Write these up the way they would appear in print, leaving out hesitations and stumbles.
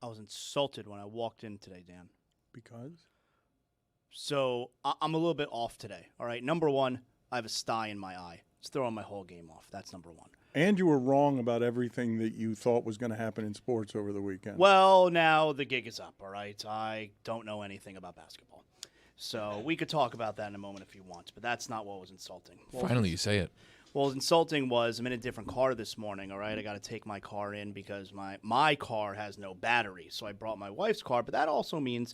I was insulted when I walked in today, Dan. Because? So I'm a little bit off today, all right? Number one, I have a sty in my eye. It's throwing my whole game off. That's number one. And you were wrong about everything that you thought was going to happen in sports over the weekend. Well, now the gig is up, all right? I don't know anything about basketball. So we could talk about that in a moment if you want, but that's not what was insulting. Finally, you say it. Well, what's insulting was I'm in a different car this morning, all right? I got to take my car in because my car has no battery. So I brought my wife's car, but that also means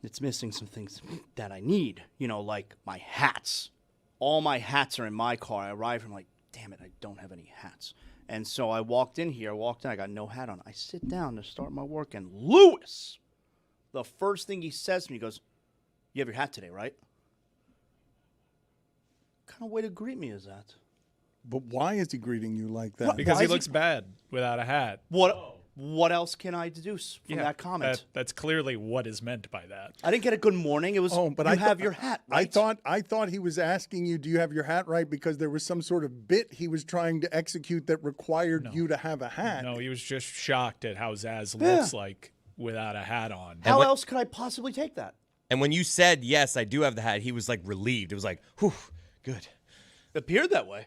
it's missing some things that I need, like my hats. All my hats are in my car. I arrived and I'm like, damn it, I don't have any hats. And so I walked in, I got no hat on. I sit down to start my work, and Lewis, the first thing he says to me, he goes, you have your hat today, right? What kind of way to greet me is that? But why is he greeting you like that? Because he looks bad without a hat. What else can I deduce from that comment? That's clearly what is meant by that. I didn't get a good morning. It was, I have your hat, right? I thought he was asking you, do you have your hat right? Because there was some sort of bit he was trying to execute that required you to have a hat. No, he was just shocked at how Zaz looks like without a hat on. How else could I possibly take that? And when you said, yes, I do have the hat, he was, relieved. It was like, whew, good. It appeared that way.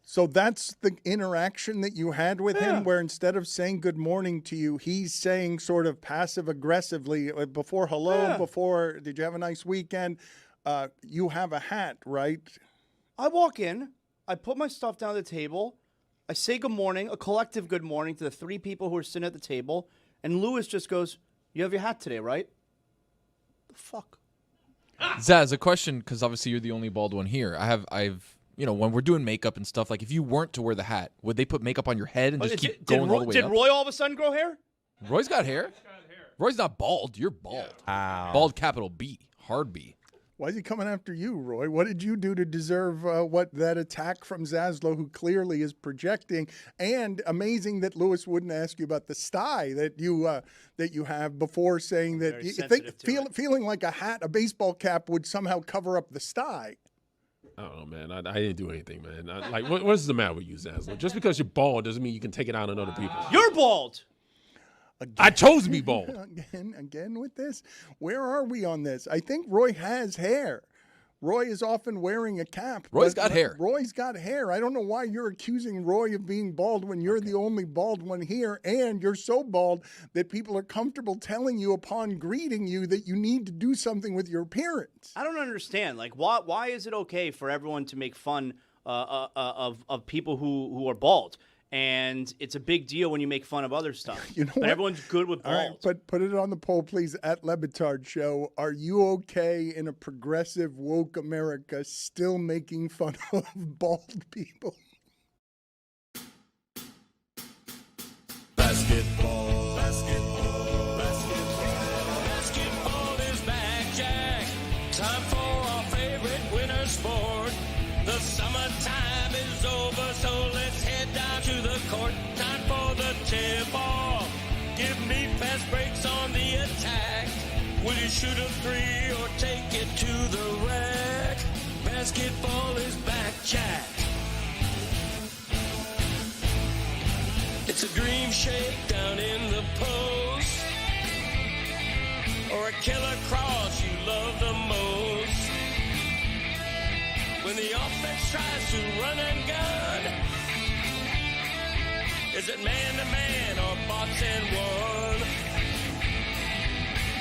So that's the interaction that you had with him, where instead of saying good morning to you, he's saying sort of passive-aggressively, before hello, before did you have a nice weekend, you have a hat, right? I walk in, I put my stuff down at the table, I say good morning, a collective good morning to the three people who are sitting at the table, and Lewis just goes, you have your hat today, right? The fuck? Zaz, a question, because obviously you're the only bald one here. I've when we're doing makeup and stuff, like if you weren't to wear the hat, would they put makeup on your head and just keep going all the way up? Did Roy all of a sudden grow hair? Roy's got hair. Roy's not bald. You're bald. Wow. Bald, capital B, hard B. Why is he coming after you, Roy? What did you do to deserve that attack from Zaslow, who clearly is projecting? And amazing that Lewis wouldn't ask you about the sty that you have before saying that you think feeling like a hat, a baseball cap would somehow cover up the sty. I don't know, man. I didn't do anything, man. What's the matter with you, Zaslow? Just because you're bald doesn't mean you can take it out on other people. You're bald. Again, I chose to be bald. Again with this? Where are we on this? I think Roy has hair. Roy is often wearing a cap. Roy's got hair. Roy's got hair. I don't know why you're accusing Roy of being bald when you're the only bald one here, and you're so bald that people are comfortable telling you upon greeting you that you need to do something with your appearance. I don't understand. Why is it okay for everyone to make fun of people who are bald? And it's a big deal when you make fun of other stuff. But everyone's good with bald. All right, but put it on the poll, please, at Le Batard Show. Are you okay in a progressive, woke America still making fun of bald people? Basketball, basketball, basketball. Basketball is back, Jack. Time for our favorite winter sport. The summertime is over, so let's head down to the court. Time for the tip-off. Give me fast breaks on the attack. Will you shoot a three or take it to the rack? Basketball is back, Jack. It's a dream shake down in the post, or a killer cross you love the most. When the offense tries to run and gun, is it man-to-man or box and one?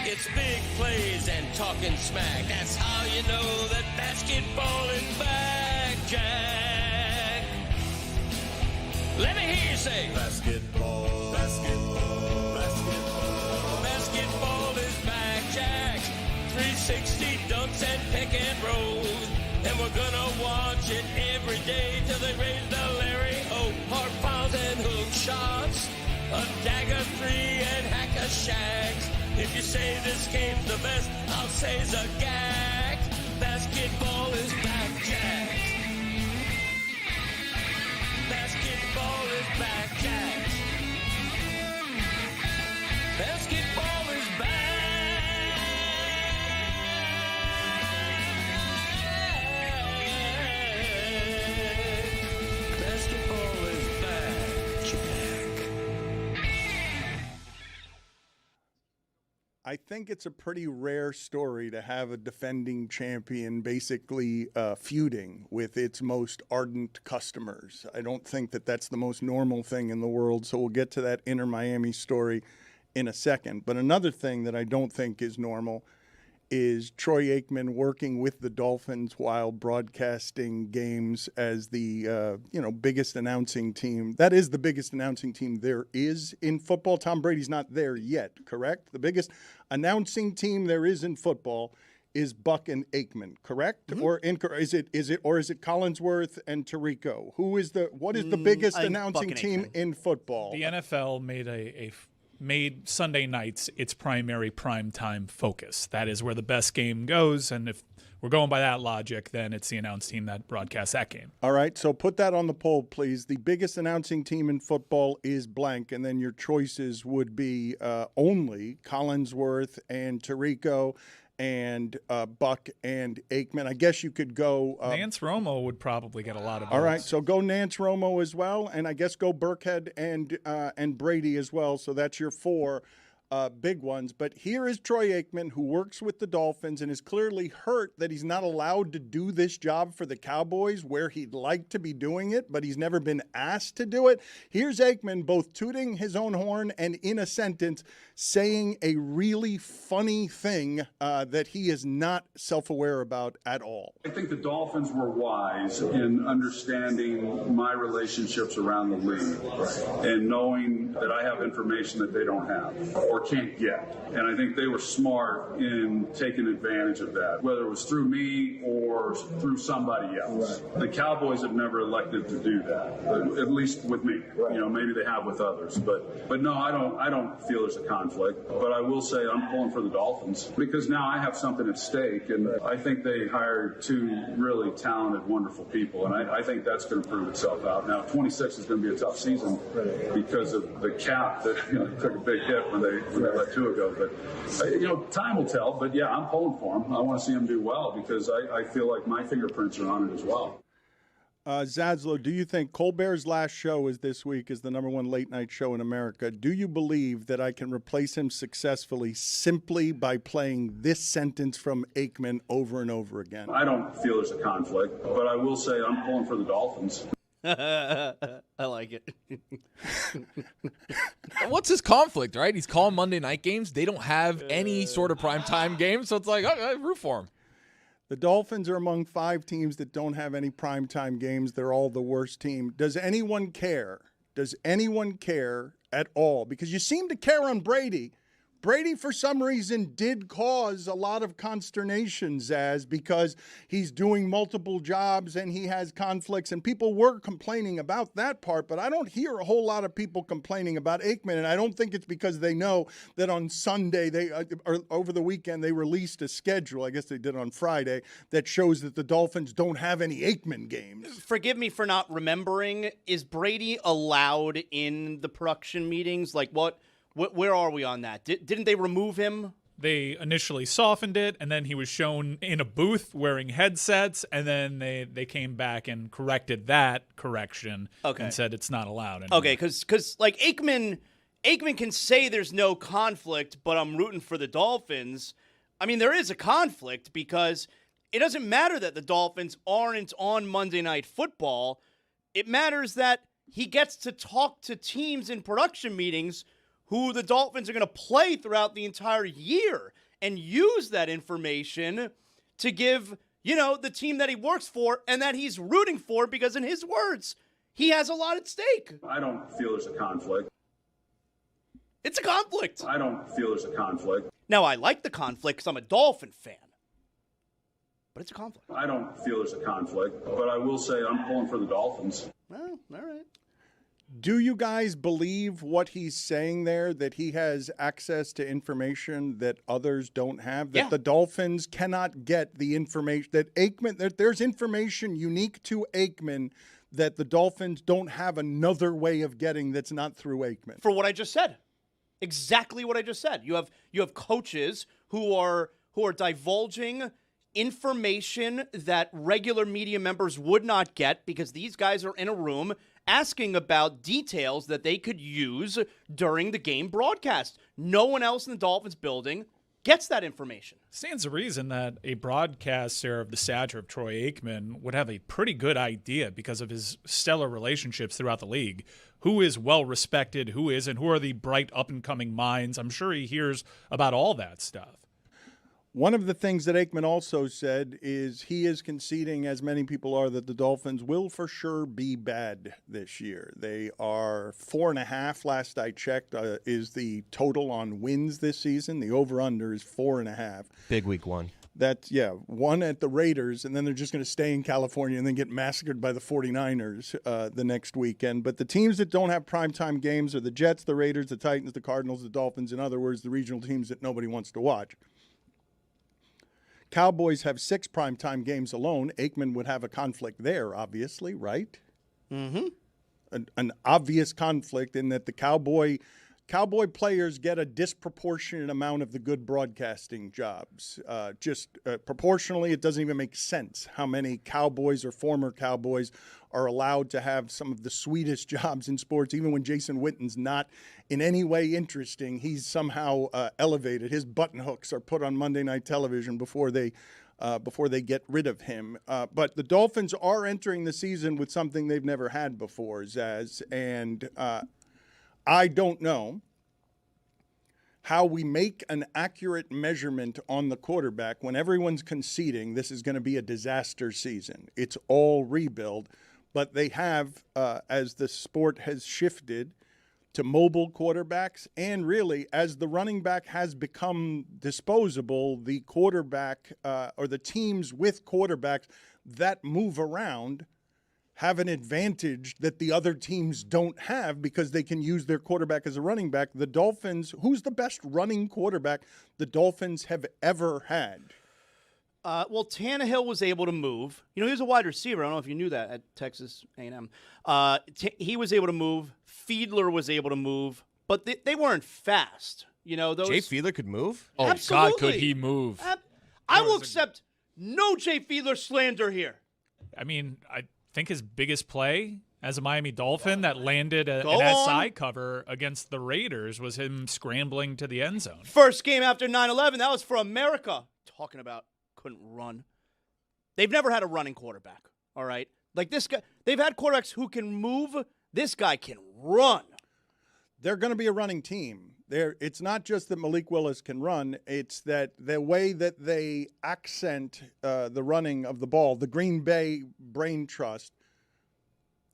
It's big plays and talking smack. That's how you know that basketball is back, Jack. Let me hear you say, basketball, basketball, basketball. Basketball is back, Jack. 360 dunks and pick and rolls. And we're gonna watch it every day till they raise the Larry O. Hard fouls and hook shots, a dagger three and hack a shack. If you say this game's the best, I'll say's a gag. Basketball is back, Jack. Basketball is back, Jack. Basketball is back. I think it's a pretty rare story to have a defending champion basically feuding with its most ardent customers. I don't think that that's the most normal thing in the world, so we'll get to that Inter Miami story in a second. But another thing that I don't think is normal is Troy Aikman working with the Dolphins while broadcasting games as the biggest announcing team. That is the biggest announcing team there is in football. Tom Brady's not there yet, correct? The biggest announcing team there is in football is Buck and Aikman, correct? Mm-hmm. Or is it Collinsworth and Tirico? What is the biggest announcing team in football? The NFL made Sunday nights its primary primetime focus. That is where the best game goes, and if we're going by that logic, then it's the announced team that broadcasts that game. All right, so put that on the poll, please. The biggest announcing team in football is blank, and then your choices would be only Collinsworth and Tirico and Buck and Aikman. I guess you could go... Nance Romo would probably get a lot of votes. All right, so go Nance Romo as well, and I guess go Burkhead and Brady as well. So that's your 4 big ones. But here is Troy Aikman, who works with the Dolphins and is clearly hurt that he's not allowed to do this job for the Cowboys where he'd like to be doing it, but he's never been asked to do it. Here's Aikman both tooting his own horn and in a sentence saying a really funny thing that he is not self-aware about at all. I think the Dolphins were wise in understanding my relationships around the league and knowing that I have information that they don't have or can't get. And I think they were smart in taking advantage of that, whether it was through me or through somebody else. Right. The Cowboys have never elected to do that, at least with me. Right. Maybe they have with others. But no, I don't feel there's a conflict. But I will say I'm pulling for the Dolphins because now I have something at stake. And I think they hired 2 really talented, wonderful people. And I think that's going to prove itself out. Now, 26 is going to be a tough season because of the cap that took a big hit when they let 2 go. But, time will tell. But, yeah, I'm pulling for them. I want to see them do well because I feel like my fingerprints are on it as well. Zaslow, do you think Colbert's last show is this week is the #1 late night show in America? Do you believe that I can replace him successfully simply by playing this sentence from Aikman over and over again? I don't feel there's a conflict, but I will say I'm pulling for the Dolphins. I like it. What's his conflict, right? He's calling Monday night games. They don't have any sort of primetime games, so it's like, I root for him. The Dolphins are among 5 teams that don't have any primetime games. They're all the worst team. Does anyone care? Does anyone care at all? Because you seem to care on Brady. Brady, for some reason, did cause a lot of consternation, Zaz, because he's doing multiple jobs and he has conflicts, and people were complaining about that part, but I don't hear a whole lot of people complaining about Aikman, and I don't think it's because they know that on Sunday, or over the weekend, they released a schedule, I guess they did on Friday, that shows that the Dolphins don't have any Aikman games. Forgive me for not remembering. Is Brady allowed in the production meetings? Like, where are we on that? Didn't they remove him? They initially softened it, and then he was shown in a booth wearing headsets, and then they came back and corrected that correction and said it's not allowed anymore. Okay, because like Aikman can say there's no conflict, but I'm rooting for the Dolphins. I mean, there is a conflict because it doesn't matter that the Dolphins aren't on Monday Night Football. It matters that he gets to talk to teams in production meetings who the Dolphins are going to play throughout the entire year and use that information to give, the team that he works for and that he's rooting for because, in his words, he has a lot at stake. I don't feel there's a conflict. It's a conflict. I don't feel there's a conflict. Now, I like the conflict because I'm a Dolphin fan, but it's a conflict. I don't feel there's a conflict, but I will say I'm pulling for the Dolphins. Well, all right. Do you guys believe what he's saying there, that he has access to information that others don't have, that the Dolphins cannot get the information, that Aikman, that there's information unique to Aikman that the Dolphins don't have another way of getting that's not through Aikman? For what I just said. Exactly what I just said. You have coaches who are divulging information that regular media members would not get because these guys are in a room asking about details that they could use during the game broadcast. No one else in the Dolphins building gets that information. Stands to reason that a broadcaster of the stature of Troy Aikman would have a pretty good idea because of his stellar relationships throughout the league. Who is well respected, who isn't, who are the bright up and coming minds. I'm sure he hears about all that stuff. One of the things that Aikman also said is he is conceding, as many people are, that the Dolphins will for sure be bad this year. They are 4.5, last I checked, is the total on wins this season. The over-under is 4.5. Big week one. That's, one at the Raiders, and then they're just going to stay in California and then get massacred by the 49ers the next weekend. But the teams that don't have primetime games are the Jets, the Raiders, the Titans, the Cardinals, the Dolphins. In other words, the regional teams that nobody wants to watch. Cowboys have 6 primetime games alone. Aikman would have a conflict there, obviously, right? Mm-hmm. An obvious conflict in that the Cowboy players get a disproportionate amount of the good broadcasting jobs. Proportionally, it doesn't even make sense how many Cowboys or former Cowboys are allowed to have some of the sweetest jobs in sports. Even when Jason Witten's not in any way interesting, he's somehow elevated. His button hooks are put on Monday Night Television before they get rid of him. But the Dolphins are entering the season with something they've never had before, Zaz, and I don't know how we make an accurate measurement on the quarterback when everyone's conceding this is going to be a disaster season. It's all rebuild, but they have, as the sport has shifted to mobile quarterbacks, and really as the running back has become disposable, the quarterback or the teams with quarterbacks that move around have an advantage that the other teams don't have because they can use their quarterback as a running back. The Dolphins, who's the best running quarterback the Dolphins have ever had? Well, Tannehill was able to move. He was a wide receiver. I don't know if you knew that at Texas A&M. He was able to move. Fiedler was able to move, but they weren't fast. Jay Fiedler could move? Oh, Absolutely. God, could he move? I will accept no Jay Fiedler slander here. I mean, I think his biggest play as a Miami Dolphin that landed an on. SI cover against the Raiders was him scrambling to the end zone. First game after 9/11, that was for America. Talking about couldn't run. They've never had a running quarterback, all right? Like this guy, they've had quarterbacks who can move. This guy can run. They're going to be a running team. It's not just that Malik Willis can run. It's that the way that they accent the running of the ball, the Green Bay brain trust,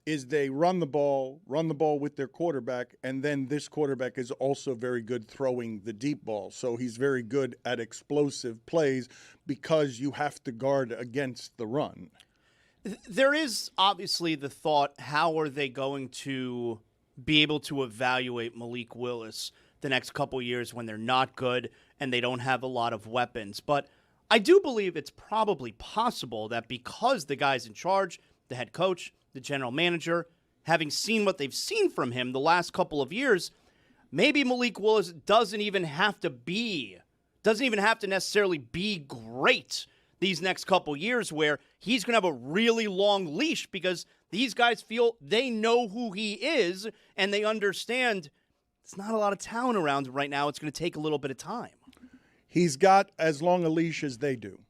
is they run the ball with their quarterback, and then this quarterback is also very good throwing the deep ball. So he's very good at explosive plays because you have to guard against the run. There is obviously the thought, how are they going to be able to evaluate Malik Willis the next couple years when they're not good and they don't have a lot of weapons? But I do believe it's probably possible that because the guy's in charge, the head coach, the general manager, having seen what they've seen from him the last couple of years, maybe Malik Willis doesn't even have to necessarily be great these next couple years, where he's going to have a really long leash because these guys feel they know who he is and they understand there's not a lot of talent around right now. It's going to take a little bit of time. He's got as long a leash as they do.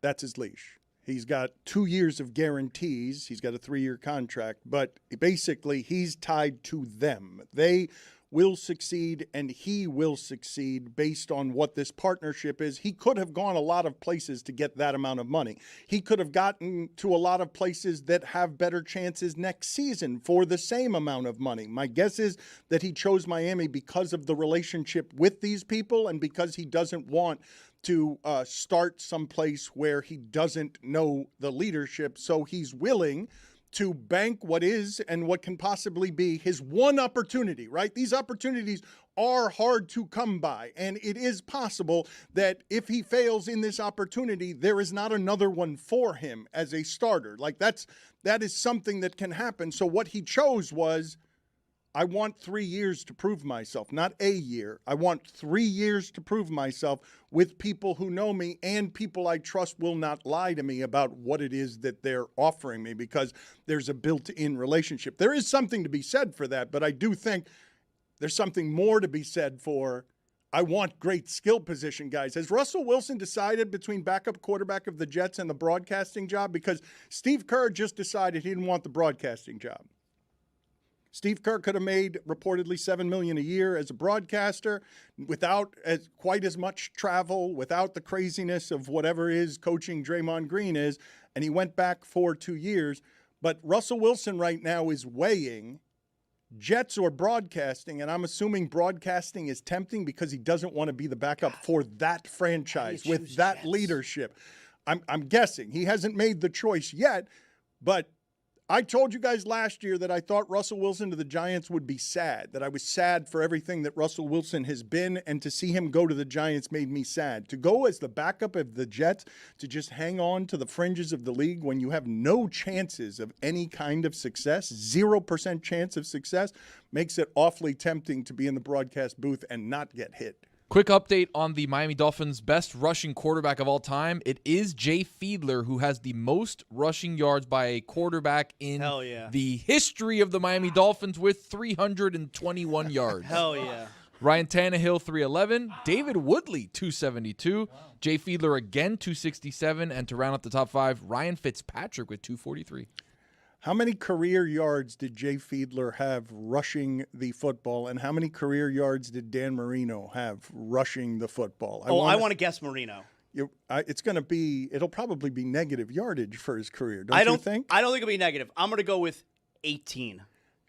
That's his leash. He's got 2 years of guarantees. He's got a 3-year contract, but basically he's tied to them. They will succeed and he will succeed based on what this partnership is. He could have gone a lot of places to get that amount of money. He could have gotten to a lot of places that have better chances next season for the same amount of money. My guess is that he chose Miami because of the relationship with these people and because he doesn't want to start someplace where he doesn't know the leadership. So he's willing to bank what is and what can possibly be his one opportunity, right? These opportunities are hard to come by, and it is possible that if he fails in this opportunity, there is not another one for him as a starter. Like that is something that can happen. So what he chose was, I want 3 years to prove myself, not a year. I want 3 years to prove myself with people who know me and people I trust will not lie to me about what it is that they're offering me because there's a built-in relationship. There is something to be said for that, but I do think there's something more to be said for, I want great skill position guys. Has Russell Wilson decided between backup quarterback of the Jets and the broadcasting job? Because Steve Kerr just decided he didn't want the broadcasting job. Steve Kerr could have made reportedly $7 million a year as a broadcaster without quite as much travel, without the craziness of whatever is coaching Draymond Green is, and he went back for 2 years. But Russell Wilson right now is weighing Jets or broadcasting, and I'm assuming broadcasting is tempting because he doesn't want to be the backup for that franchise with that leadership. I'm guessing. He hasn't made the choice yet, but I told you guys last year that I thought Russell Wilson to the Giants would be sad, that I was sad for everything that Russell Wilson has been, and to see him go to the Giants made me sad. To go as the backup of the Jets, to just hang on to the fringes of the league when you have no chances of any kind of success, 0% chance of success, makes it awfully tempting to be in the broadcast booth and not get hit. Quick update on the Miami Dolphins' best rushing quarterback of all time. It is Jay Fiedler, who has the most rushing yards by a quarterback in the history of the Miami Dolphins with 321 yards. Hell yeah. Ryan Tannehill, 311. David Woodley, 272. Jay Fiedler again, 267. And to round up the top five, Ryan Fitzpatrick with 243. How many career yards did Jay Fiedler have rushing the football, and how many career yards did Dan Marino have rushing the football? I want to guess Marino. It'll probably be negative yardage for his career. Don't you think? I don't think it'll be negative. I'm going to go with 18.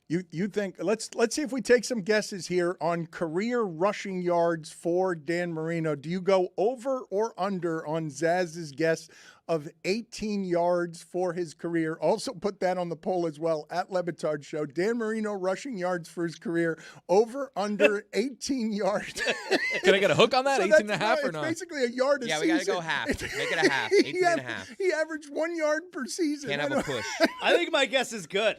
You think? Let's see if we take some guesses here on career rushing yards for Dan Marino. Do you go over or under on Zaz's guess of 18 yards for his career? Also put that on the poll as well at Le Batard Show. Dan Marino rushing yards for his career, over under 18 yards. Can I get a hook on that? 18 and a half or it's not? Basically a yard a season. Yeah, we got to go half. Make it a half. 18 and a half. He averaged 1 yard per season. Can't have a push. I think my guess is good.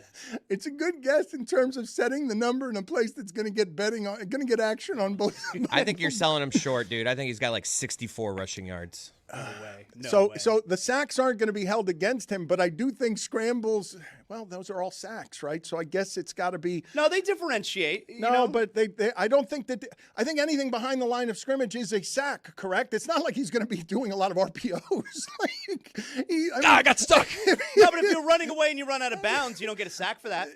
It's a good guess in terms of setting the number in a place that's going to get betting on, going to get action on both. I think you're selling him short, dude. I think he's got like 64 rushing yards. No way. So the sacks aren't going to be held against him, but I do think scrambles, well, those are all sacks, right? So I guess it's got to be. No, they differentiate. But I don't think that. I think anything behind the line of scrimmage is a sack, correct? It's not like he's going to be doing a lot of RPOs. I got stuck. No, but if you're running away and you run out of bounds, you don't get a sack for that.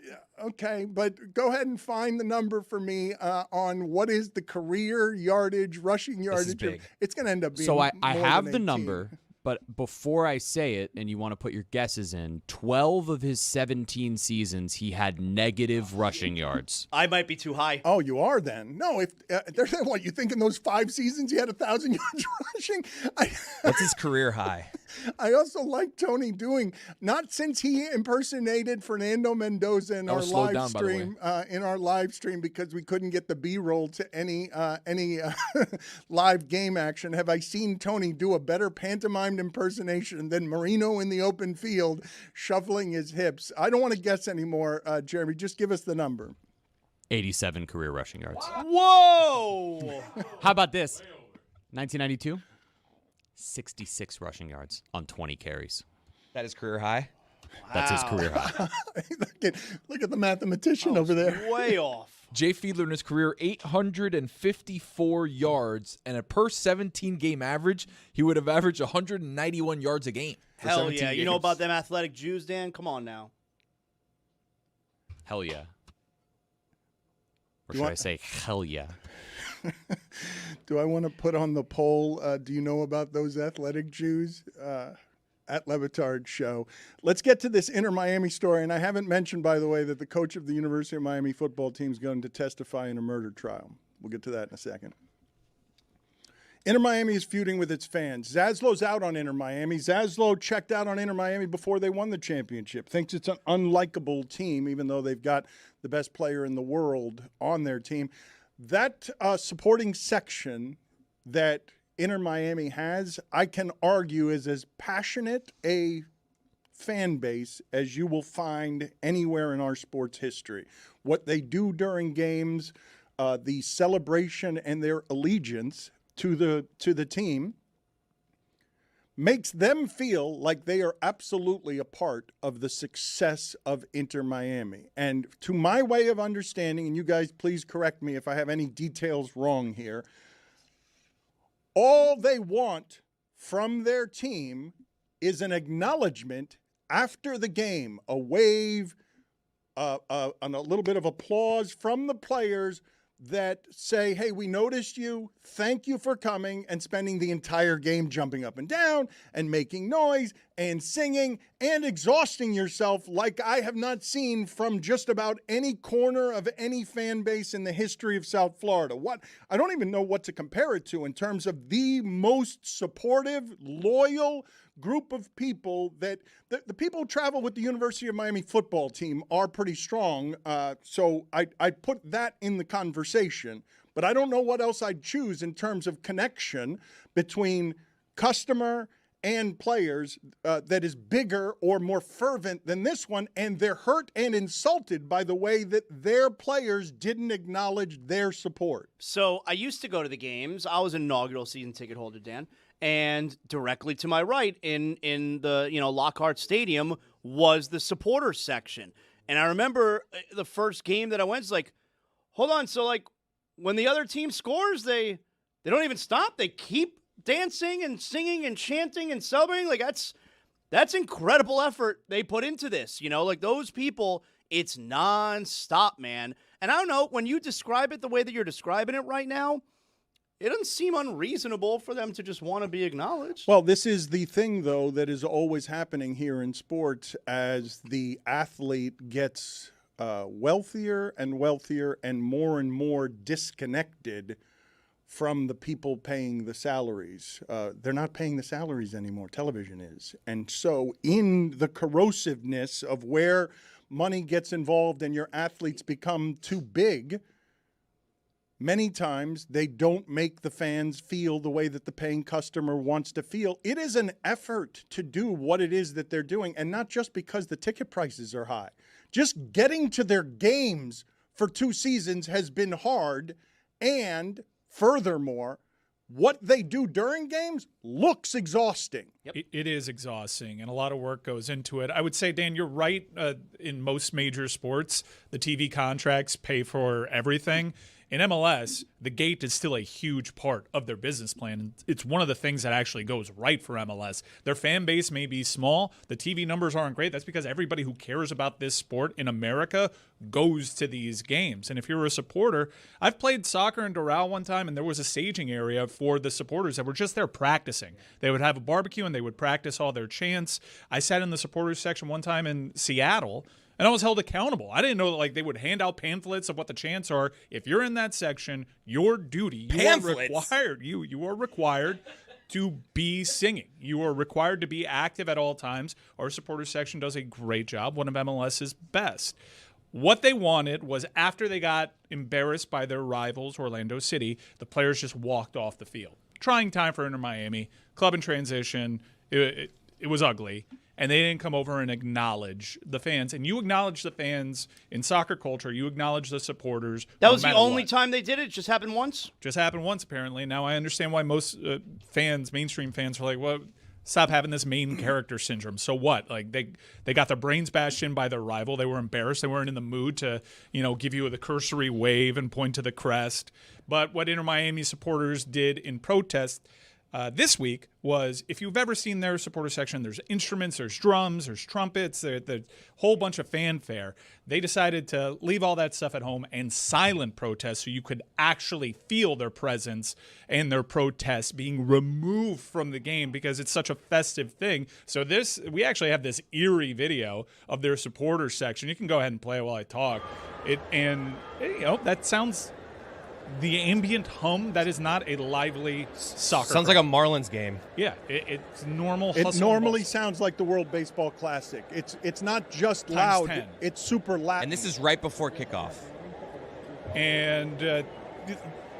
Okay, but go ahead and find the number for me on what is the career yardage, rushing yardage. This is big. It's going to end up being. So I more have than the 18. number, but before I say it, and you want to put your guesses in, 12 of his 17 seasons, he had negative rushing yards. I might be too high. Oh, you are then? No, if what you think in those 5 seasons he had 1,000 yards rushing? What's his career high? I also like Tony doing, not since he impersonated Fernando Mendoza in our live stream, because we couldn't get the B-roll to any live game action. Have I seen Tony do a better pantomimed impersonation than Marino in the open field shuffling his hips? I don't want to guess anymore, Jeremy. Just give us the number. 87 career rushing yards. Whoa! How about this? 1992? 66 rushing yards on 20 carries. That is career high. That's his career high. Look at the mathematician over there. Way off. Jay Fiedler in his career, 854 yards, and a per 17-game average, he would have averaged 191 yards a game. Hell yeah. You know about them athletic Jews, Dan? Come on now. Hell yeah. Or should I say hell yeah? Do I want to put on the poll, do you know about those athletic Jews? At Le Batard Show. Let's get to this Inter Miami story. And I haven't mentioned, by the way, that the coach of the University of Miami football team is going to testify in a murder trial. We'll get to that in a second. Inter Miami is feuding with its fans. Zaslo's out on Inter Miami. Zaslow checked out on Inter Miami before they won the championship. Thinks it's an unlikable team, even though they've got the best player in the world on their team. That supporting section that Inter Miami has, I can argue, is as passionate a fan base as you will find anywhere in our sports history. What they do during games, the celebration and their allegiance to the team makes them feel like they are absolutely a part of the success of Inter Miami. And to my way of understanding, and you guys please correct me if I have any details wrong here, All they want from their team is an acknowledgement after the game, a wave, and a little bit of applause from the players that say, hey, we noticed you. Thank you for coming and spending the entire game jumping up and down and making noise and singing and exhausting yourself like I have not seen from just about any corner of any fan base in the history of South Florida. I don't even know what to compare it to in terms of the most supportive, loyal group of people that the people who travel with the University of Miami football team are pretty strong. So I put that in the conversation, but I don't know what else I'd choose in terms of connection between customer and players that is bigger or more fervent than this one. And they're hurt and insulted by the way that their players didn't acknowledge their support. So I used to go to the games. I was an inaugural season ticket holder, Dan. And directly to my right in the, Lockhart Stadium was the supporters section. And I remember the first game that I went, it's like, hold on. So, like, when the other team scores, they don't even stop. They keep dancing and singing and chanting and celebrating. Like, that's incredible effort they put into this. Like, those people, it's nonstop, man. And I don't know, when you describe it the way that you're describing it right now, it doesn't seem unreasonable for them to just want to be acknowledged. Well, this is the thing, though, that is always happening here in sports as the athlete gets wealthier and wealthier and more disconnected from the people paying the salaries. They're not paying the salaries anymore. Television is. And so in the corrosiveness of where money gets involved and your athletes become too big, many times they don't make the fans feel the way that the paying customer wants to feel. It is an effort to do what it is that they're doing, and not just because the ticket prices are high. Just getting to their games for 2 seasons has been hard, and furthermore, what they do during games looks exhausting. Yep. It is exhausting, and a lot of work goes into it. I would say, Dan, you're right. In most major sports, the TV contracts pay for everything. In MLS, the gate is still a huge part of their business plan. It's one of the things that actually goes right for MLS. Their fan base may be small. The TV numbers aren't great. That's because everybody who cares about this sport in America goes to these games. And if you're a supporter, I've played soccer in Doral one time, and there was a staging area for the supporters that were just there practicing. They would have a barbecue, and they would practice all their chants. I sat in the supporters section one time in Seattle, and I was held accountable. I didn't know that they would hand out pamphlets of what the chants are. If you're in that section, your duty, you are required to be singing. You are required to be active at all times. Our supporters section does a great job, one of MLS's best. What they wanted was, after they got embarrassed by their rivals, Orlando City, the players just walked off the field. Trying time for Inter Miami, club in transition. It was ugly. And they didn't come over and acknowledge the fans. And you acknowledge the fans in soccer culture. You acknowledge the supporters. That was the only time they did it? Just happened once? Just happened once, apparently. Now I understand why most mainstream fans are like, well, stop having this main character syndrome. So what? They got their brains bashed in by their rival. They were embarrassed. They weren't in the mood to, give you the cursory wave and point to the crest. But what Inter Miami supporters did in protest this week was, if you've ever seen their supporter section, there's instruments, there's drums, there's trumpets, there's a whole bunch of fanfare. They decided to leave all that stuff at home and silent protest so you could actually feel their presence and their protests being removed from the game because it's such a festive thing. So we actually have this eerie video of their supporter section. You can go ahead and play it while I talk. That sounds... The ambient hum, that is not a lively soccer. Sounds like a Marlins game. Yeah, it's normal. It normally sounds like the World Baseball Classic. It's not just loud. 10. It's super loud. And this is right before kickoff. And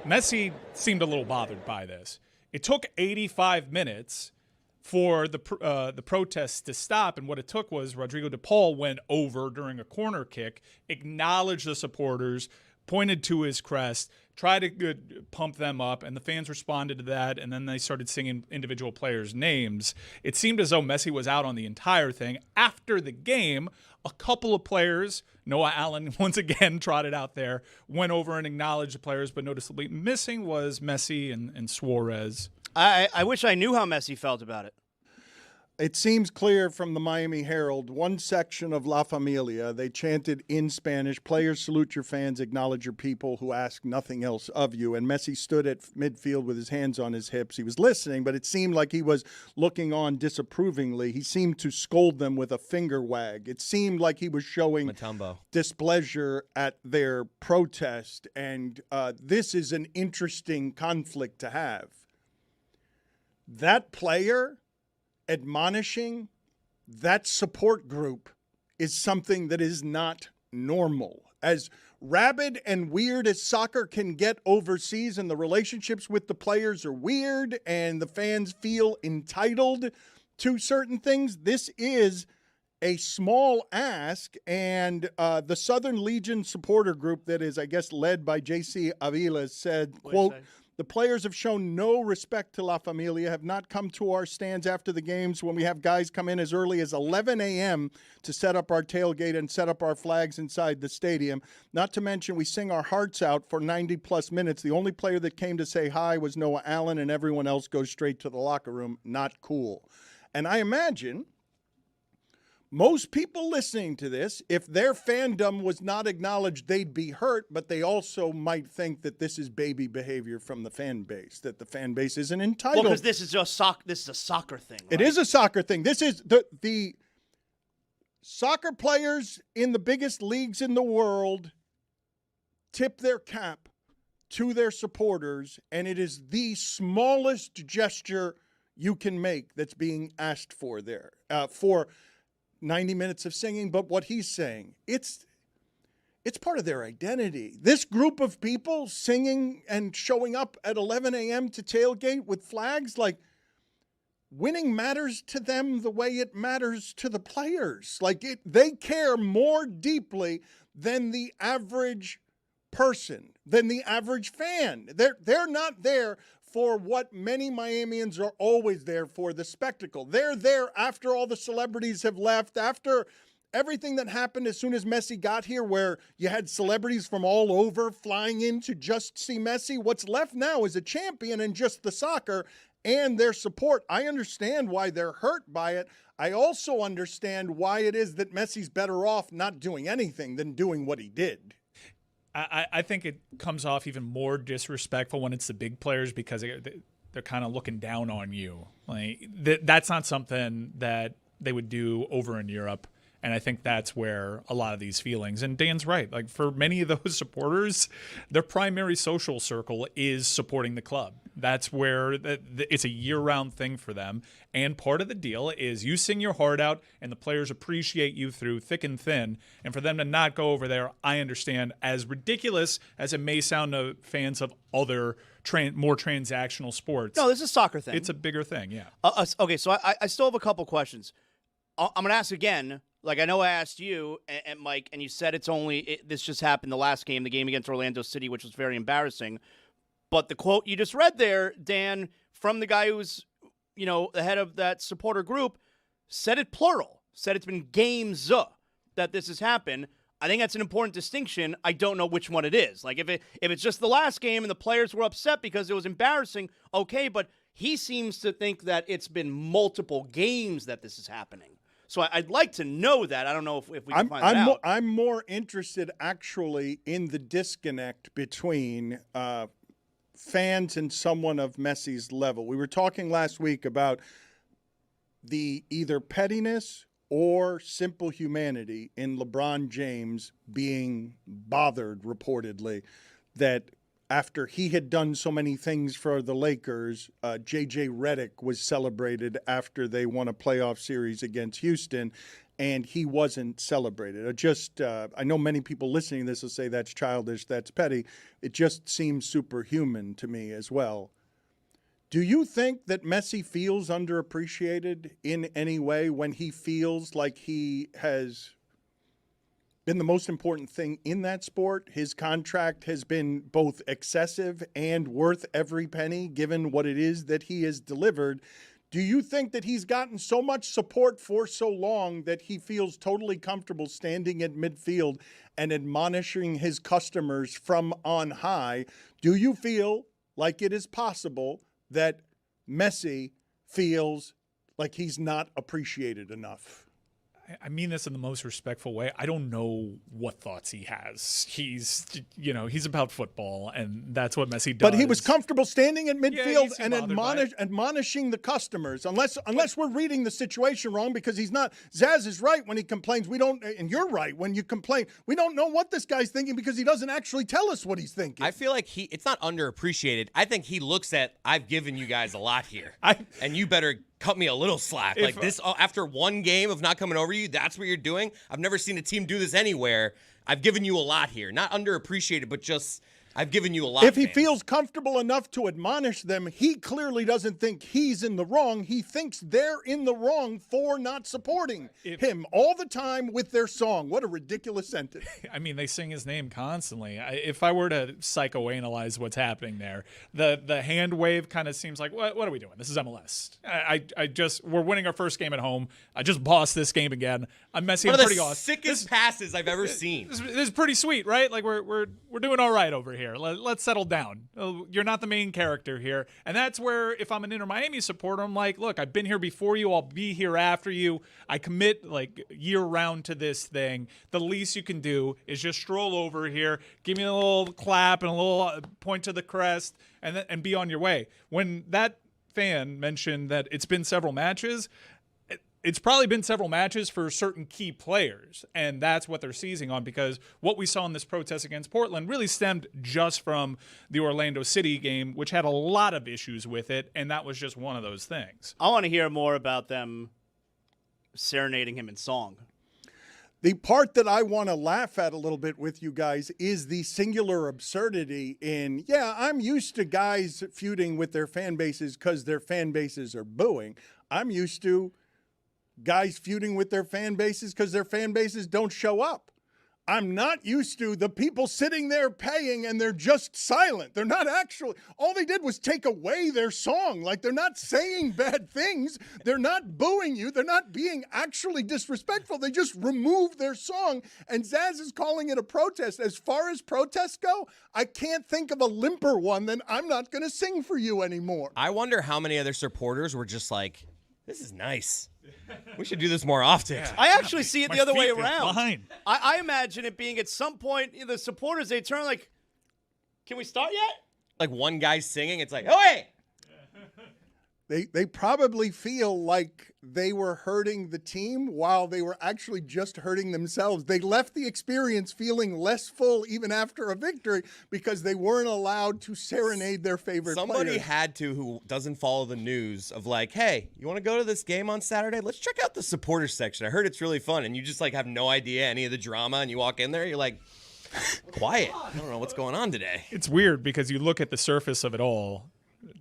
Messi seemed a little bothered by this. It took 85 minutes for the protests to stop, and what it took was Rodrigo de Paul went over during a corner kick, acknowledged the supporters, pointed to his crest, tried to pump them up, and the fans responded to that, and then they started singing individual players' names. It seemed as though Messi was out on the entire thing. After the game, a couple of players, Noah Allen once again trotted out there, went over and acknowledged the players, but noticeably missing was Messi and Suarez. I wish I knew how Messi felt about it. It seems clear from the Miami Herald, one section of La Familia, they chanted in Spanish, players salute your fans, acknowledge your people who ask nothing else of you. And Messi stood at midfield with his hands on his hips. He was listening, but it seemed like he was looking on disapprovingly. He seemed to scold them with a finger wag. It seemed like he was showing Matumbo. displeasure at their protest. And this is an interesting conflict to have. That player admonishing that support group is something that is not normal. As rabid and weird as soccer can get overseas, and the relationships with the players are weird and the fans feel entitled to certain things, this is a small ask. And the Southern Legion supporter group that is, I guess, led by J.C. Avila said, quote, the players have shown no respect to La Familia, have not come to our stands after the games when we have guys come in as early as 11 a.m. to set up our tailgate and set up our flags inside the stadium. Not to mention we sing our hearts out for 90-plus minutes. The only player that came to say hi was Noah Allen, and everyone else goes straight to the locker room. Not cool. And I imagine most people listening to this, if their fandom was not acknowledged, they'd be hurt, but they also might think that this is baby behavior from the fan base, that the fan base isn't entitled. Well, because this is a soccer thing. Right? It is a soccer thing. This is the soccer players in the biggest leagues in the world tip their cap to their supporters, and it is the smallest gesture you can make that's being asked for there for 90 minutes of singing. But what he's saying, it's part of their identity. This group of people singing and showing up at 11 a.m. to tailgate with flags, like, winning matters to them the way it matters to the players. Like, they care more deeply than the average person, than the average fan. They're not there for what many Miamians are always there for, the spectacle. They're there after all the celebrities have left, after everything that happened as soon as Messi got here, where you had celebrities from all over flying in to just see Messi. What's left now is a champion and just the soccer and their support. I understand why they're hurt by it. I also understand why it is that Messi's better off not doing anything than doing what he did. I think it comes off even more disrespectful when it's the big players, because they're kind of looking down on you. Like, that's not something that they would do over in Europe. And I think that's where a lot of these feelings, and Dan's right, like, for many of those supporters, their primary social circle is supporting the club. That's where it's a year-round thing for them. And part of the deal is you sing your heart out and the players appreciate you through thick and thin. And for them to not go over there, I understand, as ridiculous as it may sound to fans of other more transactional sports. No, this is a soccer thing. It's a bigger thing, yeah. Okay, so I still have a couple questions. I'm going to ask again. Like, I know I asked you and Mike, and you said this just happened the last game, the game against Orlando City, which was very embarrassing. But the quote you just read there, Dan, from the guy who's, the head of that supporter group, said it plural, said it's been games that this has happened. I think that's an important distinction. I don't know which one it is. Like, if it's just the last game and the players were upset because it was embarrassing, okay, but he seems to think that it's been multiple games that this is happening. So I'd like to know that. I don't know if we can find that out. I'm more interested, actually, in the disconnect between fans and someone of Messi's level. We were talking last week about the either pettiness or simple humanity in LeBron James being bothered, reportedly, that after he had done so many things for the Lakers, J.J. Redick was celebrated after they won a playoff series against Houston, and he wasn't celebrated. I know many people listening to this will say that's childish, that's petty. It just seems superhuman to me as well. Do you think that Messi feels underappreciated in any way when he feels like he has been the most important thing in that sport? His contract has been both excessive and worth every penny, given what it is that he has delivered. Do you think that he's gotten so much support for so long that he feels totally comfortable standing at midfield and admonishing his customers from on high? Do you feel like it is possible that Messi feels like he's not appreciated enough. I mean this in the most respectful way. I don't know what thoughts he has. He's about football, and that's what Messi does. But he was comfortable standing in midfield and bothered admonishing the customers. Unless we're reading the situation wrong, because he's not. Zaz is right when he complains. We don't, and you're right when you complain. We don't know what this guy's thinking because he doesn't actually tell us what he's thinking. I feel like it's not underappreciated. I think he looks at, I've given you guys a lot here, and you better cut me a little slack. Like this, after one game of not coming over you, that's what you're doing? I've never seen a team do this anywhere. I've given you a lot here. Not underappreciated, but just I've given you a lot. If he feels comfortable enough to admonish them, he clearly doesn't think he's in the wrong. He thinks they're in the wrong for not supporting him all the time with their song. What a ridiculous sentence. I mean, they sing his name constantly. If I were to psychoanalyze what's happening there, the hand wave kind of seems like, what are we doing? This is MLS. We're winning our first game at home. I just bossed this game again. I'm Messi. One I'm of pretty the awesome. sickest passes I've ever seen. This is pretty sweet, right? Like we're doing all right over here. Let's settle down. You're not the main character here. And that's where, if I'm an Inter Miami supporter, I'm like, look, I've been here before you. I'll be here after you. I commit like year round to this thing. The least you can do is just stroll over here, give me a little clap and a little point to the crest, and be on your way. When that fan mentioned that it's been several matches, it's probably been several matches for certain key players, and that's what they're seizing on, because what we saw in this protest against Portland really stemmed just from the Orlando City game, which had a lot of issues with it, and that was just one of those things. I want to hear more about them serenading him in song. The part that I want to laugh at a little bit with you guys is the singular absurdity in, I'm used to guys feuding with their fan bases because their fan bases are booing. I'm used to guys feuding with their fan bases because their fan bases don't show up. I'm not used to the people sitting there paying and they're just silent. They're not actually, all they did was take away their song. Like, they're not saying bad things. They're not booing you. They're not being actually disrespectful. They just removed their song. And Zaz is calling it a protest. As far as protests go, I can't think of a limper one than I'm not going to sing for you anymore. I wonder how many other supporters were just like, this is nice. We should do this more often. Yeah. I actually see it the other way around. Fine. I imagine it being at some point, the supporters, they turn like, can we start yet? Like one guy singing, it's like, oh, hey! They probably feel like they were hurting the team while they were actually just hurting themselves. They left the experience feeling less full even after a victory because they weren't allowed to serenade their favorite Somebody players. had to, who doesn't follow the news, of like, hey, you want to go to this game on Saturday? Let's check out the supporters section. I heard it's really fun. And you just like have no idea any of the drama, and you walk in there, you're like, quiet. I don't know what's going on today. It's weird because you look at the surface of it all.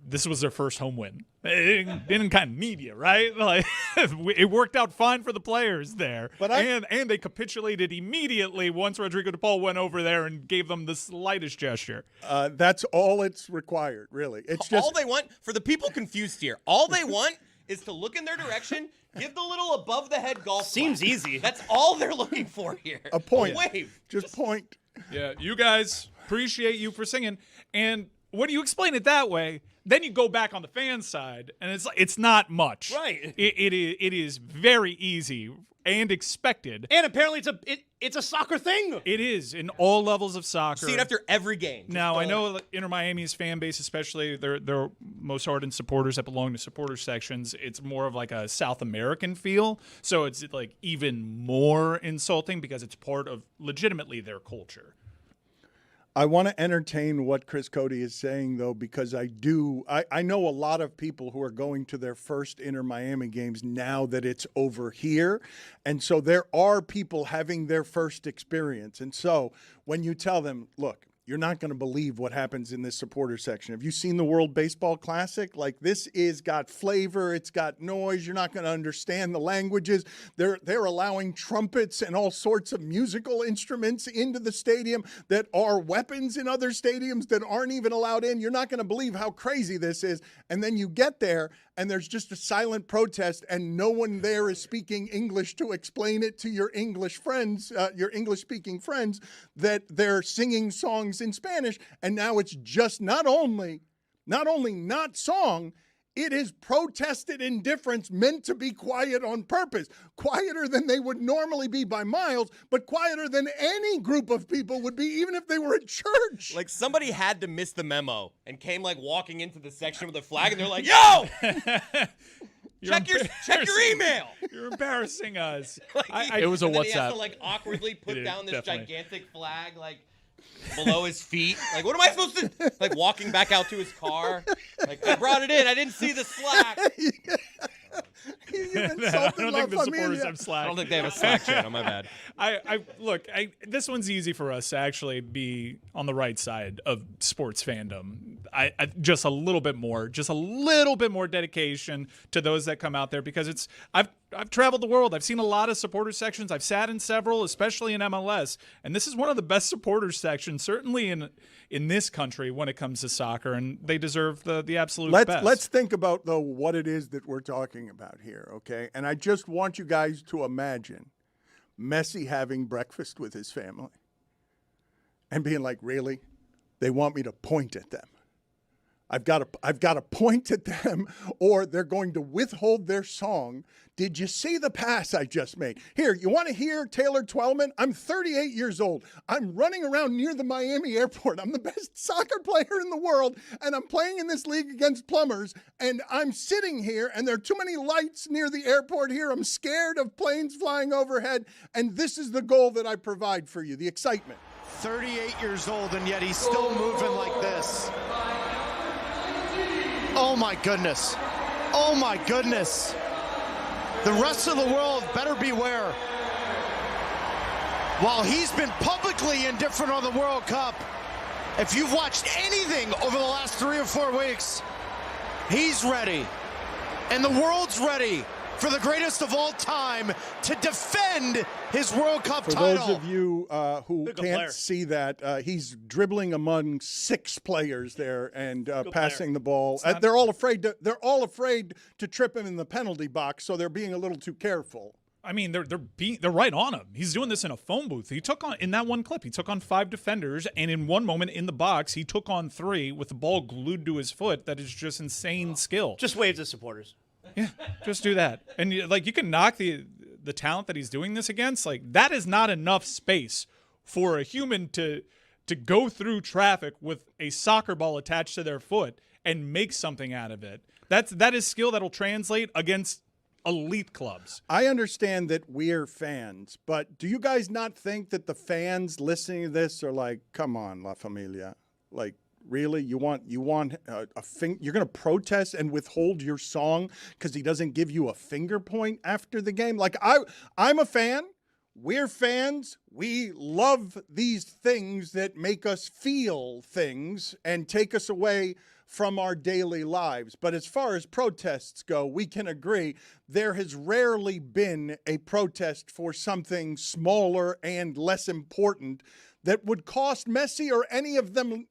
This was their first home win. They didn't kind of need you, right? Like, it worked out fine for the players there. And they capitulated immediately once Rodrigo de Paul went over there and gave them the slightest gesture. That's all it's required, really. It's just all they want, for the people confused here, all they want is to look in their direction, give the little above-the-head golf Seems clap. easy. That's all they're looking for here. a point. A wave. Just point. Yeah, you guys, appreciate you for singing. And when you explain it that way, then you go back on the fan side, and it's not much. Right. It is very easy and expected. And apparently it's a soccer thing. It is in all levels of soccer. See it after every game. Now, I know Inter Miami's fan base, especially their most ardent supporters that belong to supporter sections, it's more of like a South American feel. So it's like even more insulting because it's part of legitimately their culture. I want to entertain what Chris Cody is saying, though, because I know a lot of people who are going to their first Inter Miami games now that it's over here. And so there are people having their first experience. And so when you tell them, look, you're not going to believe what happens in this supporter section. Have you seen the World Baseball Classic? Like, this is got flavor. It's got noise. You're not going to understand the languages. They're allowing trumpets and all sorts of musical instruments into the stadium that are weapons in other stadiums that aren't even allowed in. You're not going to believe how crazy this is. And then you get there, and there's just a silent protest, and no one there is speaking English to explain it to your English friends, your English-speaking friends, that they're singing songs in Spanish. And now it's just not only not song, It is protested indifference meant to be quiet on purpose. Quieter than they would normally be by miles, but quieter than any group of people would be, even if they were at church. Like somebody had to miss the memo and came like walking into the section with a flag, and they're like, "Yo, check your email." You're embarrassing us. It was a and then WhatsApp. He has to like awkwardly put Yeah, down this definitely. gigantic flag like below his feet. Like, what am I supposed to like walking back out to his car? Like, I brought it in. I didn't see the Slack. You've I insulted don't think La the supporters Familia. have Slack. I don't think they have a Slack channel. My bad. Look, this one's easy for us to actually be on the right side of sports fandom. I just a little bit more dedication to those that come out there, because I've traveled the world. I've seen a lot of supporter sections. I've sat in several, especially in MLS, and this is one of the best supporter sections, certainly in this country when it comes to soccer, and they deserve the absolute best. Let's think about, though, what it is that we're talking about here, okay? And I just want you guys to imagine Messi having breakfast with his family and being like, really? They want me to point at them. I've got to point at them, or they're going to withhold their song. Did you see the pass I just made? Here, you want to hear Taylor Twellman? I'm 38 years old. I'm running around near the Miami airport. I'm the best soccer player in the world, and I'm playing in this league against plumbers, and I'm sitting here, and there are too many lights near the airport here. I'm scared of planes flying overhead, and this is the goal that I provide for you, the excitement. 38 years old, and yet he's still moving like this. Oh my goodness. Oh my goodness. The rest of the world better beware. While he's been publicly indifferent on the World Cup, if you've watched anything over the last 3 or 4 weeks, he's ready. And the world's ready for the greatest of all time to defend his World Cup title. For those of you who can't see that, he's dribbling among 6 players there and passing the ball. They're all afraid to trip him in the penalty box, so they're being a little too careful. I mean, they're right on him. He's doing this in a phone booth. He took on, in that one clip, he took on 5 defenders, and in one moment in the box, he took on 3 with the ball glued to his foot. That is just insane skill. Just wave to supporters. Yeah, just do that. And you can knock the talent that he's doing this against. Like, that is not enough space for a human to go through traffic with a soccer ball attached to their foot and make something out of it. That is skill that'll translate against elite clubs. I understand that we're fans, but do you guys not think that the fans listening to this are like, come on, La Familia, like, really? You want you're going to protest and withhold your song because he doesn't give you a finger point after the game? Like, I'm a fan. We're fans. We love these things that make us feel things and take us away from our daily lives. But as far as protests go, we can agree there has rarely been a protest for something smaller and less important that would cost Messi or any of them.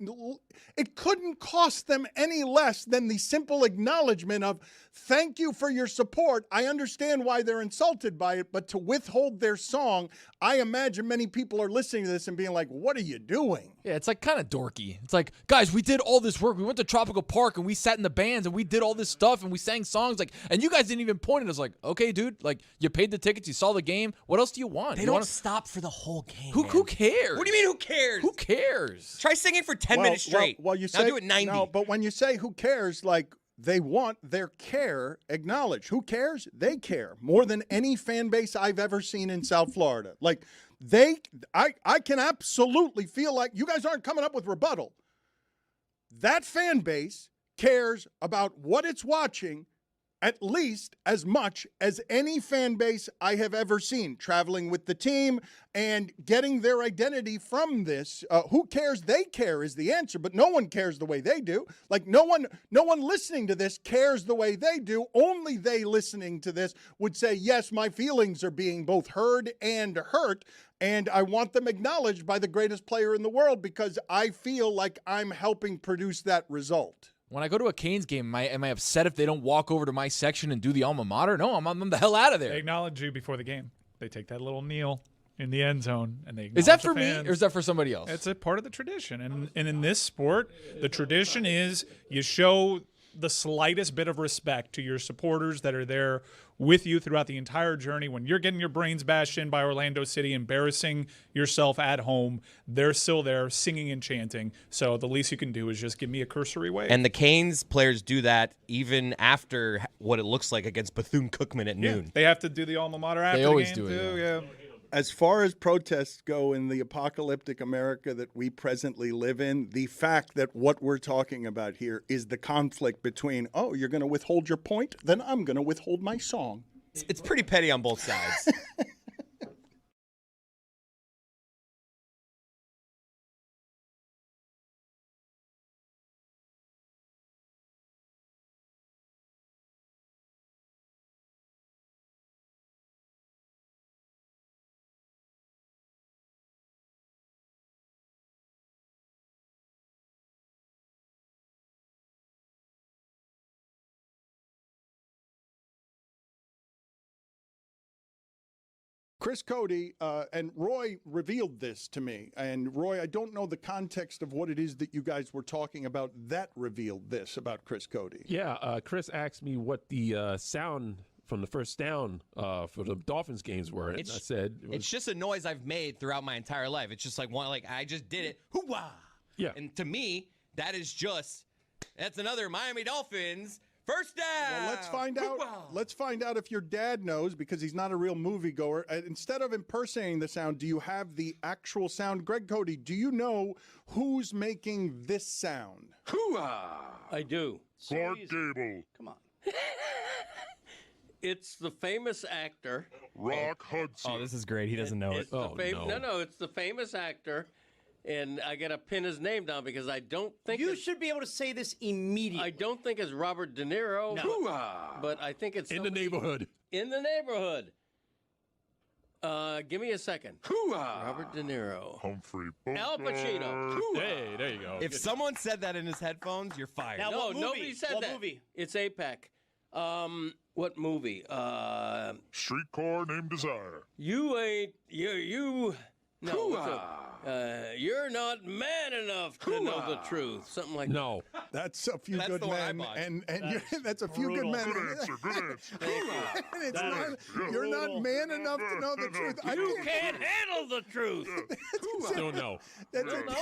It couldn't cost them any less than the simple acknowledgement of, thank you for your support. I understand why they're insulted by it, but to withhold their song, I imagine many people are listening to this and being like, what are you doing? Yeah, it's like kind of dorky. It's like, guys, we did all this work. We went to Tropical Park and we sat in the bands and we did all this stuff and we sang songs. Like, and you guys didn't even point at us. Like, okay, dude, like, you paid the tickets, you saw the game. What else do you want? They don't stop for the whole game. Who cares? What do you mean, who cares? Who cares? Try singing for 10 minutes straight. Well, you now say, do it 90. No, but when you say who cares, like, they want their care acknowledged. Who cares? They care more than any fan base I've ever seen in South Florida. Like, I can absolutely feel like you guys aren't coming up with rebuttal. That fan base cares about what it's watching at least as much as any fan base I have ever seen, traveling with the team and getting their identity from this. Who cares? They care is the answer, but no one cares the way they do. Like, no one listening to this cares the way they do. Only they listening to this would say, yes, my feelings are being both heard and hurt, and I want them acknowledged by the greatest player in the world because I feel like I'm helping produce that result. When I go to a Canes game, am I upset if they don't walk over to my section and do the alma mater? No, I'm the hell out of there. They acknowledge you before the game. They take that little kneel in the end zone, and they Is that acknowledge for the me fans. or is that for somebody else? It's a part of the tradition. And in this sport, the tradition is you show the slightest bit of respect to your supporters that are there with you throughout the entire journey. When you're getting your brains bashed in by Orlando City, embarrassing yourself at home, they're still there singing and chanting. So the least you can do is just give me a cursory wave. And the Canes players do that even after what it looks like against Bethune-Cookman at noon. They have to do the alma mater after They the always game do it, too. yeah. As far as protests go in the apocalyptic America that we presently live in, the fact that what we're talking about here is the conflict between, oh, you're going to withhold your point? Then I'm going to withhold my song. It's pretty petty on both sides. Chris Cody and Roy revealed this to me. And Roy, I don't know the context of what it is that you guys were talking about that revealed this about Chris Cody. Yeah, Chris asked me what the sound from the first down for the Dolphins games were. And I said it's just a noise I've made throughout my entire life. It's just like I just did it. Hoo-wah! Yeah. And to me, that's another Miami Dolphins first down. Well, let's find out. Hoo-wah! Let's find out if your dad knows, because he's not a real moviegoer. Instead of impersonating the sound, do you have the actual sound? Greg Cody, do you know who's making this sound? hoo-ah. I do. Clark Gable. Come on. It's the famous actor. Rock Hudson. Oh, this is great. He doesn't know it. It's the No, it's the famous actor. And I got to pin his name down because I don't think You should be able to say this immediately. I don't think it's Robert De Niro. No. Hoo-ah. But I think it's In the neighborhood. In the neighborhood. Give me a second. Hoo-ah. Robert De Niro. Humphrey Al Pacino. Hey, there you go. If someone said that in his headphones, you're fired. Now, No, what movie? nobody said What that. movie? It's APEC. What movie? Streetcar Named Desire. You ain't you. No, you're not man enough to know the truth. Something like No. That's a few That's good the one I men, bought. and that's a few brutal. good men. Good answer. Good answer. And it's That not, is you're not brutal. man enough to know the truth. I You can't- can't handle the truth. Still no. That's Don't know?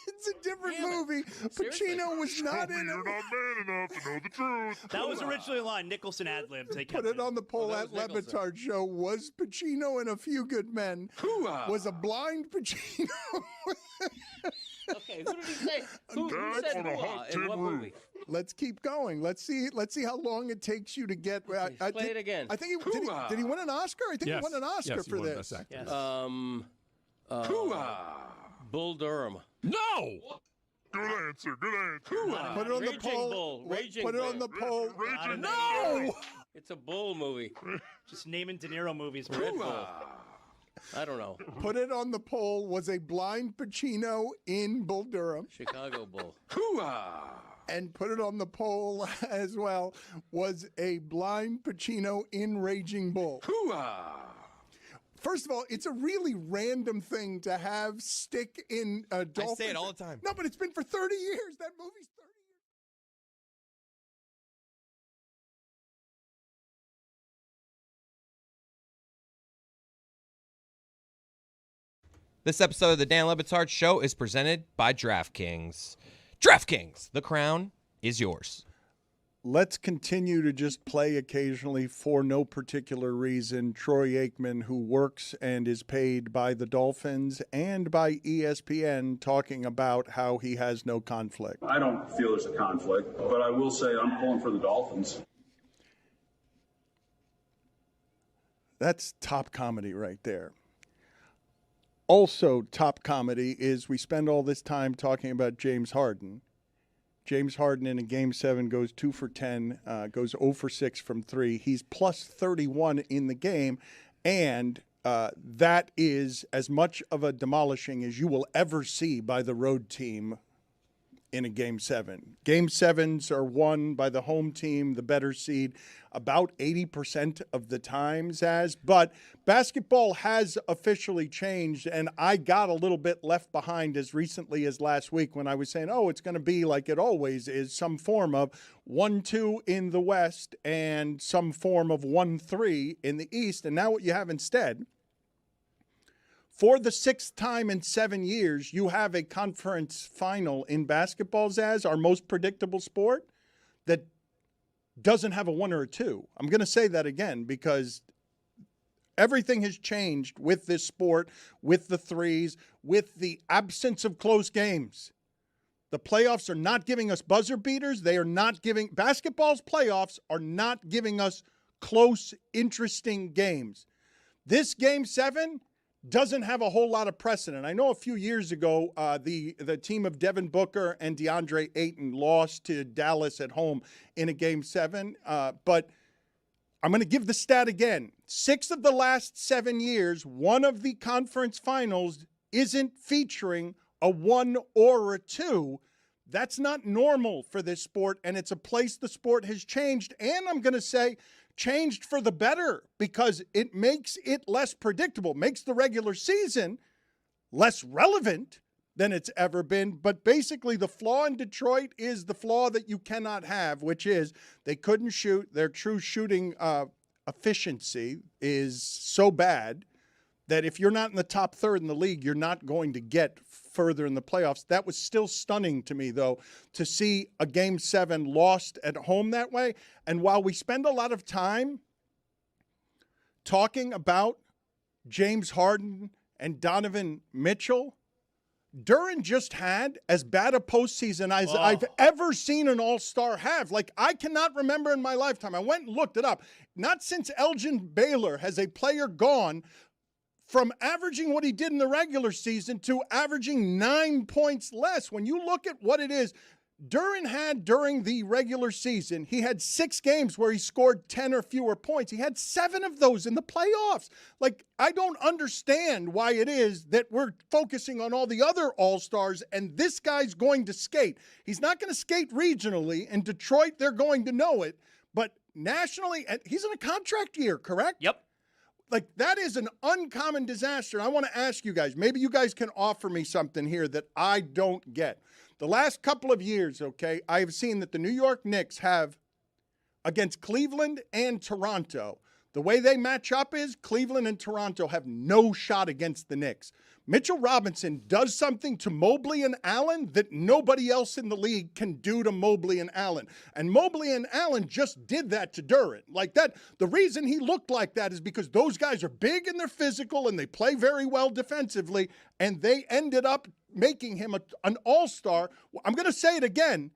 it's a different Damn it. movie. Seriously. Pacino was not Told me in you're it. not man enough to know the truth. That was originally a line. Nicholson ad-libbed. They Put kept it on the poll that at was Le Nicholson. Batard Show. Was Pacino in A Few Good Men? Was a blind Pacino? Okay, who did he say? Who Dad said on a hoo-ah hot in tin what roof. movie? Let's keep going. Let's see how long it takes you to get. I Play think- it again. I think did he win an Oscar? I think Yes. he won an Oscar Yes, he for won this. Best Actor. Yes. Bull Durham. No. Good answer. Good answer. Put it on the Raging poll. Bull. Raging Put it on Bull. the poll. Raging No. It's a bull movie. Just naming De Niro movies. Red Bull. I don't know. Put it on the poll. Was a blind Pacino in Bull Durham? Chicago Bull. And put it on the poll as well. Was a blind Pacino in Raging Bull? First of all, it's a really random thing to have stick in a Dolphins. I say it all the time. No, but it's been for 30 years. That movie's 30 years. This episode of the Dan Le Batard Show is presented by DraftKings. DraftKings, the crown is yours. Let's continue to just play occasionally for no particular reason. Troy Aikman, who works and is paid by the Dolphins and by ESPN, talking about how he has no conflict. I don't feel there's a conflict, but I will say I'm pulling for the Dolphins. That's top comedy right there. Also, top comedy is we spend all this time talking about James Harden. James Harden in a Game 7 goes 2 for 10, goes 0 for 6 from 3. He's plus 31 in the game, and that is as much of a demolishing as you will ever see by the road team in a Game 7. Game 7s are won by the home team, the better seed, about 80% of the time, Zaz. But basketball has officially changed, and I got a little bit left behind as recently as last week when I was saying, it's going to be like it always is, some form of 1-2 in the West and some form of 1-3 in the East. And now what you have instead, for the 6th time in 7 years, you have a conference final in basketball, Zaz, our most predictable sport, that doesn't have a 1 or a 2. I'm going to say that again because everything has changed with this sport, with the threes, with the absence of close games. The playoffs are not giving us buzzer beaters. Basketball's playoffs are not giving us close, interesting games. This Game 7 doesn't have a whole lot of precedent. I know a few years ago, the team of Devin Booker and DeAndre Ayton lost to Dallas at home in a Game 7. But I'm going to give the stat again. 6 of the last 7 years, one of the conference finals isn't featuring a 1 or a 2. That's not normal for this sport, and it's a place the sport has changed. And I'm going to say changed for the better because it makes it less predictable, makes the regular season less relevant than it's ever been. But basically the flaw in Detroit is the flaw that you cannot have, which is they couldn't shoot. Their true shooting efficiency is so bad that if you're not in the top third in the league, you're not going to get further in the playoffs. That was still stunning to me, though, to see a Game 7 lost at home that way. And while we spend a lot of time talking about James Harden and Donovan Mitchell, Duren just had as bad a postseason as I've ever seen an all-star have. Like, I cannot remember in my lifetime. I went and looked it up. Not since Elgin Baylor has a player gone from averaging what he did in the regular season to averaging 9 points less. When you look at what it is, Duren had during the regular season, he had 6 games where he scored 10 or fewer points. He had 7 of those in the playoffs. Like, I don't understand why it is that we're focusing on all the other all-stars and this guy's going to skate. He's not going to skate regionally. In Detroit, they're going to know it. But nationally, he's in a contract year, correct? Yep. Like, that is an uncommon disaster. I want to ask you guys, maybe you guys can offer me something here that I don't get. The last couple of years, okay, I've seen that the New York Knicks have, against Cleveland and Toronto, the way they match up is Cleveland and Toronto have no shot against the Knicks. Mitchell Robinson does something to Mobley and Allen that nobody else in the league can do to Mobley and Allen. And Mobley and Allen just did that to Duren. Like that, the reason he looked like that is because those guys are big and they're physical and they play very well defensively, and they ended up making him an all-star. I'm going to say it again.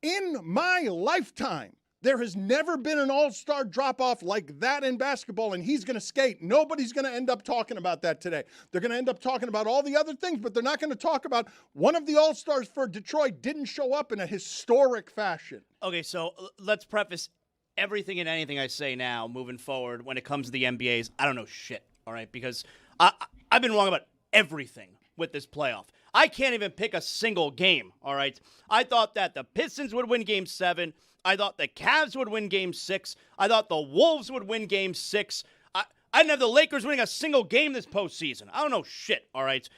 In my lifetime, there has never been an all-star drop-off like that in basketball, and he's going to skate. Nobody's going to end up talking about that today. They're going to end up talking about all the other things, but they're not going to talk about one of the all-stars for Detroit didn't show up in a historic fashion. Okay, so let's preface everything and anything I say now moving forward when it comes to the NBA's. I don't know shit, all right, because I've been wrong about everything with this playoff. I can't even pick a single game, all right? I thought that the Pistons would win Game 7. I thought the Cavs would win Game 6. I thought the Wolves would win Game 6. I didn't have the Lakers winning a single game this postseason. I don't know shit, all right?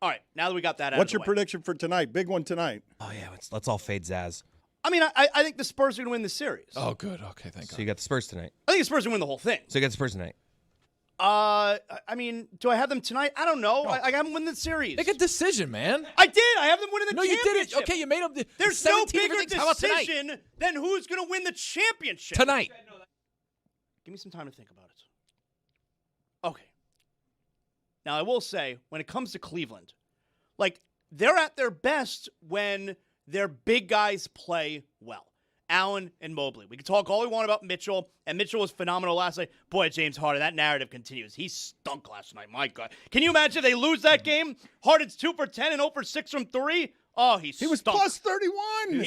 All right, now that we got that out What's of the your way. prediction for tonight? Big one tonight. Oh, yeah, let's all fade Zaz. I mean, I think the Spurs are going to win the series. Oh, good. Okay, thank So God. you got the Spurs tonight. I think the Spurs are going to win the whole thing. So you got the Spurs tonight. I mean, do I have them tonight? I don't know. I haven't won the series. Make a decision, man. I did. I have them winning the No, you championship. didn't. Okay, you made up the There's no 17 bigger different things. How about tonight? decision than who's going to win the championship. Tonight. Give me some time to think about it. Okay. Now, I will say, when it comes to Cleveland, like, they're at their best when their big guys play well. Allen and Mobley. We can talk all we want about Mitchell, and Mitchell was phenomenal last night. Boy, James Harden, that narrative continues. He stunk last night. My God. Can you imagine if they lose that game? Harden's 2 for 10 and 0 for 6 from 3? Oh, he was stunk. plus 31.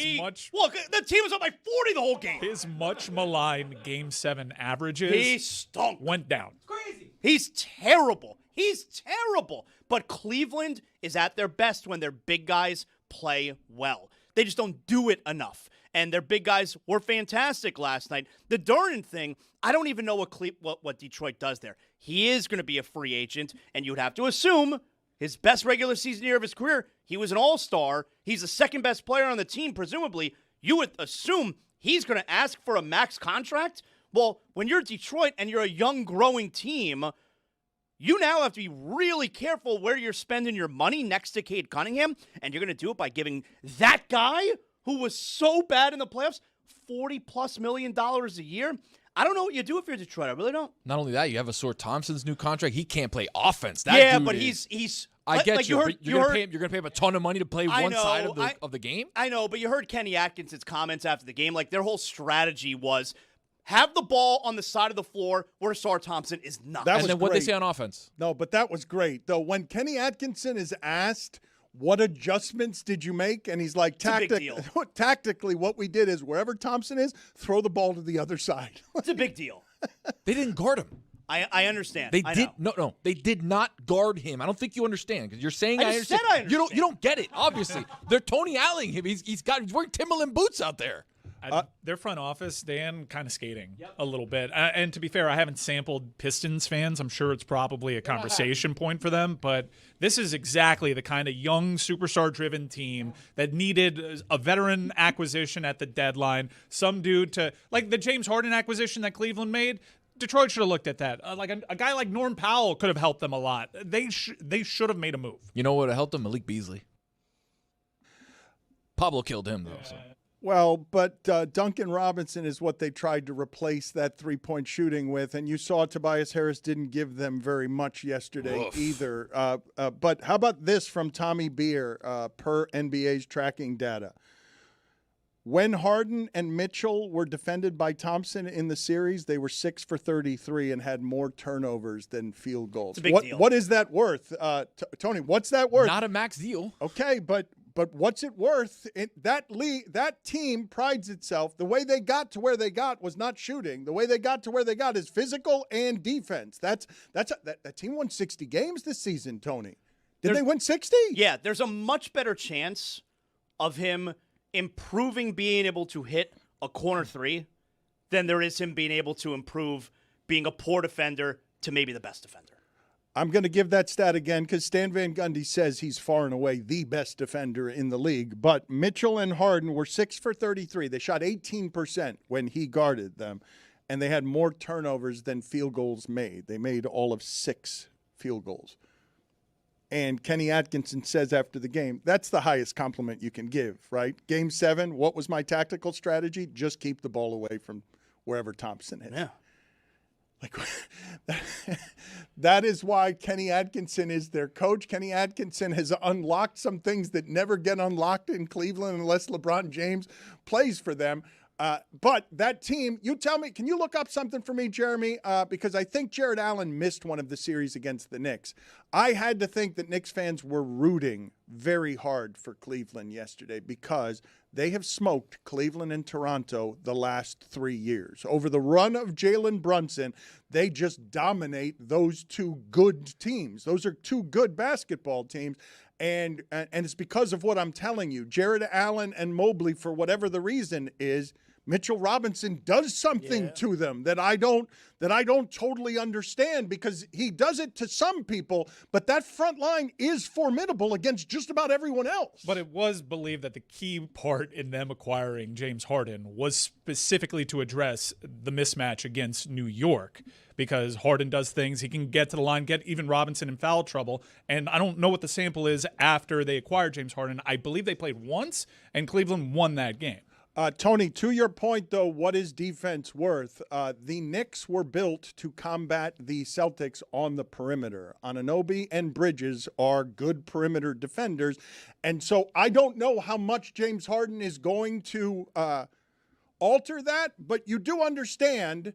Look, the team was up by 40 the whole game. His much maligned Game 7 averages He stunk. went down. Crazy. He's terrible. He's terrible. But Cleveland is at their best when their big guys play well. They just don't do it enough. And their big guys were fantastic last night. The Durden thing, I don't even know what Detroit does there. He is going to be a free agent, and you would have to assume his best regular season year of his career, he was an all-star. He's the second best player on the team, presumably. You would assume he's going to ask for a max contract? Well, when you're Detroit and you're a young, growing team, you now have to be really careful where you're spending your money next to Cade Cunningham, and you're going to do it by giving that guy, who was so bad in the playoffs, $40+ million a year. I don't know what you do if you're Detroit. I really don't. Not only that, you have Asor Thompson's new contract. He can't play offense. That yeah, dude but is, he's. I get like you. heard, you're going to pay him a ton of money to play one side of the game. I know, but you heard Kenny Atkinson's comments after the game. Like, their whole strategy was have the ball on the side of the floor where Asar Thompson is not. And then what they say on offense? No, but that was great. Though when Kenny Atkinson is asked, what adjustments did you make? And he's like, tactically, what we did is wherever Thompson is, throw the ball to the other side. It's a big deal. They didn't guard him. I understand. They did no. They did not guard him. I don't think you understand because you're saying I understand. Said I understand. You don't get it. Obviously, they're Tony Allen him. He's wearing Timberland boots out there. Their front office, Dan, kind of skating a little bit. And to be fair, I haven't sampled Pistons fans. I'm sure it's probably a conversation point for them. But this is exactly the kind of young, superstar-driven team that needed a veteran acquisition at the deadline. Some dude to – like the James Harden acquisition that Cleveland made – Detroit should have looked at that. Like a guy like Norm Powell could have helped them a lot. They should have made a move. You know what would have helped them? Malik Beasley. Pablo killed him, though. So. Well, but Duncan Robinson is what they tried to replace that three-point shooting with, and you saw Tobias Harris didn't give them very much yesterday either. But how about this from Tommy Beer per NBA's tracking data? When Harden and Mitchell were defended by Thompson in the series, they were 6 for 33 and had more turnovers than field goals. It's a big deal. What is that worth, Tony? What's that worth? Not a max deal. Okay, but what's it worth? That team prides itself. The way they got to where they got was not shooting. The way they got to where they got is physical and defense. That team won 60 games this season, Tony. Did they win 60? Yeah, there's a much better chance of him improving being able to hit a corner three than there is him being able to improve being a poor defender to maybe the best defender. I'm going to give that stat again because Stan Van Gundy says he's far and away the best defender in the league. But Mitchell and Harden were 6 for 33. They shot 18% when he guarded them, and they had more turnovers than field goals made. They made all of 6 field goals. And Kenny Atkinson says after the game, that's the highest compliment you can give, right? Game 7, what was my tactical strategy? Just keep the ball away from wherever Thompson is. Yeah. Like that is why Kenny Atkinson is their coach. Kenny Atkinson has unlocked some things that never get unlocked in Cleveland unless LeBron James plays for them. But that team, you tell me, can you look up something for me, Jeremy? Because I think Jared Allen missed one of the series against the Knicks. I had to think that Knicks fans were rooting very hard for Cleveland yesterday because they have smoked Cleveland and Toronto the last 3 years. Over the run of Jalen Brunson, they just dominate those two good teams. Those are two good basketball teams. And it's because of what I'm telling you. Jared Allen and Mobley, for whatever the reason is, Mitchell Robinson does something to them that I don't totally understand because he does it to some people, but that front line is formidable against just about everyone else. But it was believed that the key part in them acquiring James Harden was specifically to address the mismatch against New York because Harden does things. He can get to the line, get even Robinson in foul trouble. And I don't know what the sample is after they acquired James Harden. I believe they played once, and Cleveland won that game. Tony, to your point, though, what is defense worth? The Knicks were built to combat the Celtics on the perimeter. Anunoby and Bridges are good perimeter defenders. And so I don't know how much James Harden is going to alter that, but you do understand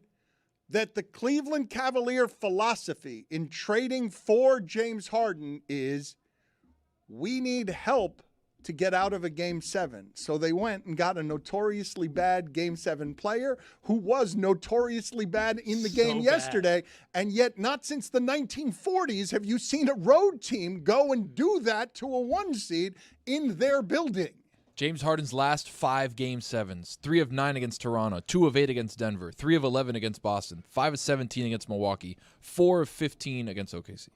that the Cleveland Cavalier philosophy in trading for James Harden is we need help to get out of a Game 7. So they went and got a notoriously bad Game 7 player who was notoriously bad in the game yesterday. And yet not since the 1940s have you seen a road team go and do that to a 1 seed in their building. James Harden's last 5 Game 7s, 3 of 9 against Toronto, 2 of 8 against Denver, 3 of 11 against Boston, 5 of 17 against Milwaukee, 4 of 15 against OKC.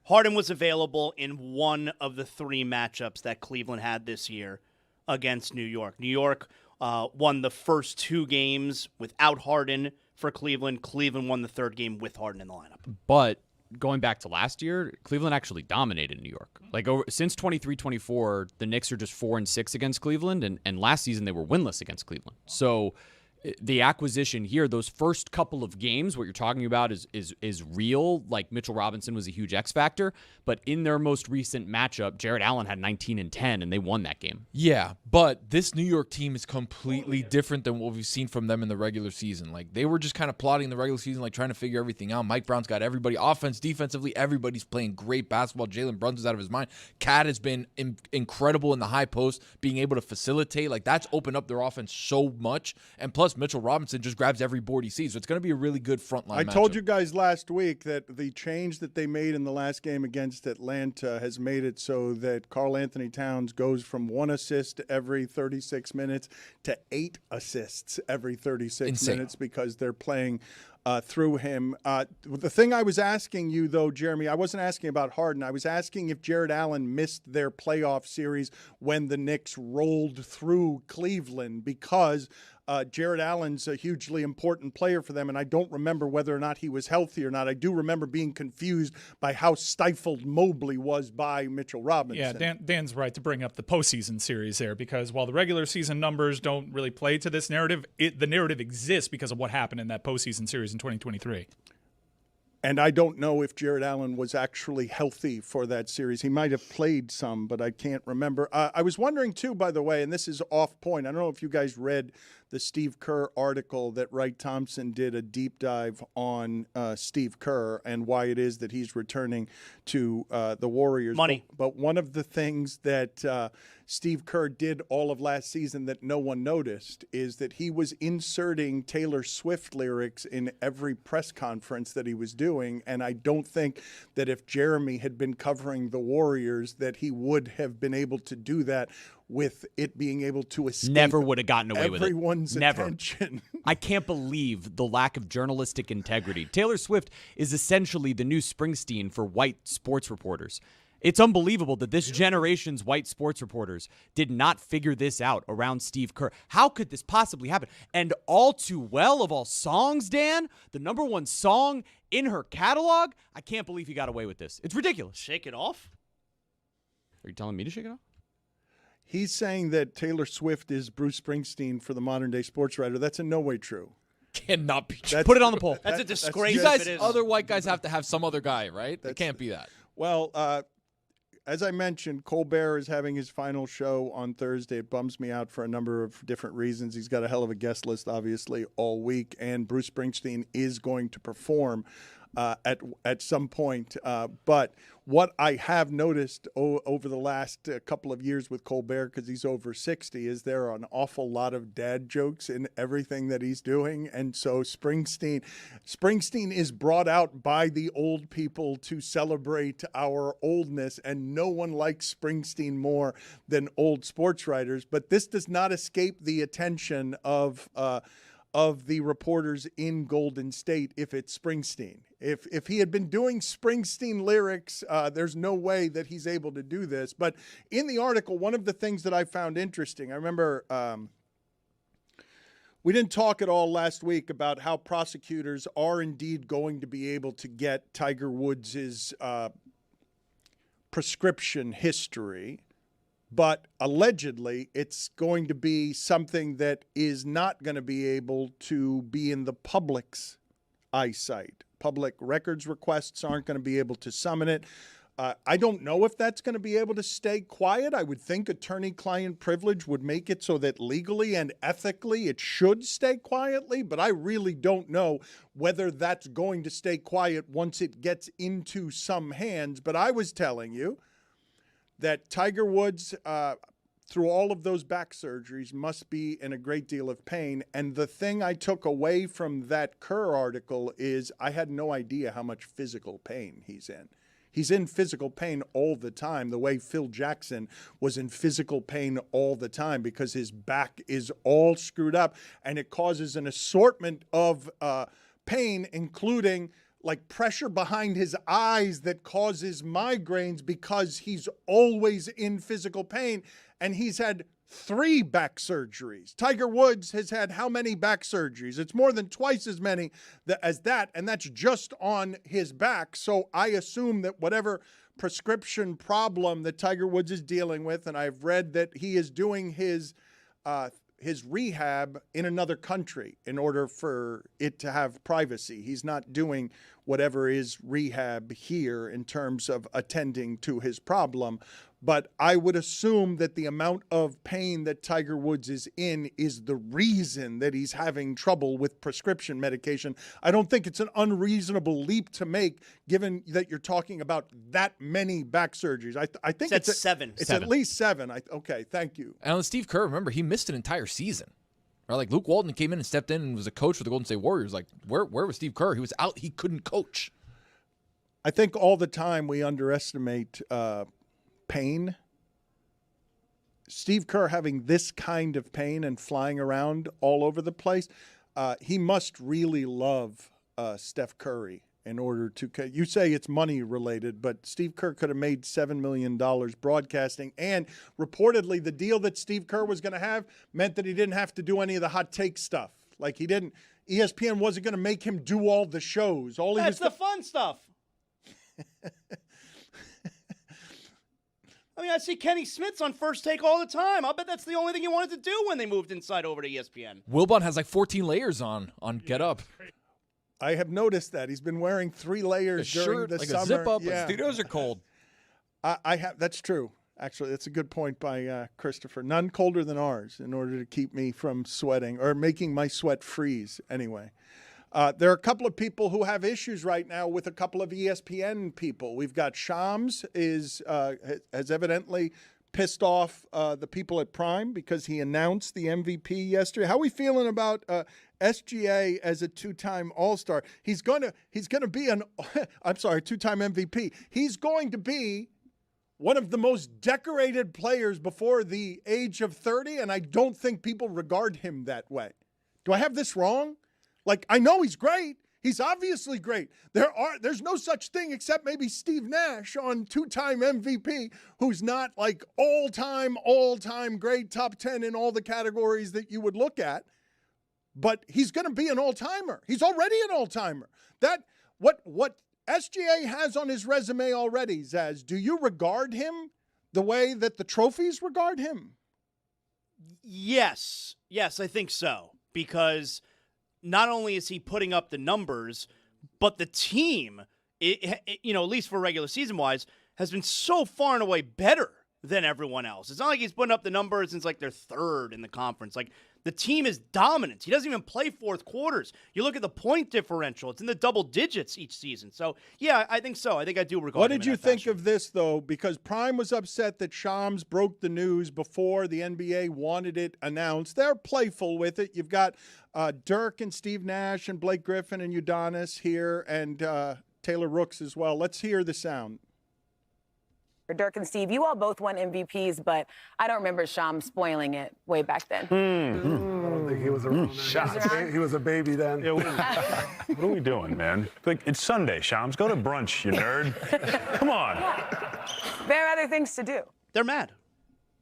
Harden was available in one of the 3 matchups that Cleveland had this year against New York. New York won the first 2 games without Harden for Cleveland. Cleveland won the 3rd game with Harden in the lineup. But going back to last year, Cleveland actually dominated New York. Since 23-24, the Knicks are just 4-6 against Cleveland, and last season they were winless against Cleveland. So the acquisition here, those first couple of games, what you're talking about is real. Like Mitchell Robinson was a huge X factor, but in their most recent matchup, Jared Allen had 19 and 10, and they won that game. Yeah, but this New York team is completely different than what we've seen from them in the regular season. Like they were just kind of plotting the regular season, like trying to figure everything out. Mike Brown's got everybody, offense, defensively, everybody's playing great basketball. Jalen Brunson's out of his mind. Cat has been incredible in the high post, being able to facilitate. Like that's opened up their offense so much, and plus Mitchell Robinson just grabs every board he sees. So it's going to be a really good front line matchup. Told you guys last week that the change that they made in the last game against Atlanta has made it so that Karl Anthony Towns goes from 1 assist every 36 minutes to 8 assists every 36 minutes because they're playing through him. The thing I was asking you, though, Jeremy, I wasn't asking about Harden. I was asking if Jared Allen missed their playoff series when the Knicks rolled through Cleveland because Jared Allen's a hugely important player for them, and I don't remember whether or not he was healthy or not. I do remember being confused by how stifled Mobley was by Mitchell Robinson. Yeah, Dan's right to bring up the postseason series there because while the regular season numbers don't really play to this narrative, the narrative exists because of what happened in that postseason series in 2023. And I don't know if Jared Allen was actually healthy for that series. He might have played some, but I can't remember. I was wondering, too, by the way, and this is off point. I don't know if you guys read the Steve Kerr article that Wright Thompson did a deep dive on Steve Kerr and why it is that he's returning to the Warriors. Money. But one of the things that Steve Kerr did all of last season that no one noticed is that he was inserting Taylor Swift lyrics in every press conference that he was doing. And I don't think that if Jeremy had been covering the Warriors that he would have been able to do that with it being able to escape. Never would have gotten away with it. Everyone's attention. I can't believe the lack of journalistic integrity. Taylor Swift is essentially the new Springsteen for white sports reporters. It's unbelievable that this generation's white sports reporters did not figure this out around Steve Kerr. How could this possibly happen? And All Too Well of all songs, Dan, the #1 song in her catalog, I can't believe he got away with this. It's ridiculous. Shake it off? Are you telling me to shake it off? He's saying that Taylor Swift is Bruce Springsteen for the modern-day sports writer. That's in no way true. Cannot be true. Put it on the poll. That's a disgrace. You if guys, it is. other white guys have to have some other guy, right? It can't be that. Well, as I mentioned, Colbert is having his final show on Thursday. It bums me out for a number of different reasons. He's got a hell of a guest list, obviously, all week, and Bruce Springsteen is going to perform at some point. But what I have noticed over the last couple of years with Colbert, because he's over 60, is there are an awful lot of dad jokes in everything that he's doing. And so Springsteen is brought out by the old people to celebrate our oldness, and no one likes Springsteen more than old sports writers. But this does not escape the attention of the reporters in Golden State if it's Springsteen. If he had been doing Springsteen lyrics, there's no way that he's able to do this. But in the article, one of the things that I found interesting, I remember we didn't talk at all last week about how prosecutors are indeed going to be able to get Tiger Woods' prescription history. But allegedly, it's going to be something that is not going to be able to be in the public's eyesight. Public records requests aren't going to be able to summon it. I don't know if that's going to be able to stay quiet. I would think attorney-client privilege would make it so that legally and ethically it should stay quietly, but I really don't know whether that's going to stay quiet once it gets into some hands. But I was telling you that Tiger Woods, through all of those back surgeries, must be in a great deal of pain. And the thing I took away from that Kerr article is I had no idea how much physical pain he's in. He's in physical pain all the time, the way Phil Jackson was in physical pain all the time because his back is all screwed up, and it causes an assortment of pain, including like pressure behind his eyes that causes migraines because he's always in physical pain, and he's had 3 back surgeries. Tiger Woods has had how many back surgeries? It's more than twice as many as that, and that's just on his back. So I assume that whatever prescription problem that Tiger Woods is dealing with, and I've read that he is doing his rehab in another country in order for it to have privacy. He's not doing whatever is rehab here in terms of attending to his problem. But I would assume that the amount of pain that Tiger Woods is in is the reason that he's having trouble with prescription medication. I don't think it's an unreasonable leap to make, given that you're talking about that many back surgeries. I think it's 7. It's at least 7. Okay, thank you. And on Steve Kerr, remember, he missed an entire season. Right? Like Luke Walton came in and stepped in and was a coach for the Golden State Warriors. Like, where was Steve Kerr? He was out. He couldn't coach. I think all the time we underestimate pain. Steve Kerr having this kind of pain and flying around all over the place, he must really love Steph Curry in order to. You say it's money related, but Steve Kerr could have made $7 million broadcasting, and reportedly the deal that Steve Kerr was going to have meant that he didn't have to do any of the hot take stuff. Like he didn't. ESPN wasn't going to make him do all the shows. That's the fun stuff. I mean, I see Kenny Smith's on First Take all the time. I'll bet that's the only thing he wanted to do when they moved inside over to ESPN. Wilbon has like 14 layers on Get Up. I have noticed that. He's been wearing 3 layers during the like summer. A zip up. Yeah. Studios are cold. I have. That's true. Actually, that's a good point by Christopher. None colder than ours in order to keep me from sweating or making my sweat freeze anyway. There are a couple of people who have issues right now with a couple of ESPN people. We've got Shams has evidently pissed off the people at Prime because he announced the MVP yesterday. How are we feeling about SGA as a 2-time All-Star? He's gonna be I'm sorry, 2-time MVP. He's going to be one of the most decorated players before the age of 30, and I don't think people regard him that way. Do I have this wrong? Like, I know he's great. He's obviously great. There's no such thing except maybe Steve Nash on 2-time MVP, who's not like all-time great, top 10 in all the categories that you would look at. But he's going to be an all-timer. He's already an all-timer. What SGA has on his resume already, Zaz, do you regard him the way that the trophies regard him? Yes, I think so. Because not only is he putting up the numbers, but the team, at least for regular season-wise, has been so far and away better than everyone else. It's not like he's putting up the numbers and it's like they're 3rd in the conference. Like, the team is dominant. He doesn't even play fourth quarters. You look at the point differential. It's in the double digits each season. So, yeah, I think so. I think I do regard him. What did you think of this, though? Because Prime was upset that Shams broke the news before the NBA wanted it announced. They're playful with it. You've got Dirk and Steve Nash and Blake Griffin and Udonis here and Taylor Rooks as well. Let's hear the sound. Dirk and Steve, you all both won MVPs, but I don't remember Shams spoiling it way back then. I don't think he was around then. He was a baby then. Yeah, what are we doing, man? Like, it's Sunday, Shams. Go to brunch, you nerd. Come on. There are other things to do. They're mad.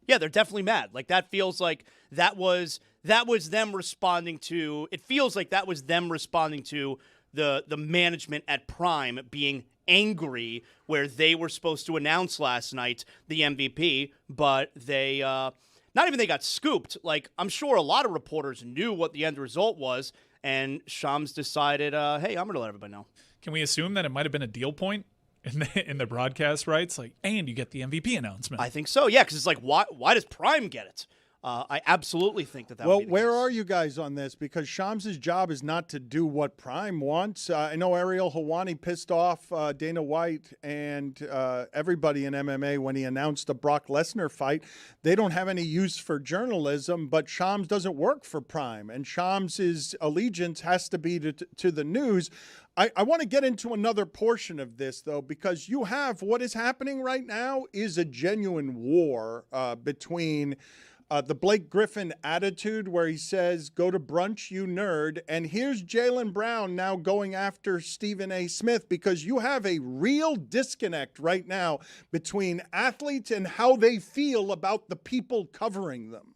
Yeah, they're definitely mad. Like, that feels like that was them responding to. It feels like that was them responding to the management at Prime being angry, where they were supposed to announce last night the MVP, but they not even they got scooped. Like, I'm sure a lot of reporters knew what the end result was, and Shams decided, hey, I'm going to let everybody know. Can we assume that it might have been a deal point in the broadcast rights? Like, and you get the MVP announcement. I think so, yeah, because it's like, why does Prime get it? I absolutely think that Well, would be the where case. are you guys on this? Because Shams' job is not to do what Prime wants. I know Ariel Helwani pissed off Dana White and everybody in MMA when he announced the Brock Lesnar fight. They don't have any use for journalism, but Shams doesn't work for Prime, and Shams' allegiance has to be to the news. I want to get into another portion of this, though, because you have what is happening right now is a genuine war between the Blake Griffin attitude where he says, go to brunch, you nerd. And here's Jaylen Brown now going after Stephen A. Smith, because you have a real disconnect right now between athletes and how they feel about the people covering them.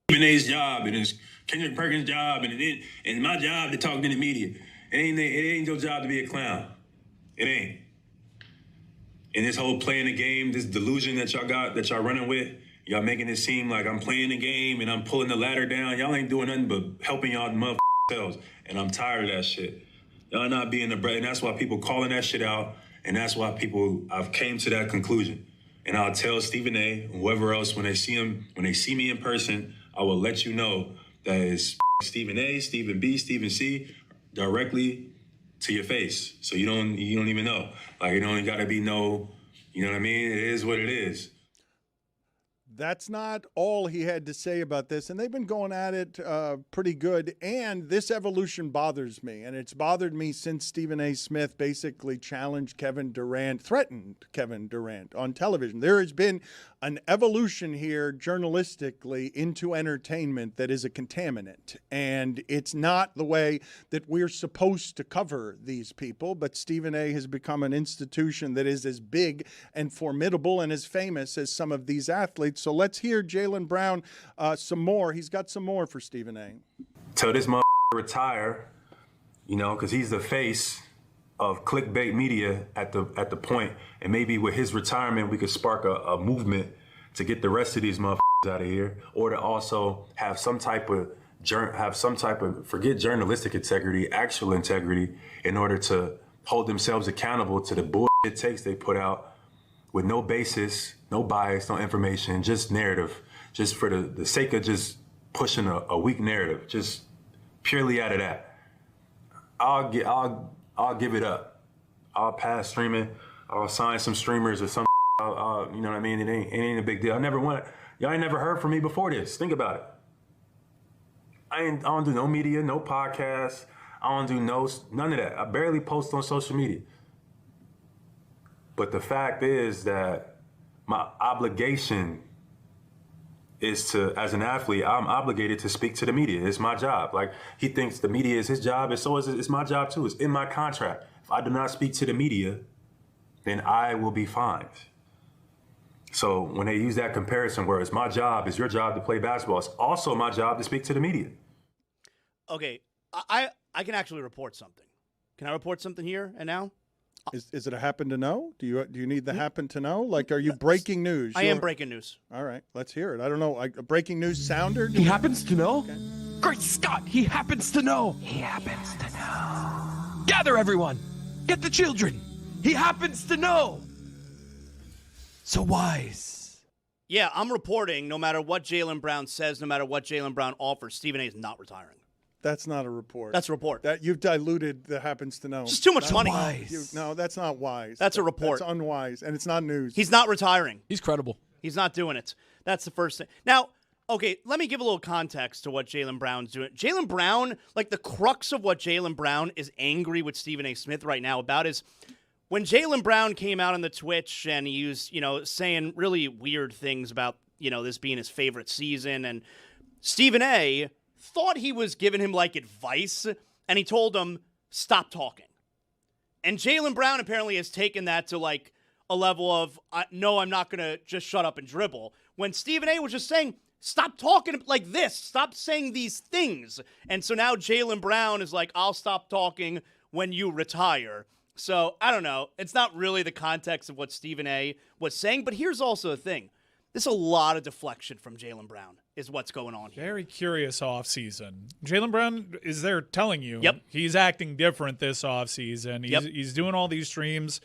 Stephen A's job, and it's Kendrick Perkins' job, and my job to talk to the media. It ain't your job to be a clown. It ain't. And this whole playing the game, this delusion that y'all got, that y'all running with, y'all making it seem like I'm playing the game and I'm pulling the ladder down. Y'all ain't doing nothing but helping y'all motherfuckers selves. And I'm tired of that shit. Y'all not being the bread. And that's why people calling that shit out. And that's why I've came to that conclusion. And I'll tell Stephen A. and whoever else when they see me in person, I will let you know that it's Stephen A., Stephen B., Stephen C., directly to your face. So you don't even know. Like, it only got to be no, you know what I mean? It is what it is. That's not all he had to say about this, and they've been going at it pretty good, and this evolution bothers me, and it's bothered me since Stephen A. Smith basically threatened Kevin Durant on television. There has been an evolution here journalistically into entertainment that is a contaminant, and it's not the way that we're supposed to cover these people, but Stephen A. has become an institution that is as big and formidable and as famous as some of these athletes. So let's hear Jaylen Brown some more. He's got some more for Stephen A. Tell this motherfucker retire, because he's the face of clickbait media at the point, and maybe with his retirement we could spark a movement to get the rest of these motherfuckers out of here, or to also have some type of forget journalistic integrity, actual integrity, in order to hold themselves accountable to the bullshit takes they put out with no basis, no bias, no information, just narrative, just for the sake of just pushing a weak narrative, just purely out of that. I'll give it up. I'll pass streaming. I'll sign some streamers or some. You know what I mean? It ain't a big deal. Y'all ain't never heard from me before this. Think about it. I don't do no media, no podcasts. I don't do none of that. I barely post on social media. But the fact is that my obligation is to, as an athlete, I'm obligated to speak to the media. It's my job. Like, he thinks the media is his job, and so is it's my job too. It's in my contract. If I do not speak to the media, then I will be fined. So when they use that comparison where it's my job, it's your job to play basketball, it's also my job to speak to the media. Okay, I can actually report something. Can I report something here and now? Is it a happen to know? Do you need the happen to know? Like, are you breaking news? I am breaking news. All right, let's hear it. I don't know, a breaking news sounder? He happens to know? Okay. Great Scott, he happens to know. He happens to know. Gather everyone. Get the children. He happens to know. So wise. Yeah, I'm reporting no matter what Jaylen Brown says, no matter what Jaylen Brown offers, Stephen A. is not retiring. That's not a report. That's a report. That you've diluted the happens to know. It's just too much money. No, that's not wise. That's a report. That's unwise, and it's not news. He's not retiring. He's credible. He's not doing it. That's the first thing. Now, okay, let me give a little context to what Jaylen Brown's doing. Jaylen Brown, like the crux of what Jaylen Brown is angry with Stephen A. Smith right now about is when Jaylen Brown came out on the Twitch and he was, saying really weird things about, this being his favorite season, and Stephen A. thought he was giving him like advice, and he told him, stop talking. And Jaylen Brown apparently has taken that to like a level of, no, I'm not going to just shut up and dribble. When Stephen A. was just saying, stop talking like this, stop saying these things. And so now Jaylen Brown is like, I'll stop talking when you retire. So I don't know. It's not really the context of what Stephen A. was saying, but here's also the thing. There's a lot of deflection from Jaylen Brown is what's going on here. Very curious offseason. Jaylen Brown is there telling you he's acting different this offseason. He's doing all these streams.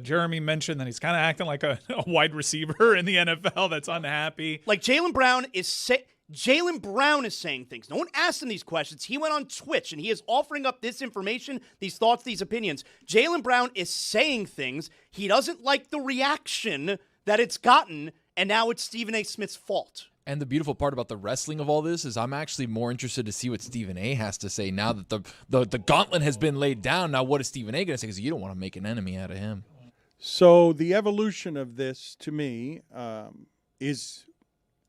Jeremy mentioned that he's kind of acting like a wide receiver in the NFL that's unhappy. Like Jaylen Brown is Jaylen Brown is saying things. No one asked him these questions. He went on Twitch, and he is offering up this information, these thoughts, these opinions. Jaylen Brown is saying things. He doesn't like the reaction that it's gotten, and now it's Stephen A. Smith's fault. And the beautiful part about the wrestling of all this is I'm actually more interested to see what Stephen A. has to say now that the gauntlet has been laid down. Now, what is Stephen A. going to say? Because you don't want to make an enemy out of him. So the evolution of this, to me, is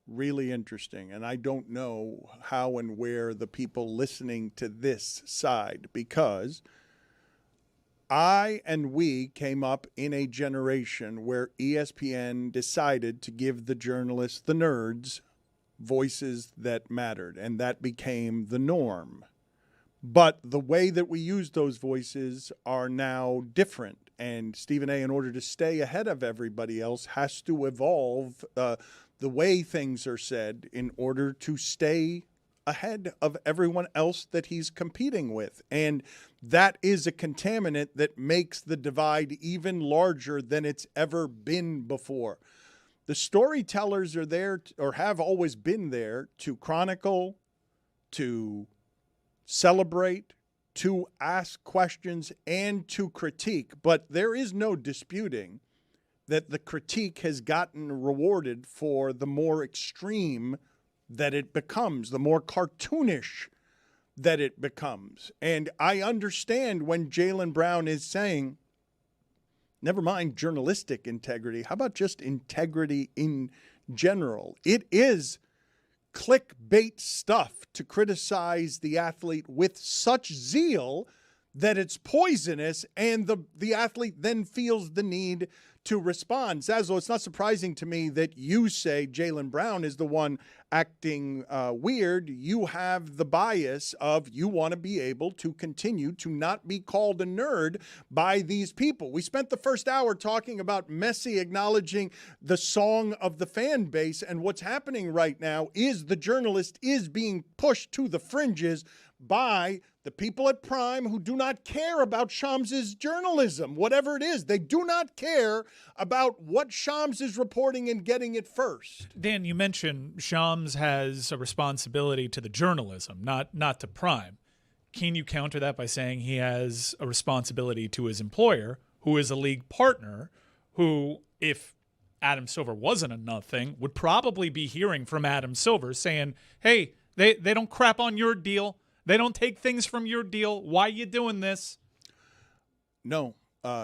really interesting, and I don't know how and where the people listening to this side, because I and we came up in a generation where ESPN decided to give the journalists, the nerds, voices that mattered, and that became the norm. But the way that we use those voices are now different, and Stephen A., in order to stay ahead of everybody else, has to evolve the way things are said in order to stay ahead of everyone else that he's competing with. And that is a contaminant that makes the divide even larger than it's ever been before. The storytellers are there, or have always been there, to chronicle, to celebrate, to ask questions, and to critique. But there is no disputing that the critique has gotten rewarded for the more extreme that it becomes, the more cartoonish that it becomes. And I understand when Jaylen Brown is saying, never mind journalistic integrity, how about just integrity in general? It is clickbait stuff to criticize the athlete with such zeal that it's poisonous, and the athlete then feels the need to respond. Zaslow, it's not surprising to me that you say Jaylen Brown is the one acting weird. You have the bias of you want to be able to continue to not be called a nerd by these people. We spent the first hour talking about Messi acknowledging the song of the fan base, and what's happening right now is the journalist is being pushed to the fringes by the people at Prime who do not care about Shams' journalism, whatever it is. They do not care about what Shams is reporting and getting it first. Dan, you mentioned Shams has a responsibility to the journalism, not to Prime. Can you counter that by saying he has a responsibility to his employer, who is a league partner, who, if Adam Silver wasn't a nothing, would probably be hearing from Adam Silver saying, hey, they don't crap on your deal. They don't take things from your deal. Why are you doing this? No.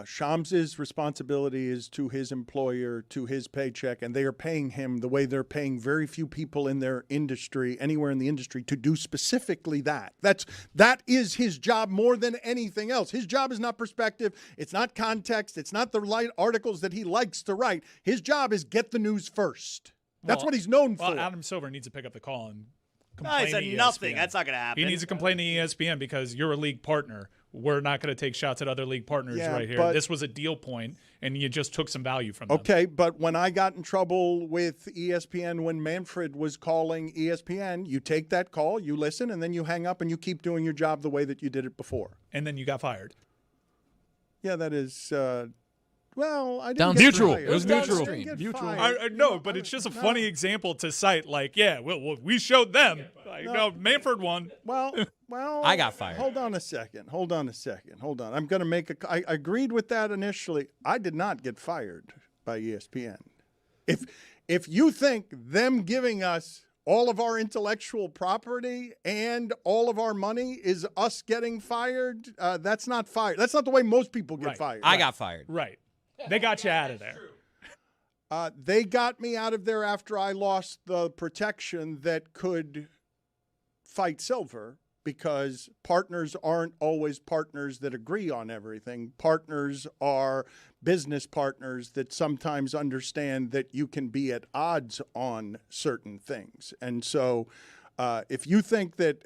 Shams' responsibility is to his employer, to his paycheck, and they are paying him the way they're paying very few people in their industry, anywhere in the industry, to do specifically that. That is his job more than anything else. His job is not perspective. It's not context. It's not the light articles that he likes to write. His job is get the news first. That's what he's known for. Well, Adam Silver needs to pick up the call and He said nothing. That's not going to happen. He needs to complain to ESPN because you're a league partner. We're not going to take shots at other league partners right here. This was a deal point, and you just took some value from them. Okay, but when I got in trouble with ESPN when Manfred was calling ESPN, you take that call, you listen, and then you hang up and you keep doing your job the way that you did it before. And then you got fired. Yeah, that is... Well, I didn't Down get mutual. fired. It was mutual. Mutual. I know, but it's just a funny example to cite. Like, yeah, well, we showed them. No, Manfred won. Well, I got fired. Hold on a second. I'm going to make I agreed with that initially. I did not get fired by ESPN. If you think them giving us all of our intellectual property and all of our money is us getting fired, that's not fired. That's not the way most people get fired. I got fired. Right. They got you out of there. They got me out of there after I lost the protection that could fight Silver, because partners aren't always partners that agree on everything. Partners are business partners that sometimes understand that you can be at odds on certain things. And so if you think that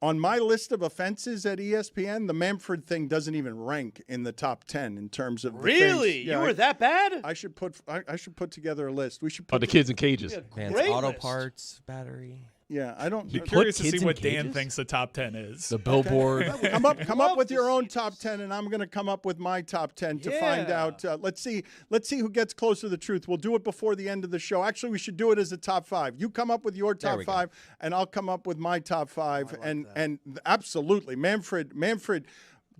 on my list of offenses at ESPN, the Manfred thing doesn't even rank in the top 10 in terms of really? Yeah, you were that bad? I should put together a list. We should put the kids in cages. Man's auto parts, battery. Yeah, I don't. Be curious to see what Dan thinks the top 10 is. The Billboard. Okay. Come up with your own top 10, and I'm going to come up with my top 10 to find out. Let's see who gets close to the truth. We'll do it before the end of the show. Actually, we should do it as a top 5. You come up with your top 5, and I'll come up with my top 5. And absolutely, Manfred.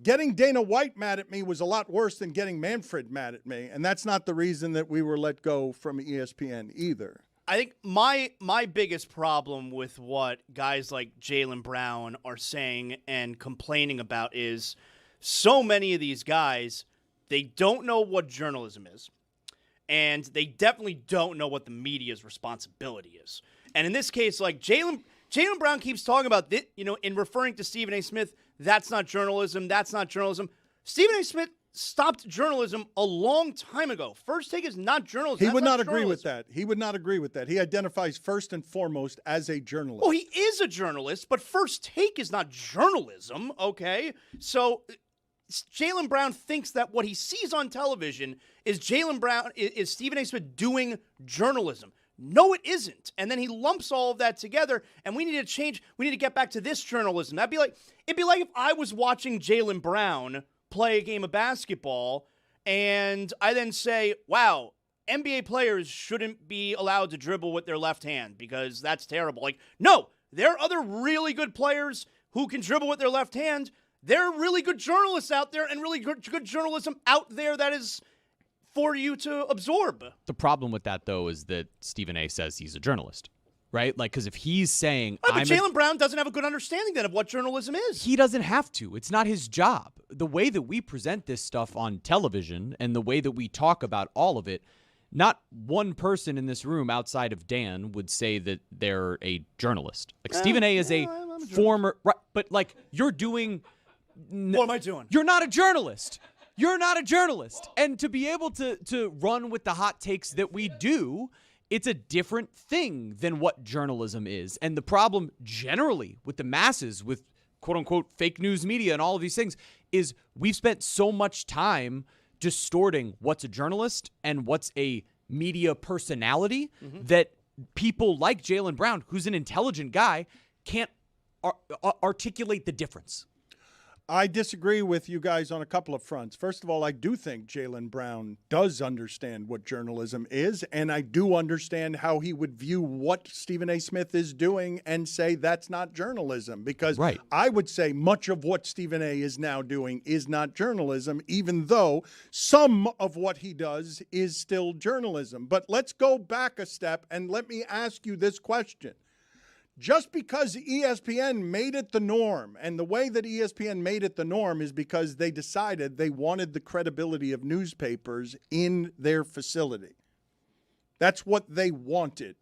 Getting Dana White mad at me was a lot worse than getting Manfred mad at me, and that's not the reason that we were let go from ESPN either. I think my biggest problem with what guys like Jaylen Brown are saying and complaining about is so many of these guys, they don't know what journalism is, and they definitely don't know what the media's responsibility is. And in this case, like Jaylen Brown keeps talking about this, in referring to Stephen A. Smith, that's not journalism, that's not journalism. Stephen A. Smith stopped journalism a long time ago. First Take is not journalism. He would not agree with that. He would not agree with that. He identifies first and foremost as a journalist. Well, he is a journalist, but First Take is not journalism, okay? So Jaylen Brown thinks that what he sees on television is is Stephen A. Smith doing journalism. No, it isn't. And then he lumps all of that together, and we need to change. We need to get back to this journalism. It'd be like if I was watching Jaylen Brown play a game of basketball, and I then say, wow, NBA players shouldn't be allowed to dribble with their left hand because that's terrible. Like, no, there are other really good players who can dribble with their left hand. There are really good journalists out there and really good journalism out there that is for you to absorb. The problem with that, though, is that Stephen A. says he's a journalist. Right? Like, because if he's saying... But Jaylen Brown doesn't have a good understanding then of what journalism is. He doesn't have to. It's not his job. The way that we present this stuff on television and the way that we talk about all of it, not one person in this room outside of Dan would say that they're a journalist. Like, Stephen A. is a former... Right, but, like, you're doing... What am I doing? You're not a journalist. You're not a journalist. And to be able to run with the hot takes that we do... It's a different thing than what journalism is. And the problem generally with the masses, with quote-unquote fake news media and all of these things, is we've spent so much time distorting what's a journalist and what's a media personality that people like Jaylen Brown, who's an intelligent guy, can't articulate the difference. I disagree with you guys on a couple of fronts. First of all, I do think Jaylen Brown does understand what journalism is, and I do understand how he would view what Stephen A. Smith is doing and say that's not journalism. Because I would say much of what Stephen A. is now doing is not journalism, even though some of what he does is still journalism. But let's go back a step and let me ask you this question. Just because ESPN made it the norm, and the way that ESPN made it the norm is because they decided they wanted the credibility of newspapers in their facility. That's what they wanted.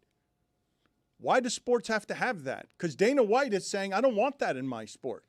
Why do sports have to have that? Because Dana White is saying, I don't want that in my sport.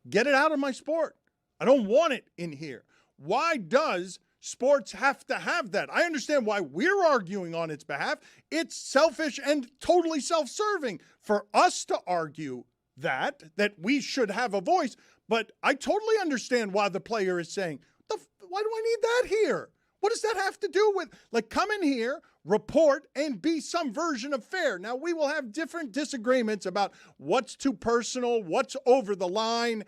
Get it out of my sport. I don't want it in here. Why does sports have to have that? I understand why we're arguing on its behalf. It's selfish and totally self-serving for us to argue that we should have a voice. But I totally understand why the player is saying, why do I need that here? What does that have to do with, like, come in here, report, and be some version of fair? Now, we will have different disagreements about what's too personal, what's over the line.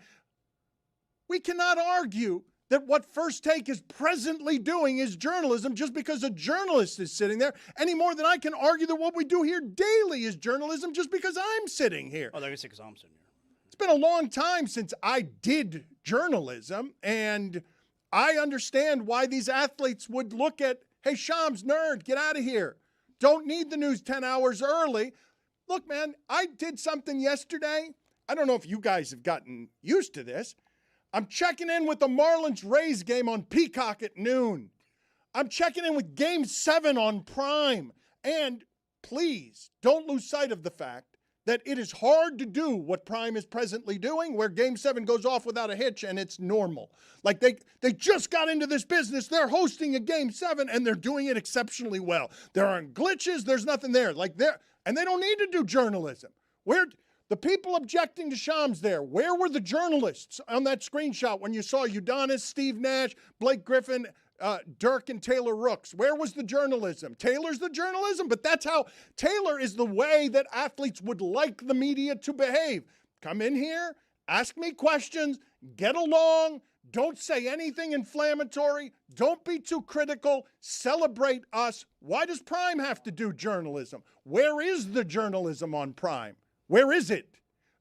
We cannot argue that what First Take is presently doing is journalism just because a journalist is sitting there, any more than I can argue that what we do here daily is journalism just because I'm sitting here. Oh, they're going to say because I'm sitting here. It's been a long time since I did journalism, and I understand why these athletes would look at, hey, Shams, nerd, get out of here. Don't need the news 10 hours early. Look, man, I did something yesterday. I don't know if you guys have gotten used to this. I'm checking in with the Marlins-Rays game on Peacock at noon. I'm checking in with Game 7 on Prime. And please, don't lose sight of the fact that it is hard to do what Prime is presently doing, where Game 7 goes off without a hitch and it's normal. Like they just got into this business. They're hosting a Game 7 and they're doing it exceptionally well. There aren't glitches. There's nothing there. And they don't need to do journalism. The people objecting to Shams there, where were the journalists on that screenshot when you saw Udonis, Steve Nash, Blake Griffin, Dirk and Taylor Rooks. Where was the journalism? Taylor's the journalism, but that's how Taylor is the way that athletes would like the media to behave. Come in here, ask me questions, get along, don't say anything inflammatory, don't be too critical, celebrate us. Why does Prime have to do journalism? Where is the journalism on Prime? Where is it?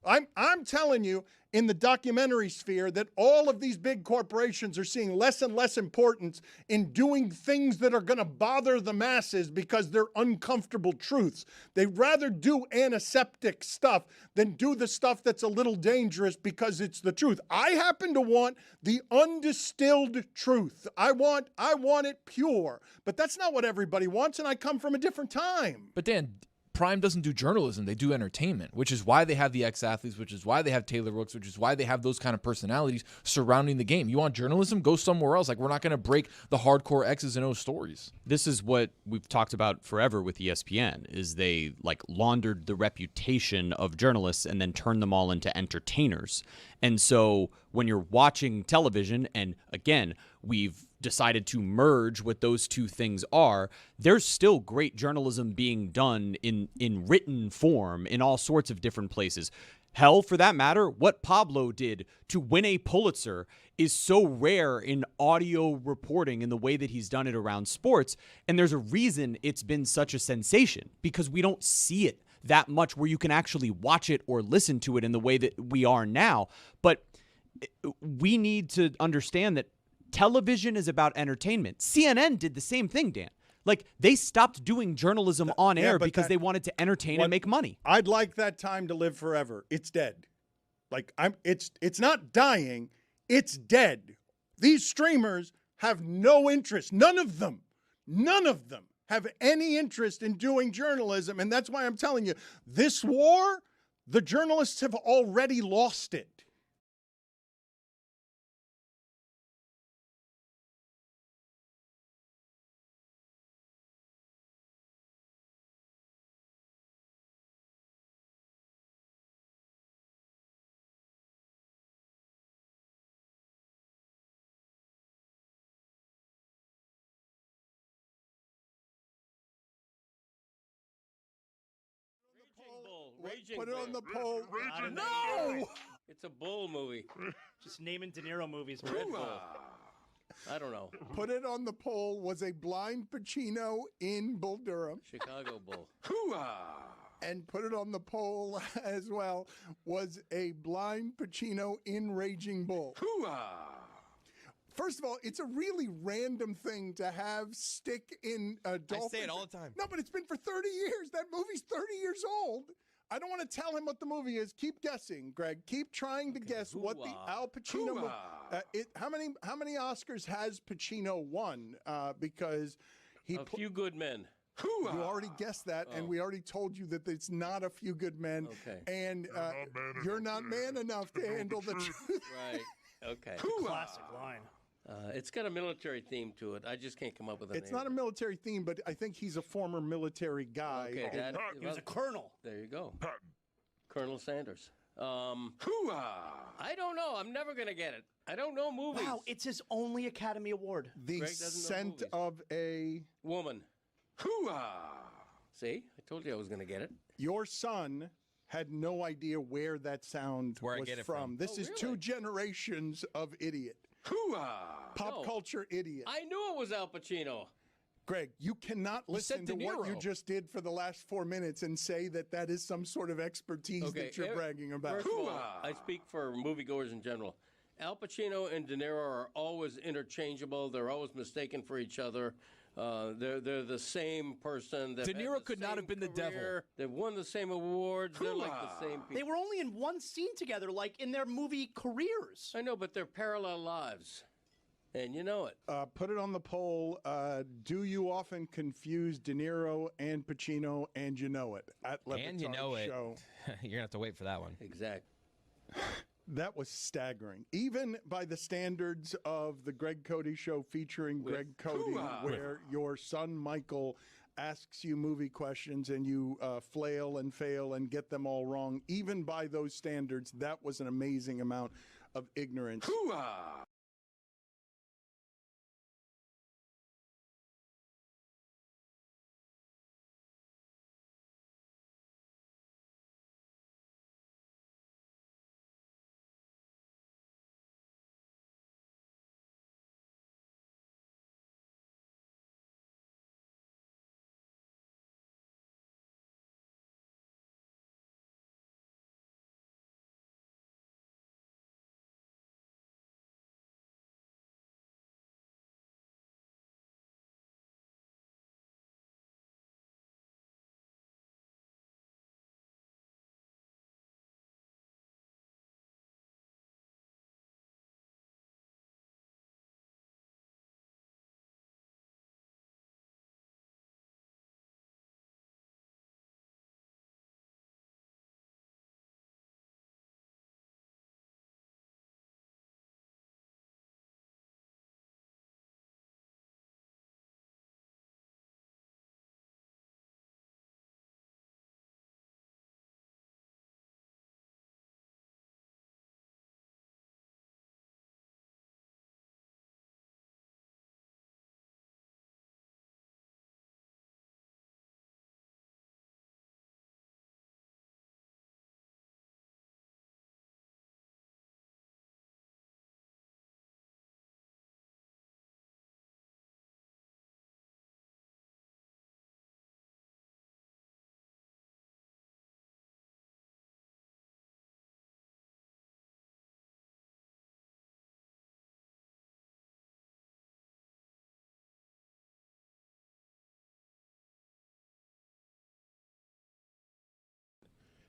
I'm telling you, in the documentary sphere, that all of these big corporations are seeing less and less importance in doing things that are going to bother the masses because they're uncomfortable truths. They'd rather do antiseptic stuff than do the stuff that's a little dangerous because it's the truth. I happen to want the undistilled truth. I want it pure. But that's not what everybody wants, and I come from a different time. But Dan, Prime doesn't do journalism, they do entertainment, which is why they have the ex-athletes, which is why they have Taylor Rooks, which is why they have those kind of personalities surrounding the game. You want journalism? Go somewhere else. Like, we're not going to break the hardcore X's and O's stories. This is what we've talked about forever with ESPN, is they like laundered the reputation of journalists and then turned them all into entertainers. And so when you're watching television, and again, we've decided to merge what those two things are, there's still great journalism being done in written form in all sorts of different places. Hell, for that matter, what Pablo did to win a Pulitzer is so rare in audio reporting in the way that he's done it around sports. And there's a reason it's been such a sensation, because we don't see it that much where you can actually watch it or listen to it in the way that we are now. But we need to understand that television is about entertainment. CNN did the same thing, Dan. Like, they stopped doing journalism on air because they wanted to entertain and make money. I'd like that time to live forever. It's dead. Like, it's not dying, it's dead. These streamers have no interest. None of them have any interest in doing journalism. And that's why I'm telling you, this war, the journalists have already lost it. Put it on the poll. No! It's a bull movie. Just naming De Niro movies. Red Bull. I don't know. Put it on the poll. Was a blind Pacino in Bull Durham? Chicago Bull. And put it on the poll as well. Was a blind Pacino in Raging Bull? First of all, it's a really random thing to have stick in Dolphins. I say it all the time. No, but it's been for 30 years. That movie's 30 years old. I don't want to tell him what the movie is. Keep guessing, Greg. Keep trying to guess what the Al Pacino movie. How many Oscars has Pacino won? Because he A Few Good Men. You already guessed that, and we already told you that it's not A Few Good Men. Okay. And you're not man enough to handle the truth. Right. Okay. Classic line. It's got a military theme to it. I just can't come up with a name. It's not a military theme, but I think he's a former military guy. Okay, He was a colonel. There you go. Colonel Sanders. I don't know. I'm never going to get it. I don't know movies. Wow, it's his only Academy Award. The Scent of a Woman. See? I told you I was going to get it. Your son had no idea where that sound was from. This is two generations of idiot. Pop culture idiot. I knew it was Al Pacino. Greg, you cannot listen to what you just did for the last 4 minutes and say that that is some sort of expertise that you're bragging about. First of all, I speak for moviegoers in general. Al Pacino and De Niro are always interchangeable. They're always mistaken for each other. They're the same person. De Niro could not have been the devil. They've won the same awards. They're like the same people. They were only in one scene together, like in their movie careers. I know, but they're parallel lives. And you know it. Put it on the poll. Do you often confuse De Niro and Pacino, and you know it? At Le And you know it. Show. You're going to have to wait for that one. Exactly. That was staggering. Even by the standards of the Greg Cody Show featuring Greg Cody, where your son Michael asks you movie questions and you flail and fail and get them all wrong. Even by those standards, that was an amazing amount of ignorance.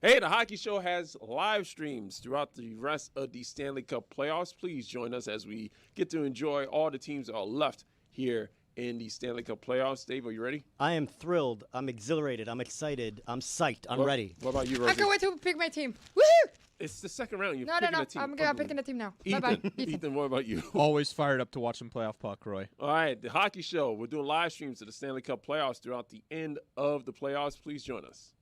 Hey, the Hockey Show has live streams throughout the rest of the Stanley Cup playoffs. Please join us as we get to enjoy all the teams that are left here in the Stanley Cup playoffs. Dave, are you ready? I am thrilled. I'm exhilarated. I'm excited. I'm psyched. I'm ready. What about you, Rosie? I can't wait to pick my team. Woo! It's the second round. You're No. picking a team. I'm picking a team now. Ethan, Bye-bye. Ethan, what about you? Always fired up to watch some playoff puck, Roy. All right, the Hockey Show. We're doing live streams of the Stanley Cup playoffs throughout the end of the playoffs. Please join us.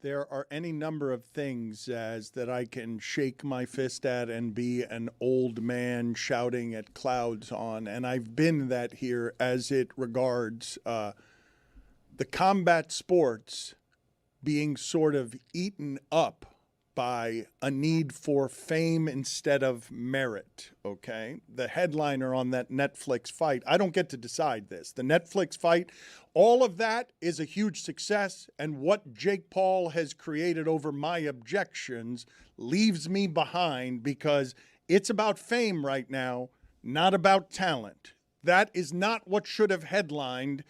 There are any number of things that I can shake my fist at and be an old man shouting at clouds on, and I've been that here as it regards the combat sports being sort of eaten up by a need for fame instead of merit, okay? The headliner on that Netflix fight, I don't get to decide this. The Netflix fight, all of that is a huge success, and what Jake Paul has created over my objections leaves me behind because it's about fame right now, not about talent. That is not what should have headlined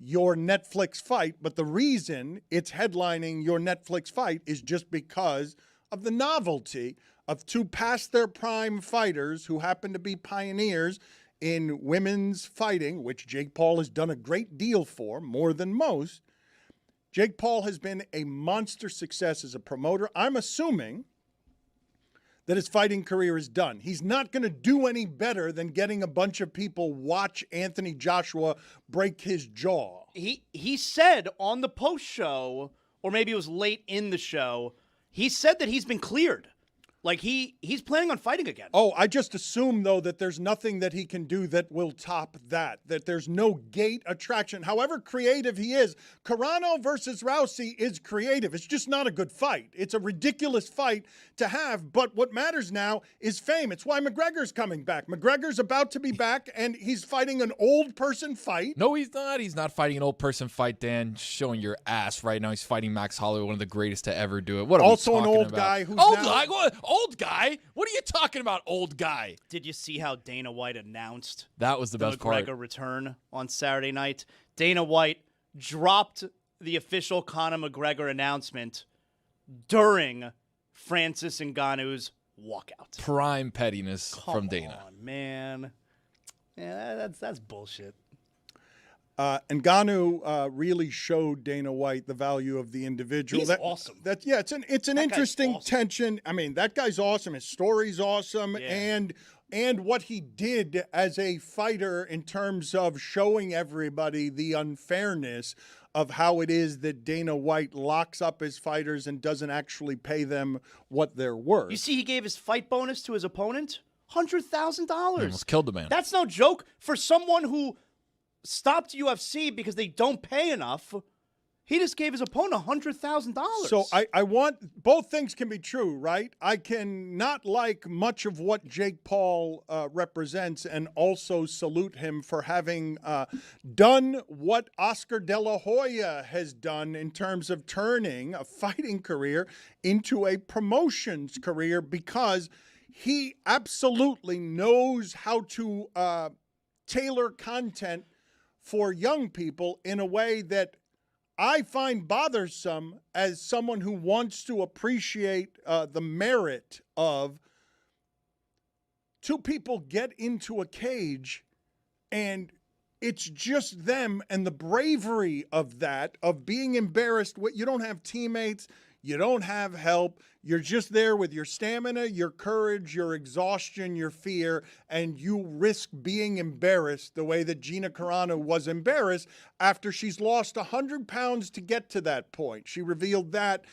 your Netflix fight, but the reason it's headlining your Netflix fight is just because of the novelty of two past their prime fighters who happen to be pioneers in women's fighting, which Jake Paul has done a great deal for, more than most. Jake Paul has been a monster success as a promoter. I'm assuming that his fighting career is done. He's not going to do any better than getting a bunch of people watch Anthony Joshua break his jaw. He said on the post show, or maybe it was late in the show, he said that he's been cleared. Like he's planning on fighting again. Oh, I just assume, though, that there's nothing that he can do that will top that there's no gate attraction. However creative he is, Carano versus Rousey is creative. It's just not a good fight. It's a ridiculous fight to have, but what matters now is fame. It's why McGregor's coming back. McGregor's about to be back, and he's fighting an old person fight. No, he's not. He's not fighting an old person fight, Dan. Showing your ass right now. He's fighting Max Holloway, one of the greatest to ever do it. What are also we an talking old about? guy who's old now... guy? What? Old guy? What are you talking about, old guy? Did you see how Dana White announced that was the best part? McGregor return on Saturday night? Dana White dropped the official Conor McGregor announcement during Francis Ngannou's walkout. Prime pettiness from Dana. Come on, man. Yeah, that's bullshit. Ngannou really showed Dana White the value of the individual. He's awesome. It's an interesting tension. I mean, that guy's awesome. His story's awesome, and what he did as a fighter in terms of showing everybody the unfairness of how it is that Dana White locks up his fighters and doesn't actually pay them what they're worth. You see, he gave his fight bonus to his opponent, $100,000. Almost killed the man. That's no joke for someone who stopped UFC because they don't pay enough. He just gave his opponent $100,000. So I want, both things can be true, right? I can not like much of what Jake Paul represents and also salute him for having done what Oscar De La Hoya has done in terms of turning a fighting career into a promotions career, because he absolutely knows how to tailor content for young people in a way that I find bothersome as someone who wants to appreciate the merit of two people get into a cage and it's just them, and the bravery of that, of being embarrassed. You don't have teammates. You don't have help. You're just there with your stamina, your courage, your exhaustion, your fear, and you risk being embarrassed the way that Gina Carano was embarrassed after she's lost 100 pounds to get to that point. She revealed that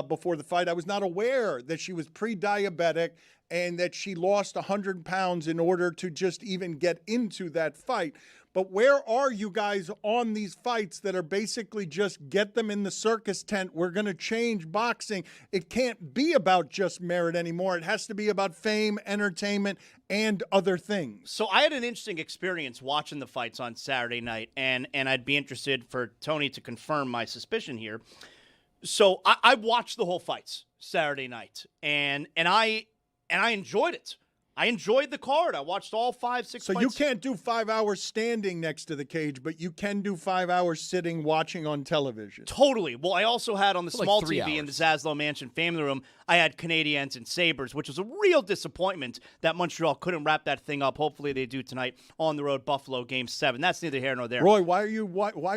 before the fight. I was not aware that she was pre-diabetic and that she lost 100 pounds in order to just even get into that fight. But where are you guys on these fights that are basically just get them in the circus tent? We're going to change boxing. It can't be about just merit anymore. It has to be about fame, entertainment, and other things. So I had an interesting experience watching the fights on Saturday night, and I'd be interested for Tony to confirm my suspicion here. So I watched the whole fights Saturday night, and I enjoyed it. I enjoyed the card. I watched all 5, 6 So fights. you can't do 5 hours standing next to the cage, but you can do 5 hours sitting watching on television. Totally. Well, I also had on the For like small 3 TV in the hours. Zaslow Mansion family room, I had Canadiens and Sabres, which was a real disappointment that Montreal couldn't wrap that thing up. Hopefully they do tonight on the road, Buffalo, Game 7. That's neither here nor there. Roy, why are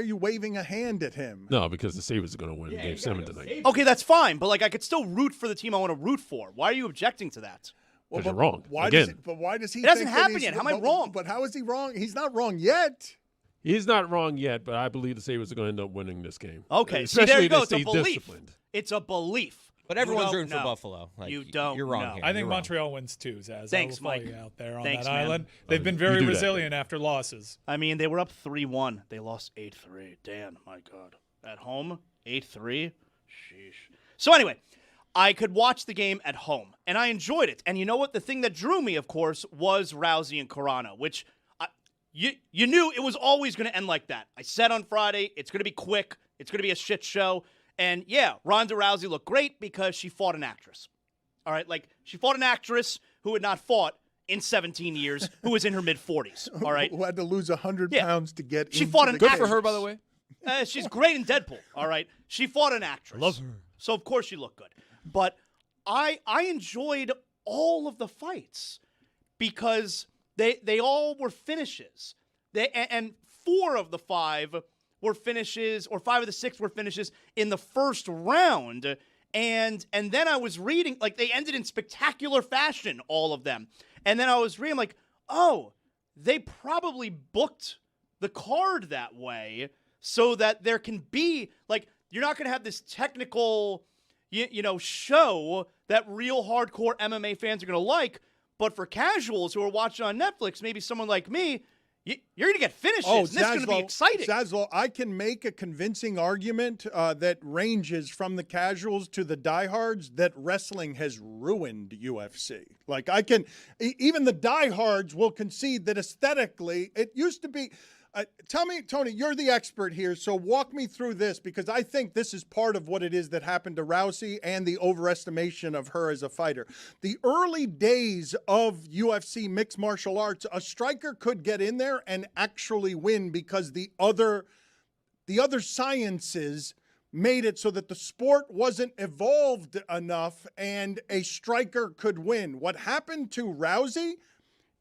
you waving a hand at him? No, because the Sabres are going to win Game 7 tonight. Okay, that's fine, but like I could still root for the team I want to root for. Why are you objecting to that? Because you're wrong. Why Again. why does he It hasn't think that happened he's- yet. How am I wrong? But how is he wrong? He's not wrong yet. He's not wrong yet, but I believe the Sabres are going to end up winning this game. Okay, see, Especially there you if go. they It's a stay belief. disciplined. It's a belief. But You everyone's don't rooting for know. Buffalo. Like, You don't You're wrong know. here. I think You're wrong. Montreal wins too, Zaz. Thanks, I will follow Mike. you out there on Thanks, that man. island. They've been you very do that. resilient after losses. I mean, they were up 3-1. They lost 8-3. Dan, my God. At home, 8-3. Sheesh. So anyway, I could watch the game at home, and I enjoyed it. And you know what? The thing that drew me, of course, was Rousey and Carano, which you knew it was always going to end like that. I said on Friday, it's going to be quick. It's going to be a shit show. And yeah, Ronda Rousey looked great because she fought an actress. All right, like she fought an actress who had not fought in 17 years, who was in her mid-40s. All right, Who had to lose 100 Yeah. pounds to get She into fought the an Good cage. for her, by the way. She's great in Deadpool, all right? She fought an actress. Love her. So, of course, she looked good. But I enjoyed all of the fights because they all were finishes. And 4 of the 5 were finishes, or 5 of the 6 were finishes in the first round. And then I was reading, like, they ended in spectacular fashion, all of them. And then I was reading, like, oh, they probably booked the card that way so that there can be, like, you're not going to have this technical, show that real hardcore MMA fans are going to like. But for casuals who are watching on Netflix, maybe someone like me, you're going to get finishes. Oh, and this is going to be exciting. Zaslow, I can make a convincing argument that ranges from the casuals to the diehards that wrestling has ruined UFC. Like even the diehards will concede that aesthetically, it used to be. Tell me, Tony, you're the expert here, so walk me through this, because I think this is part of what it is that happened to Rousey and the overestimation of her as a fighter. The early days of UFC mixed martial arts, a striker could get in there and actually win because the other sciences made it so that the sport wasn't evolved enough and a striker could win. What happened to Rousey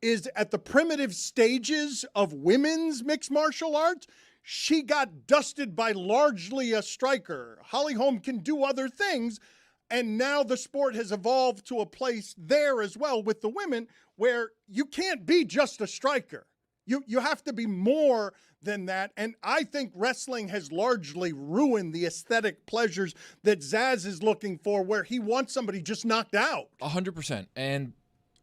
is at the primitive stages of women's mixed martial arts, she got dusted by largely a striker. Holly Holm can do other things, and now the sport has evolved to a place there as well with the women where you can't be just a striker. You have to be more than that, and I think wrestling has largely ruined the aesthetic pleasures that Zaz is looking for, where he wants somebody just knocked out. 100%. And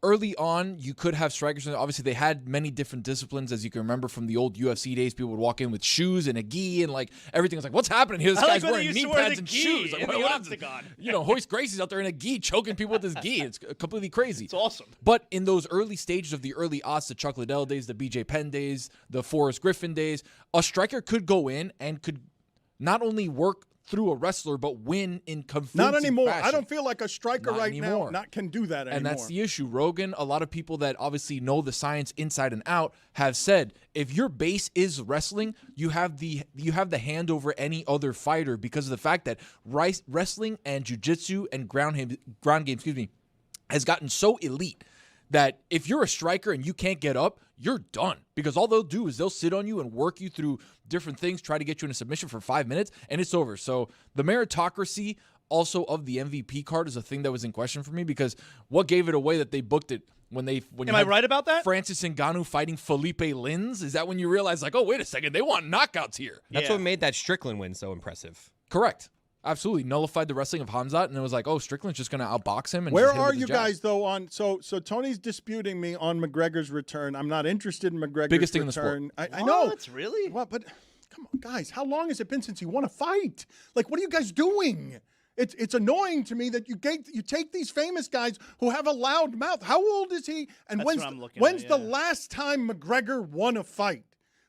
early on, you could have strikers. Obviously, they had many different disciplines, as you can remember from the old UFC days. People would walk in with shoes and a gi, and like everything was like, "What's happening here? This I guy's like when they wearing used knee to wear pads the and gi shoes." Like, in the what is this? octagon. Hoist Gracie's out there in a gi, choking people with his gi. It's completely crazy. It's awesome. But in those early stages of the early aughts, the Chuck Liddell days, the BJ Penn days, the Forrest Griffin days, a striker could go in and could not only work through a wrestler, but win in convincing Not anymore. fashion. I don't feel like a striker Not right anymore. now can do that anymore. And that's the issue. Rogan, a lot of people that obviously know the science inside and out have said, if your base is wrestling, you have the hand over any other fighter because of the fact that wrestling and jiu-jitsu and ground game, has gotten so elite that if you're a striker and you can't get up, you're done. Because all they'll do is they'll sit on you and work you through different things, try to get you in a submission for 5 minutes, and it's over. So the meritocracy also of the MVP card is a thing that was in question for me, because what gave it away that they booked it when Am I right about that? Francis Ngannou fighting Felipe Lins? Is that when you realize, like, oh, wait a second, they want knockouts here? That's what made that Strickland win so impressive. Correct. Absolutely. Nullified the wrestling of Hamzat, and it was like, oh, Strickland's just going to outbox him. And where just hit him are with you the jab. guys, though, on so Tony's disputing me on McGregor's return. I'm not interested in McGregor's Biggest thing return. in the sport. I know. What? Really? Well, but come on, guys. How long has it been since he won a fight? Like, what are you guys doing? It's annoying to me that you take these famous guys who have a loud mouth. How old is he? And That's when's what I'm looking when's at, the last time McGregor won a fight?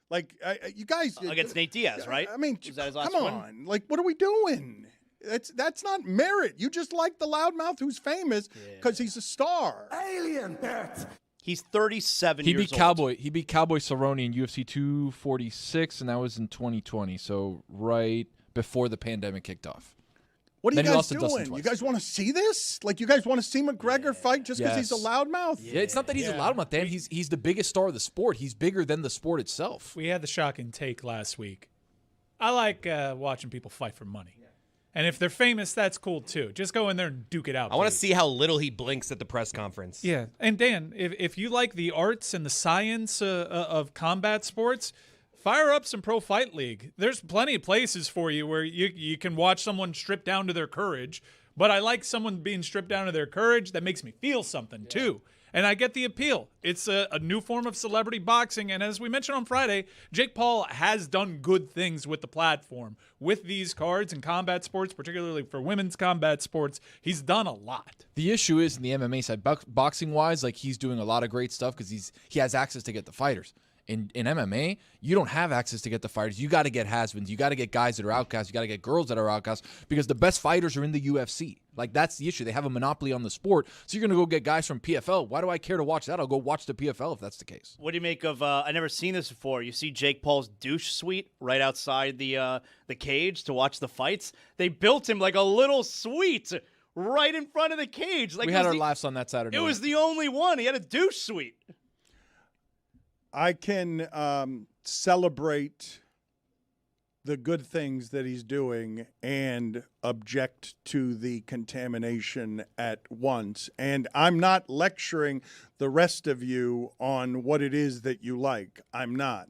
Like, you guys against Nate Diaz, right? I mean, Was that his last come win? on. Like, what are we doing? That's not merit. You just like the loudmouth who's famous because he's a star. Alien Bert. He's 37 He years beat old. Cowboy. He beat Cowboy Cerrone in UFC 246, and that was in 2020. So right before the pandemic kicked off. What are Then you he guys lost to Dustin doing? You twice. guys want to see this? Like, you guys want to see McGregor fight just because he's a Yes. loudmouth? Yeah, it's not that he's a loudmouth, Dan. He's the biggest star of the sport. He's bigger than the sport itself. We had the shocking take last week. I like watching people fight for money. And if they're famous, that's cool too. Just go in there and duke it out. I want to please. see how little he blinks at the press conference. Yeah. And Dan, if you like the arts and the science of combat sports, fire up some Pro Fight League. There's plenty of places for you where you can watch someone strip down to their courage. But I like someone being stripped down to their courage. That makes me feel something too. And I get the appeal. It's a new form of celebrity boxing. And as we mentioned on Friday, Jake Paul has done good things with the platform. With these cards in combat sports, particularly for women's combat sports, he's done a lot. The issue is in the MMA side, boxing-wise, like he's doing a lot of great stuff because he has access to get the fighters. In MMA, you don't have access to get the fighters. You got to get has-beens. You got to get guys that are outcasts. You got to get girls that are outcasts because the best fighters are in the UFC. Like, that's the issue. They have a monopoly on the sport. So you're going to go get guys from PFL. Why do I care to watch that? I'll go watch the PFL if that's the case. What do you make of? I never seen this before. You see Jake Paul's douche suite right outside the cage to watch the fights. They built him like a little suite right in front of the cage. Like we had our laughs on that Saturday. It was the only one. He had a douche suite. I can celebrate the good things that he's doing and object to the contamination at once. And I'm not lecturing the rest of you on what it is that you like. I'm not.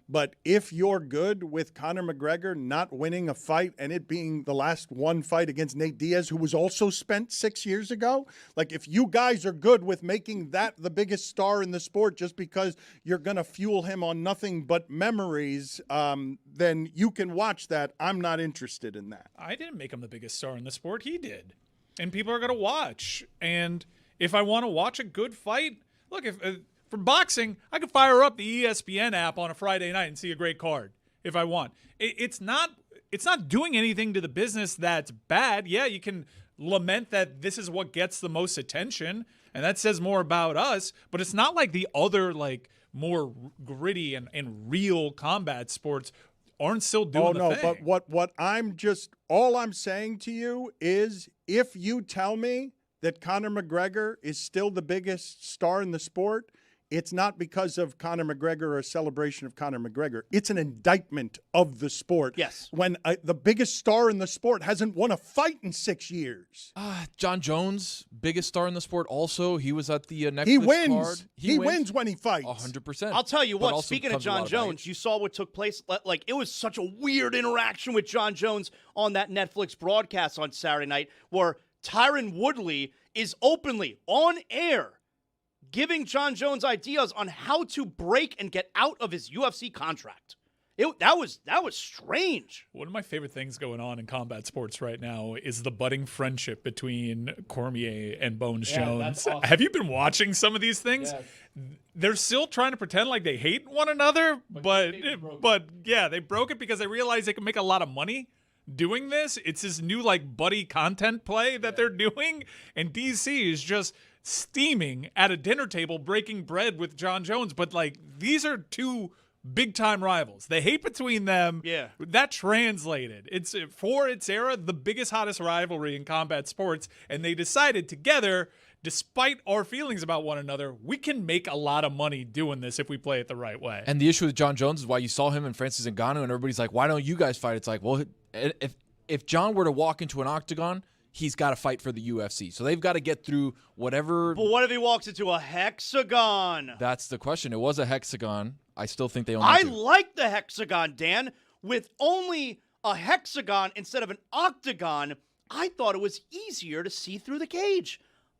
But if you're good with Conor McGregor not winning a fight and it being the last one fight against Nate Diaz, who was also spent 6 years ago, like if you guys are good with making that the biggest star in the sport just because you're going to fuel him on nothing but memories, then you can watch that. I'm not interested in that. I didn't make him the biggest star in the sport. He did. And people are going to watch. And if I want to watch a good fight, look, for boxing, I could fire up the ESPN app on a Friday night and see a great card if I want. It's not doing anything to the business that's bad. Yeah, you can lament that this is what gets the most attention, and that says more about us, but it's not like the other, like, more gritty and real combat sports aren't still doing the thing. But what all I'm saying to you is if you tell me that Conor McGregor is still the biggest star in the sport, it's not because of Conor McGregor or a celebration of Conor McGregor. It's an indictment of the sport. Yes. When the biggest star in the sport hasn't won a fight in 6 years. John Jones, biggest star in the sport also. He was at the Netflix He wins. card. He wins when he fights. 100%. I'll tell you But what, also speaking of comes with a lot John Jones, baggage. you saw what took place. Like, it was such a weird interaction with John Jones on that Netflix broadcast on Saturday night where Tyron Woodley is openly on air giving John Jones ideas on how to break and get out of his UFC contract. That was strange. One of my favorite things going on in combat sports right now is the budding friendship between Cormier and Bones Jones. That's awesome. Have you been watching some of these things? Yeah. They're still trying to pretend like they hate one another, but yeah, they broke it because they realized they can make a lot of money doing this. It's this new, like, buddy content play that they're doing, and DC is just steaming at a dinner table breaking bread with John Jones. But, like, these are two big-time rivals. The hate between them, that translated. It's, for its era, the biggest, hottest rivalry in combat sports, and they decided together, despite our feelings about one another, we can make a lot of money doing this if we play it the right way. And the issue with John Jones is why you saw him and Francis Ngannou, and everybody's like, why don't you guys fight? It's like, well, if if John were to walk into an octagon, he's got to fight for the UFC. So they've got to get through whatever. But what if he walks into a hexagon? That's the question. It was a hexagon. I still think they only I do. like the hexagon, Dan. With only a hexagon instead of an octagon, I thought it was easier to see through the cage.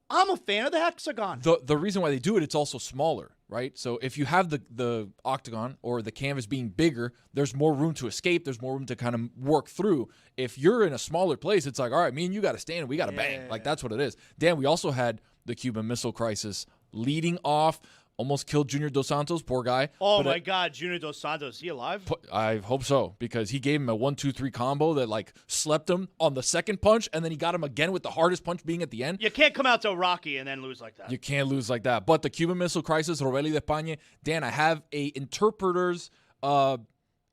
I'm a fan of the hexagon. The reason why they do it, it's also smaller, right? So if you have the octagon or the canvas being bigger, there's more room to escape. There's more room to kind of work through. If you're in a smaller place, it's like, all right, me and you got to stand and we got to bang. Like, that's what it is. Dan, we also had the Cuban Missile Crisis leading off. Almost killed Junior Dos Santos, poor guy. Oh, my God, Junior Dos Santos, is he alive? I hope so, because he gave him a 1-2-3 combo that, like, slept him on the second punch, and then he got him again with the hardest punch being at the end. You can't come out to Rocky and then lose like that. You can't lose like that. But the Cuban Missile Crisis, Robeli de España, Dan, I have a interpreter's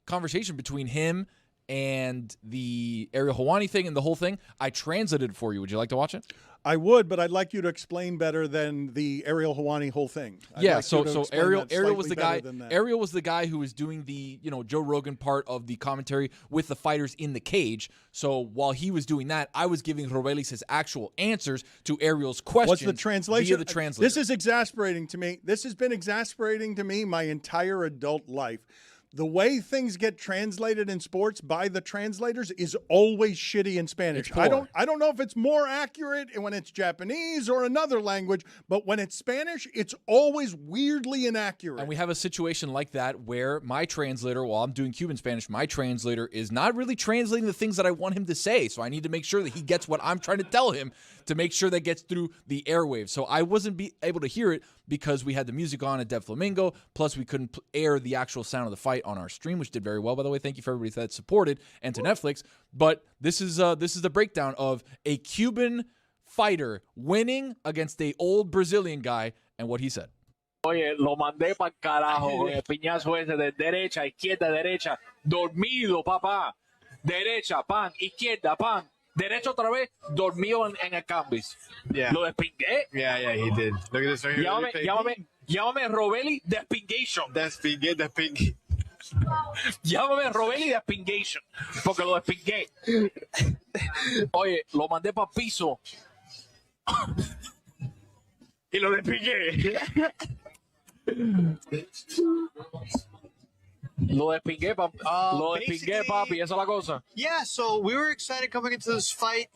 conversation between him and the Ariel Helwani thing and the whole thing. I translated it for you. Would you like to watch it? I would, but I'd like you to explain better than the Ariel Helwani whole thing. So Ariel was the guy. Ariel was the guy who was doing the Joe Rogan part of the commentary with the fighters in the cage. So while he was doing that, I was giving Robelis his actual answers to Ariel's questions. What's the translation? Via the translator. This is exasperating to me. This has been exasperating to me my entire adult life. The way things get translated in sports by the translators is always shitty in Spanish. I don't know if it's more accurate when it's Japanese or another language, but when it's Spanish, it's always weirdly inaccurate. And we have a situation like that where my translator, while I'm doing Cuban Spanish, my translator is not really translating the things that I want him to say. So I need to make sure that he gets what I'm trying to tell him to make sure that gets through the airwaves. So I wasn't able to hear it because we had the music on at Dead Flamingo, plus we couldn't air the actual sound of the fight on our stream, which did very well, by the way. Thank you for everybody that supported, and to Netflix. But this is the breakdown of a Cuban fighter winning against a old Brazilian guy and what he said. Oye, lo mandé para carajo con el piñazo ese de derecha, izquierda, derecha, dormido, papá. Derecha, pan, izquierda, pan. Derecho otra vez, dormido en el canvas. Yeah. Lo despingué. Yeah, he did. Look at this right here. Llámame Robeli Despingation. Despingue. Llámame Robeli Despingation. Porque lo despingué. Oye, lo mandé para el piso. Y lo despingué. Lo despingué, papi. Esa es la cosa. Yeah, so we were excited coming into this fight.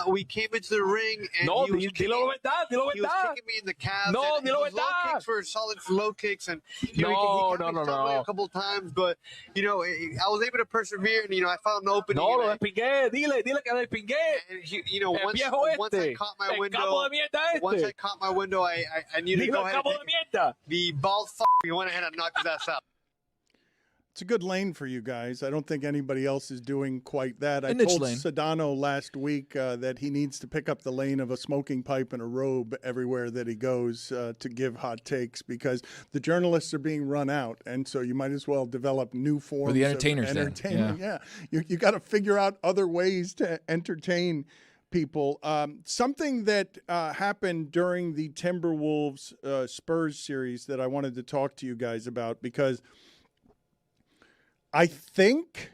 We came into the ring and he was kicking me in the calves. No, and dilo those low kicks were solid low kicks, and he got me a couple times, but I was able to persevere, and I found an opening. No, lo despingué. Dile que lo despingué. And once I caught my window, I knew to go ahead. The bald he went ahead and knocked his ass out. It's a good lane for you guys. I don't think anybody else is doing quite that. I niche told lane. Sedano last week that he needs to pick up the lane of a smoking pipe and a robe everywhere that he goes to give hot takes, because the journalists are being run out, and so you might as well develop new forms For the entertainers of then. entertainment. Yeah. You got to figure out other ways to entertain people. Something that happened during the Timberwolves Spurs series that I wanted to talk to you guys about, because I think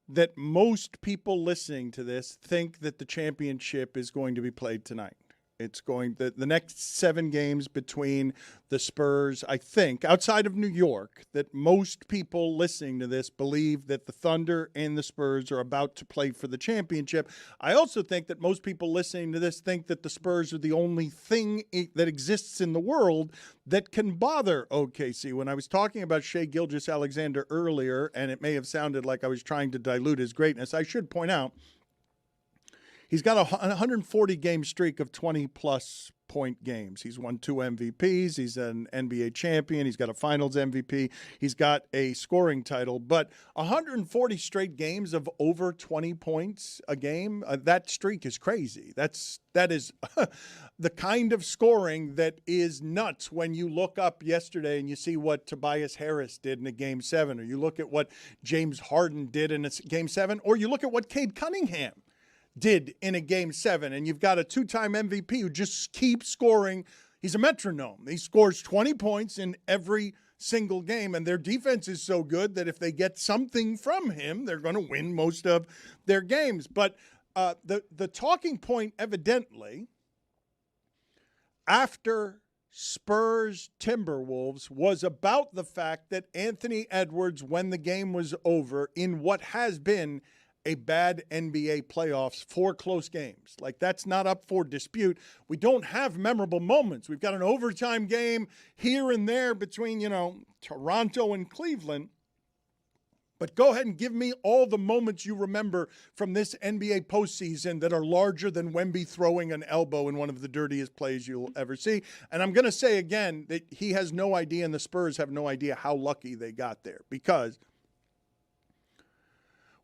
that most people listening to this think that the championship is going to be played tonight. It's going the next 7 games between the Spurs, I think, outside of New York, that most people listening to this believe that the Thunder and the Spurs are about to play for the championship. I also think that most people listening to this think that the Spurs are the only thing that exists in the world that can bother OKC. When I was talking about Shai Gilgeous-Alexander earlier, and it may have sounded like I was trying to dilute his greatness, I should point out he's got a 140-game streak of 20-plus point games. He's won 2 MVPs. He's an NBA champion. He's got a Finals MVP. He's got a scoring title. But 140 straight games of over 20 points a game, that streak is crazy. That is the kind of scoring that is nuts when you look up yesterday and you see what Tobias Harris did in a Game 7, or you look at what James Harden did in a Game 7, or you look at what Cade Cunningham did in a Game 7, and you've got a 2-time MVP who just keeps scoring He's a metronome. He scores 20 points in every single game, and their defense is so good that if they get something from him, they're going to win most of their games. But the talking point, evidently, after Spurs Timberwolves was about the fact that Anthony Edwards, when the game was over, in what has been a bad NBA playoffs, 4 close games. Like, that's not up for dispute. We don't have memorable moments. We've got an overtime game here and there between, Toronto and Cleveland. But go ahead and give me all the moments you remember from this NBA postseason that are larger than Wemby throwing an elbow in one of the dirtiest plays you'll ever see. And I'm going to say again that he has no idea, and the Spurs have no idea how lucky they got there. Because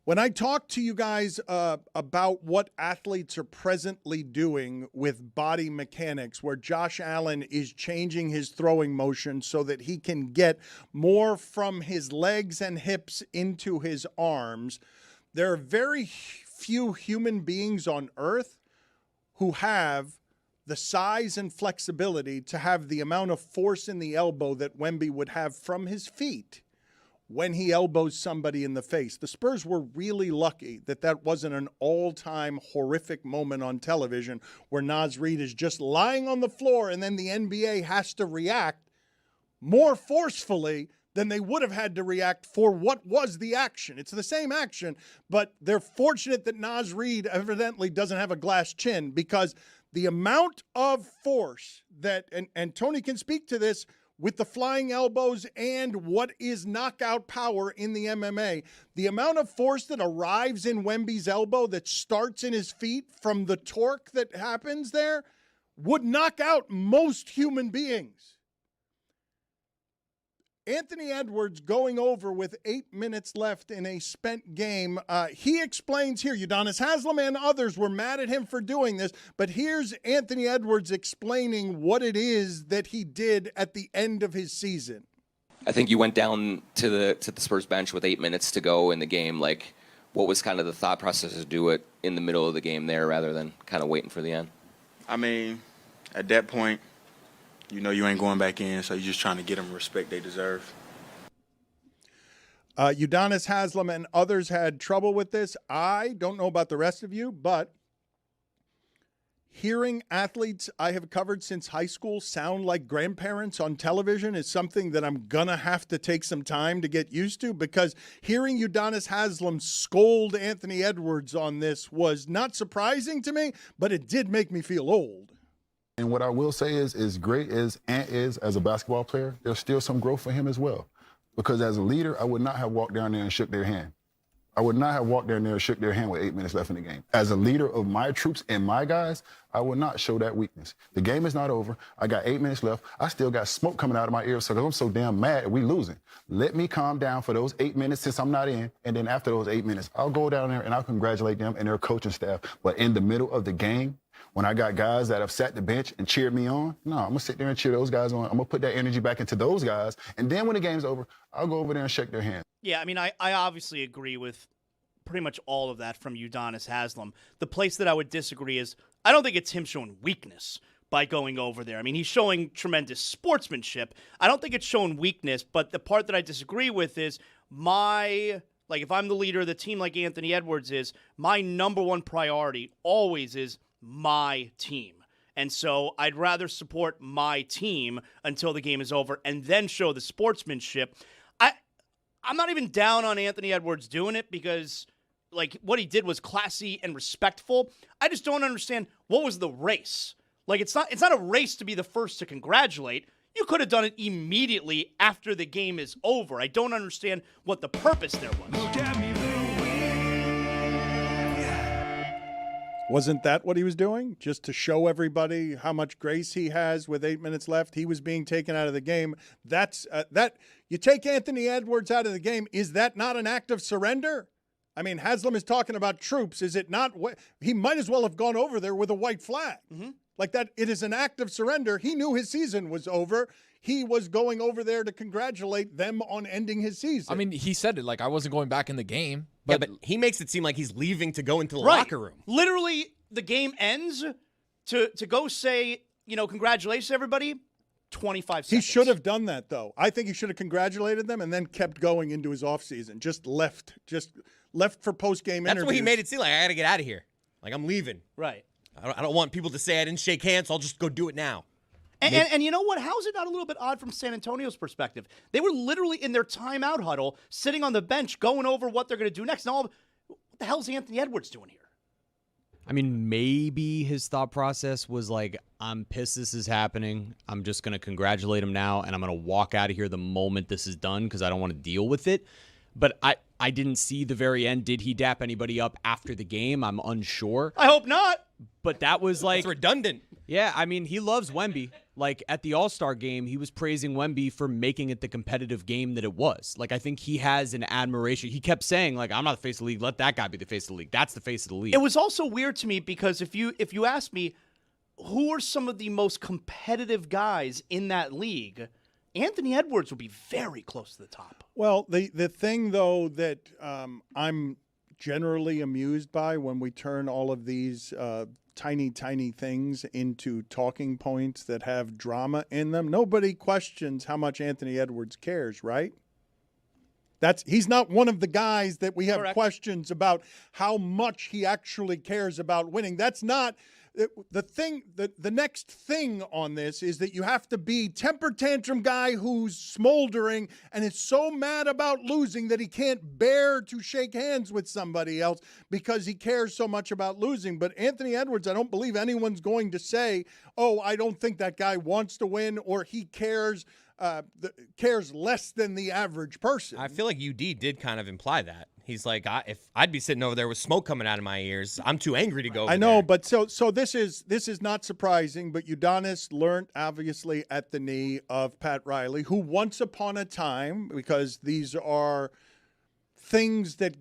when I talk to you guys about what athletes are presently doing with body mechanics, where Josh Allen is changing his throwing motion so that he can get more from his legs and hips into his arms, there are very few human beings on earth who have the size and flexibility to have the amount of force in the elbow that Wemby would have from his feet when he elbows somebody in the face. The Spurs were really lucky that wasn't an all-time horrific moment on television where Naz Reid is just lying on the floor and then the NBA has to react more forcefully than they would have had to react for what was the action. It's the same action, but they're fortunate that Naz Reid evidently doesn't have a glass chin, because the amount of force that, and Tony can speak to this, with the flying elbows and what is knockout power in the MMA, the amount of force that arrives in Wemby's elbow that starts in his feet from the torque that happens there would knock out most human beings. Anthony Edwards going over with 8 minutes left in a spent game. He explains here, Udonis Haslem and others were mad at him for doing this, but here's Anthony Edwards explaining what it is that he did at the end of his season. I think you went down to the Spurs bench with 8 minutes to go in the game. Like, what was kind of the thought process to do it in the middle of the game there rather than kind of waiting for the end? I mean, at that point, you ain't going back in, so you're just trying to get them respect they deserve. Udonis Haslem and others had trouble with this. I don't know about the rest of you, but hearing athletes I have covered since high school sound like grandparents on television is something that I'm going to have to take some time to get used to, because hearing Udonis Haslem scold Anthony Edwards on this was not surprising to me, but it did make me feel old. And what I will say is, as great as Ant is as a basketball player, there's still some growth for him as well. Because as a leader, I would not have walked down there and shook their hand. I would not have walked down there and shook their hand with 8 minutes left in the game. As a leader of my troops and my guys, I would not show that weakness. The game is not over. I got 8 minutes left. I still got smoke coming out of my ears because I'm so damn mad that we losing. Let me calm down for those 8 minutes since I'm not in, and then after those 8 minutes, I'll go down there and I'll congratulate them and their coaching staff. But in the middle of the game, when I got guys that have sat the bench and cheered me on, no, I'm going to sit there and cheer those guys on. I'm going to put that energy back into those guys. And then when the game's over, I'll go over there and shake their hand. Yeah, I mean, I obviously agree with pretty much all of that from Udonis Haslem. The place that I would disagree is I don't think it's him showing weakness by going over there. I mean, he's showing tremendous sportsmanship. I don't think it's showing weakness, but the part that I disagree with is if I'm the leader of the team like Anthony Edwards is, my number one priority always is my team. And so I'd rather support my team until the game is over and then show the sportsmanship. I'm not even down on Anthony Edwards doing it because what he did was classy and respectful. I just don't understand what was the race. It's not a race to be the first to congratulate. You could have done it immediately after the game is over. I don't understand what the purpose there was. Wasn't that what he was doing? Just to show everybody how much grace he has with 8 minutes left. He was being taken out of the game. That's you take Anthony Edwards out of the game. Is that not an act of surrender? I mean, Haslem is talking about troops. Is it not? He might as well have gone over there with a white flag. Mm-hmm. Like that, it is an act of surrender. He knew his season was over. He was going over there to congratulate them on ending his season. I mean, he said it like I wasn't going back in the game. But he makes it seem like he's leaving to go into the locker room. Literally, the game ends to go say, congratulations, everybody. 25 seconds. He should have done that, though. I think he should have congratulated them and then kept going into his offseason. Just left for post-game interviews. That's what he made it seem like. I got to get out of here. Like, I'm leaving. Right. I don't want people to say I didn't shake hands. So I'll just go do it now. And you know what? How is it not a little bit odd from San Antonio's perspective? They were literally in their timeout huddle, sitting on the bench, going over what they're going to do next. And what the hell is Anthony Edwards doing here? I mean, maybe his thought process was like, I'm pissed this is happening. I'm just going to congratulate him now, and I'm going to walk out of here the moment this is done because I don't want to deal with it. But I didn't see the very end. Did he dap anybody up after the game? I'm unsure. I hope not. But that was like... It's redundant. Yeah, I mean, he loves Wemby. Like, at the All-Star game, he was praising Wemby for making it the competitive game that it was. Like, I think he has an admiration. He kept saying, like, I'm not the face of the league. Let that guy be the face of the league. That's the face of the league. It was also weird to me because if you ask me, who are some of the most competitive guys in that league, Anthony Edwards would be very close to the top. Well, the thing, though, that I'm generally amused by when we turn all of these tiny things into talking points that have drama in them, nobody questions how much Anthony Edwards cares, right? He's not one of the guys that we have questions about how much he actually cares about winning. That's not the thing. The next thing on this is that you have to be temper tantrum guy who's smoldering and is so mad about losing that he can't bear to shake hands with somebody else because he cares so much about losing. But Anthony Edwards, I don't believe anyone's going to say, oh, I don't think that guy wants to win or he cares less than the average person. I feel like UD did kind of imply that. He's like, if I'd be sitting over there with smoke coming out of my ears, I'm too angry to go over I know, there. but so this is not surprising, but Udonis learned obviously at the knee of Pat Riley, who once upon a time, because these are things that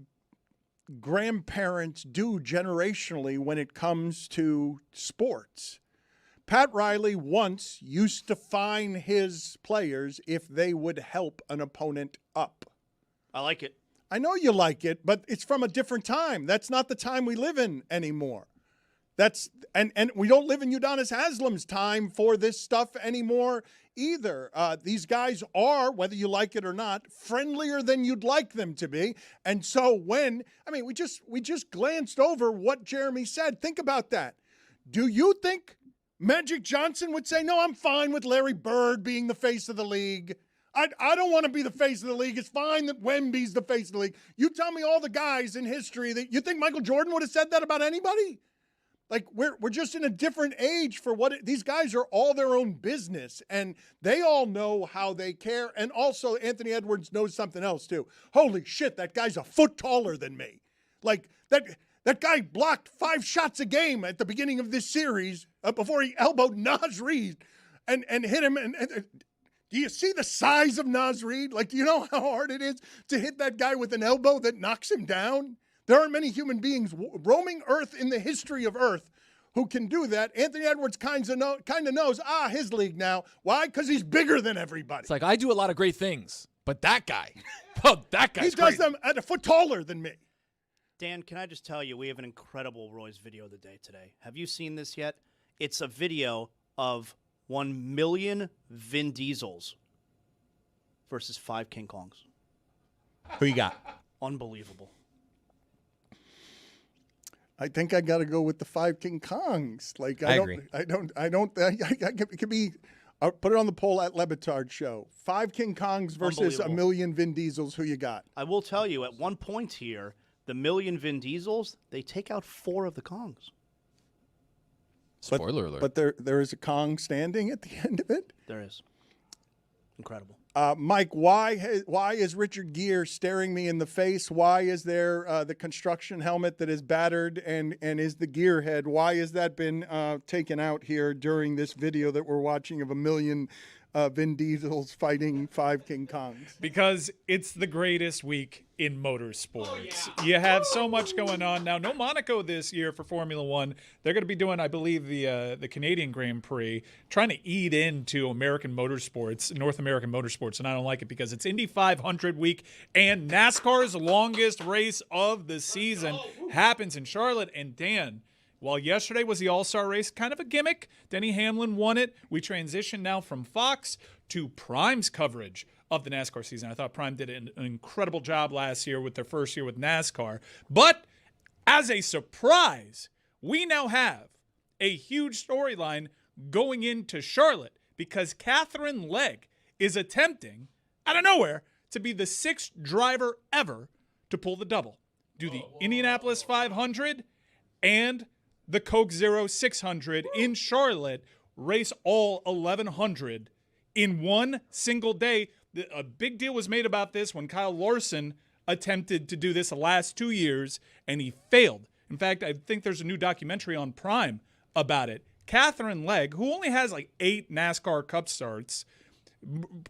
grandparents do generationally when it comes to sports. Pat Riley once used to fine his players if they would help an opponent up. I like it. I know you like it, but it's from a different time. That's not the time we live in anymore. And we don't live in Udonis Haslam's time for this stuff anymore either. These guys are, whether you like it or not, friendlier than you'd like them to be. And so we just glanced over what Jeremy said. Think about that. Do you think Magic Johnson would say, no, I'm fine with Larry Bird being the face of the league? I don't want to be the face of the league. It's fine that Wemby's the face of the league. You tell me all the guys in history that you think Michael Jordan would have said that about anybody? Like, we're just in a different age for these guys are all their own business, and they all know how they care. And also, Anthony Edwards knows something else, too. Holy shit, that guy's a foot taller than me. Like, that guy blocked 5 shots a game at the beginning of this series before he elbowed Naz Reid and hit him. And do you see the size of Naz Reid? Like, do you know how hard it is to hit that guy with an elbow that knocks him down? There aren't many human beings roaming Earth in the history of Earth who can do that. Anthony Edwards kind of knows, his league now. Why? Because he's bigger than everybody. It's like, I do a lot of great things, but that guy, that guy's he does them at a foot taller than me. Dan, can I just tell you, we have an incredible Roy's video of the day today. Have you seen this yet? It's a video of 1 million Vin Diesels versus 5 King Kongs. Who you got? Unbelievable. I think I got to go with the 5 King Kongs. Like, I agree. It could be. I'll put it on the poll at Le Batard Show. 5 King Kongs versus 1 million Vin Diesels. Who you got? I will tell you, at one point here, the million Vin Diesels, they take out 4 of the Kongs. Spoiler alert. But there is a Kong standing at the end of it? There is. Incredible. Mike, why is Richard Gere staring me in the face? Why is there the construction helmet that is battered and is the gear head? Why has that been taken out here during this video that we're watching of 1 million Vin Diesels fighting 5 King Kongs? Because it's the greatest week in motorsports. You have so much going on now. No Monaco this year for Formula One. They're going to be doing, I believe, the Canadian Grand Prix, trying to eat into American motorsports, North American motorsports, and I don't like it because it's Indy 500 week and NASCAR's longest race of the season happens in Charlotte. And Dan, While yesterday was the All-Star race, kind of a gimmick, Denny Hamlin won it. We transition now from Fox to Prime's coverage of the NASCAR season. I thought Prime did an incredible job last year with their first year with NASCAR. But as a surprise, we now have a huge storyline going into Charlotte because Catherine Legg is attempting, out of nowhere, to be the 6th driver ever to pull the double. Do the Indianapolis 500 and the Coke Zero 600 in Charlotte, race all 1,100 in one single day. A big deal was made about this when Kyle Larson attempted to do this the last 2 years, and he failed. In fact, I think there's a new documentary on Prime about it. Catherine Legg, who only has like 8 NASCAR Cup starts,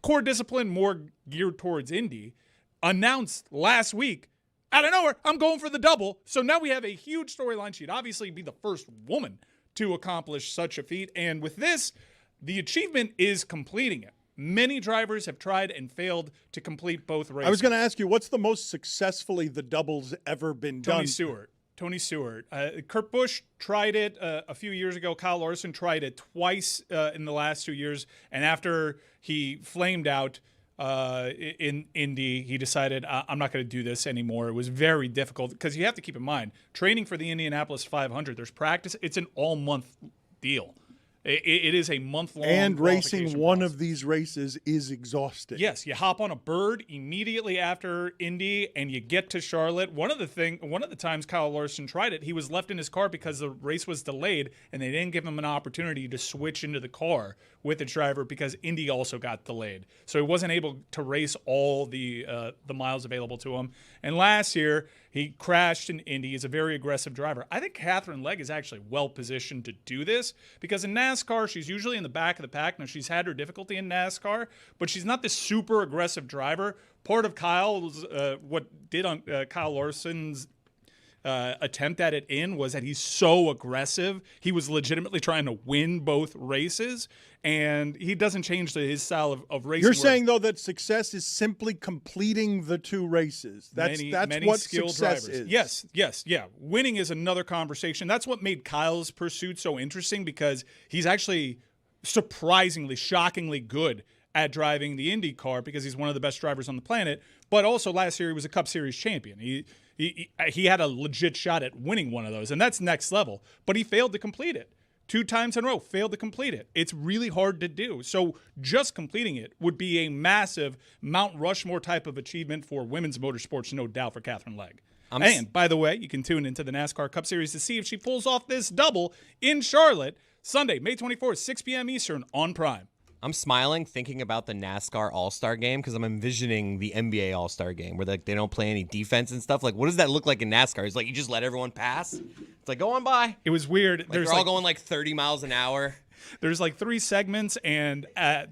core discipline more geared towards Indy, announced last week, out of nowhere, I'm going for the double. So now we have a huge storyline. She'd obviously be the first woman to accomplish such a feat. And with this, the achievement is completing it. Many drivers have tried and failed to complete both races. I was going to ask you, what's the most successfully the doubles ever been done? Tony Stewart. Kurt Busch tried it a few years ago. Kyle Larson tried it twice in the last 2 years. And after he flamed out in Indy, he decided, I'm not going to do this anymore. It was very difficult because you have to keep in mind, training for the Indianapolis 500, there's practice. It's an all-month deal. It is a month-long and racing one of these races is exhausting. Yes, you hop on a bird immediately after Indy, and you get to Charlotte. One of the times Kyle Larson tried it, he was left in his car because the race was delayed, and they didn't give him an opportunity to switch into the car with the driver because Indy also got delayed. So he wasn't able to race all the miles available to him. And last year, he crashed in Indy. He's a very aggressive driver. I think Catherine Legg is actually well-positioned to do this because in NASCAR, she's usually in the back of the pack. Now, she's had her difficulty in NASCAR, but she's not this super aggressive driver. Part of Kyle's, Kyle Larson's attempt at it was that he's so aggressive. He was legitimately trying to win both races, and he doesn't change his style of racing. You're saying, though, that success is simply completing the 2 races. That's what success is. Yes. Winning is another conversation. That's what made Kyle's pursuit so interesting because he's actually surprisingly, shockingly good at driving the Indy car because he's one of the best drivers on the planet. But also last year he was a Cup Series champion. He had a legit shot at winning one of those, and that's next level. But he failed to complete it. 2 times in a row, failed to complete it. It's really hard to do. So just completing it would be a massive Mount Rushmore type of achievement for women's motorsports, no doubt, for Catherine Legg. And by the way, you can tune into the NASCAR Cup Series to see if she pulls off this double in Charlotte, Sunday, May 24th, 6 p.m. Eastern on Prime. I'm smiling thinking about the NASCAR All-Star game because I'm envisioning the NBA All-Star game where they don't play any defense and stuff. Like, what does that look like in NASCAR? It's like you just let everyone pass? It's like, go on by. It was weird. Like, they're all going like 30 miles an hour. There's like 3 segments, and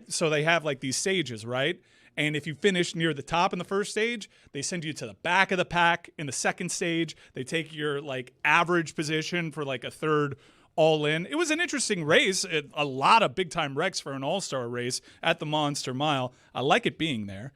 so they have like these stages, right? And if you finish near the top in the first stage, they send you to the back of the pack in the second stage. They take your like average position for like a third all in. It was an interesting race. A lot of big-time wrecks for an all-star race at the Monster Mile. I like it being there.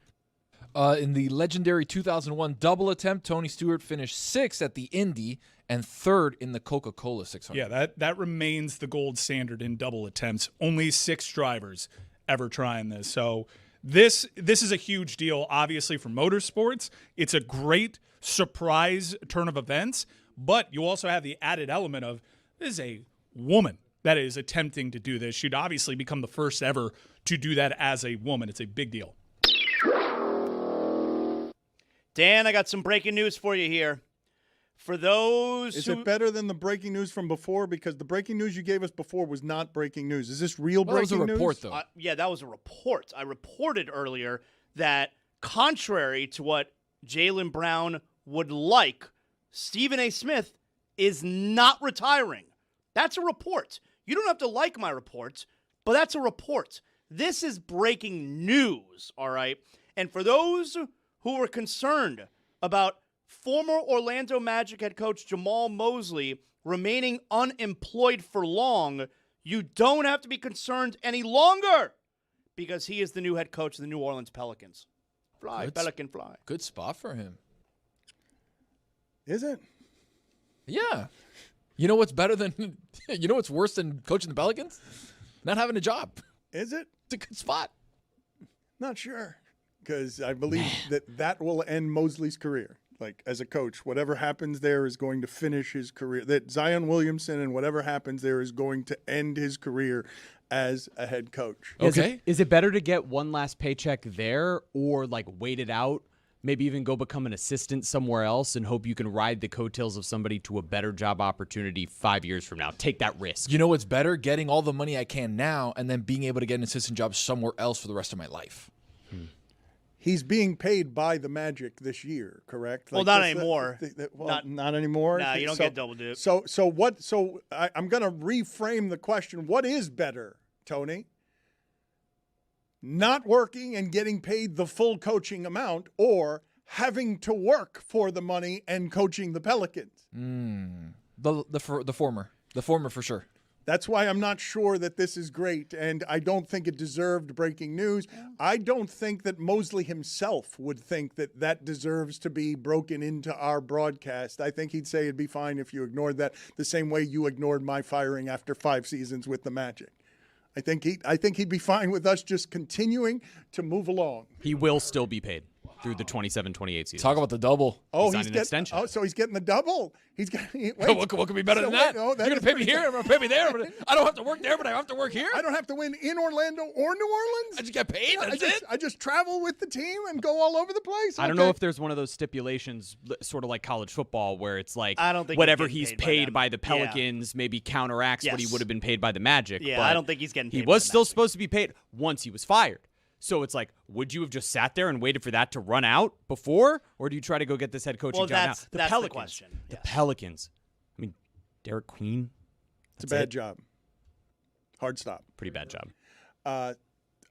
In the legendary 2001 double attempt, Tony Stewart finished 6th at the Indy and 3rd in the Coca-Cola 600. Yeah, that remains the gold standard in double attempts. Only 6 drivers ever trying this. So this is a huge deal, obviously, for motorsports. It's a great surprise turn of events, but you also have the added element of this is a woman that is attempting to do this. She'd obviously become the first ever to do that as a woman. It's a big deal. Dan, I got some breaking news for you here. For those Is it better than the breaking news from before? Because the breaking news you gave us before was not breaking news. Is this real breaking news? That was a report, though. Yeah, that was a report. I reported earlier that contrary to what Jaylen Brown would like, Stephen A. Smith is not retiring. That's a report. You don't have to like my report, but that's a report. This is breaking news, all right? And for those who were concerned about former Orlando Magic head coach Jamal Mosley remaining unemployed for long, you don't have to be concerned any longer because he is the new head coach of the New Orleans Pelicans. Fly, Pelican, fly. Good spot for him. Is it? Yeah. You know what's better than you know what's worse than coaching the Pelicans? Not having a job. Is it? It's a good spot. Not sure, because I believe that will end Mosley's career. Like, as a coach, whatever happens there is going to finish his career. That Zion Williamson and whatever happens there is going to end his career as a head coach. Okay. Is it better to get one last paycheck there or like wait it out, maybe even go become an assistant somewhere else and hope you can ride the coattails of somebody to a better job opportunity 5 years from now? Take that risk. You know what's better? Getting all the money I can now and then being able to get an assistant job somewhere else for the rest of my life. He's being paid by the Magic this year, correct? Well, not anymore. Not anymore. No, you don't get double dip. So what? So I'm going to reframe the question. What is better, Tony? Not working and getting paid the full coaching amount, or having to work for the money and coaching the Pelicans? The former. The former for sure. That's why I'm not sure that this is great, and I don't think it deserved breaking news. I don't think that Mosley himself would think that that deserves to be broken into our broadcast. I think he'd say it'd be fine if you ignored that, the same way you ignored my firing after 5 seasons with the Magic. I think he'd be fine with us just continuing to move along. He will still be paid through the 27-28 season. Talk about the double. Oh, he's getting an extension. Oh, so he's getting the double. He's getting. What could be better than that? You're going to pay me here. I'm going to pay me there. I don't have to work there, but I have to work here. I don't have to win in Orlando or New Orleans. I just get paid. I just travel with the team and go all over the place. I don't know if there's one of those stipulations, sort of like college football, where it's like I don't think whatever he's paid by the Pelicans maybe counteracts what he would have been paid by the Magic. Yeah, but I don't think he's getting paid. He was still supposed to be paid once he was fired. So it's like, would you have just sat there and waited for that to run out before, or do you try to go get this head coaching job now? That's Pelicans. the question. The Pelicans. I mean, Derek Queen. It's a bad job. Hard stop. Pretty bad job.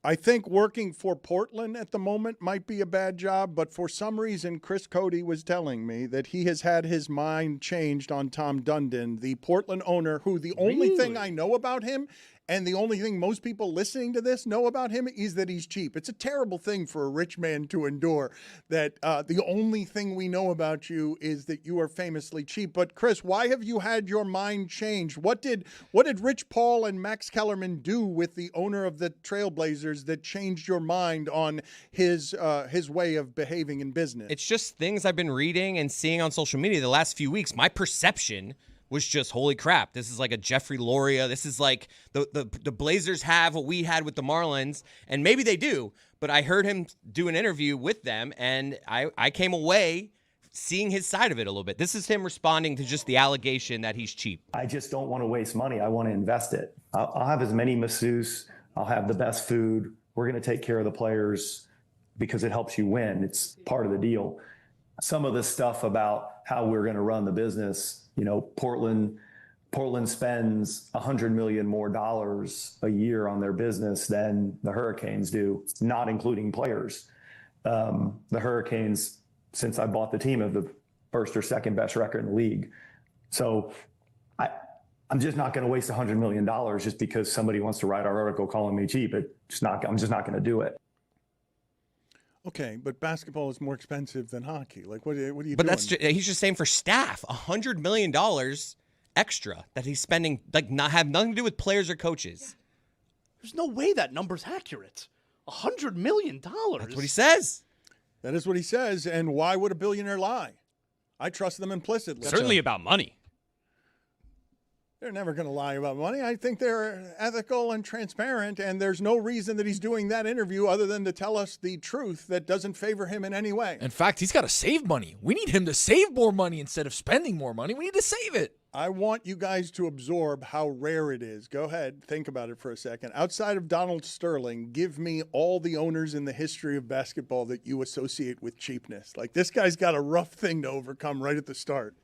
I think working for Portland at the moment might be a bad job, but for some reason, Chris Cody was telling me that he has had his mind changed on Tom Dundon, the Portland owner, who the only thing I know about him and the only thing most people listening to this know about him is that he's cheap. It's a terrible thing for a rich man to endure, that the only thing we know about you is that you are famously cheap. But Chris, why have you had your mind changed? What did Rich Paul and Max Kellerman do with the owner of the Trailblazers that changed your mind on his way of behaving in business? It's just things I've been reading and seeing on social media the last few weeks. My perception was just, holy crap, this is like a Jeffrey Loria. This is like the Blazers have what we had with the Marlins, and maybe they do, but I heard him do an interview with them, and I came away seeing his side of it a little bit. This is him responding to just the allegation that he's cheap. I just don't want to waste money. I want to invest it. I'll have as many masseuse. I'll have the best food. We're going to take care of the players because it helps you win. It's part of the deal. Some of the stuff about how we're going to run the business, Portland spends $100 million more a year on their business than the Hurricanes do, not including players. The Hurricanes, since I bought the team, have the first or second best record in the league. So I'm just not going to waste $100 million just because somebody wants to write our article calling me cheap. I'm just not going to do it. Okay, but basketball is more expensive than hockey. Like, what are you doing? But he's just saying for staff, $100 million extra that he's spending, like, not have nothing to do with players or coaches. There's no way that number's accurate. $100 million. That's what he says. That is what he says. And why would a billionaire lie? I trust them implicitly. Certainly about money. They're never going to lie about money. I think they're ethical and transparent, and there's no reason that he's doing that interview other than to tell us the truth that doesn't favor him in any way. In fact, he's got to save money. We need him to save more money instead of spending more money. We need to save it. I want you guys to absorb how rare it is. Go ahead, think about it for a second. Outside of Donald Sterling, give me all the owners in the history of basketball that you associate with cheapness. Like, this guy's got a rough thing to overcome right at the start.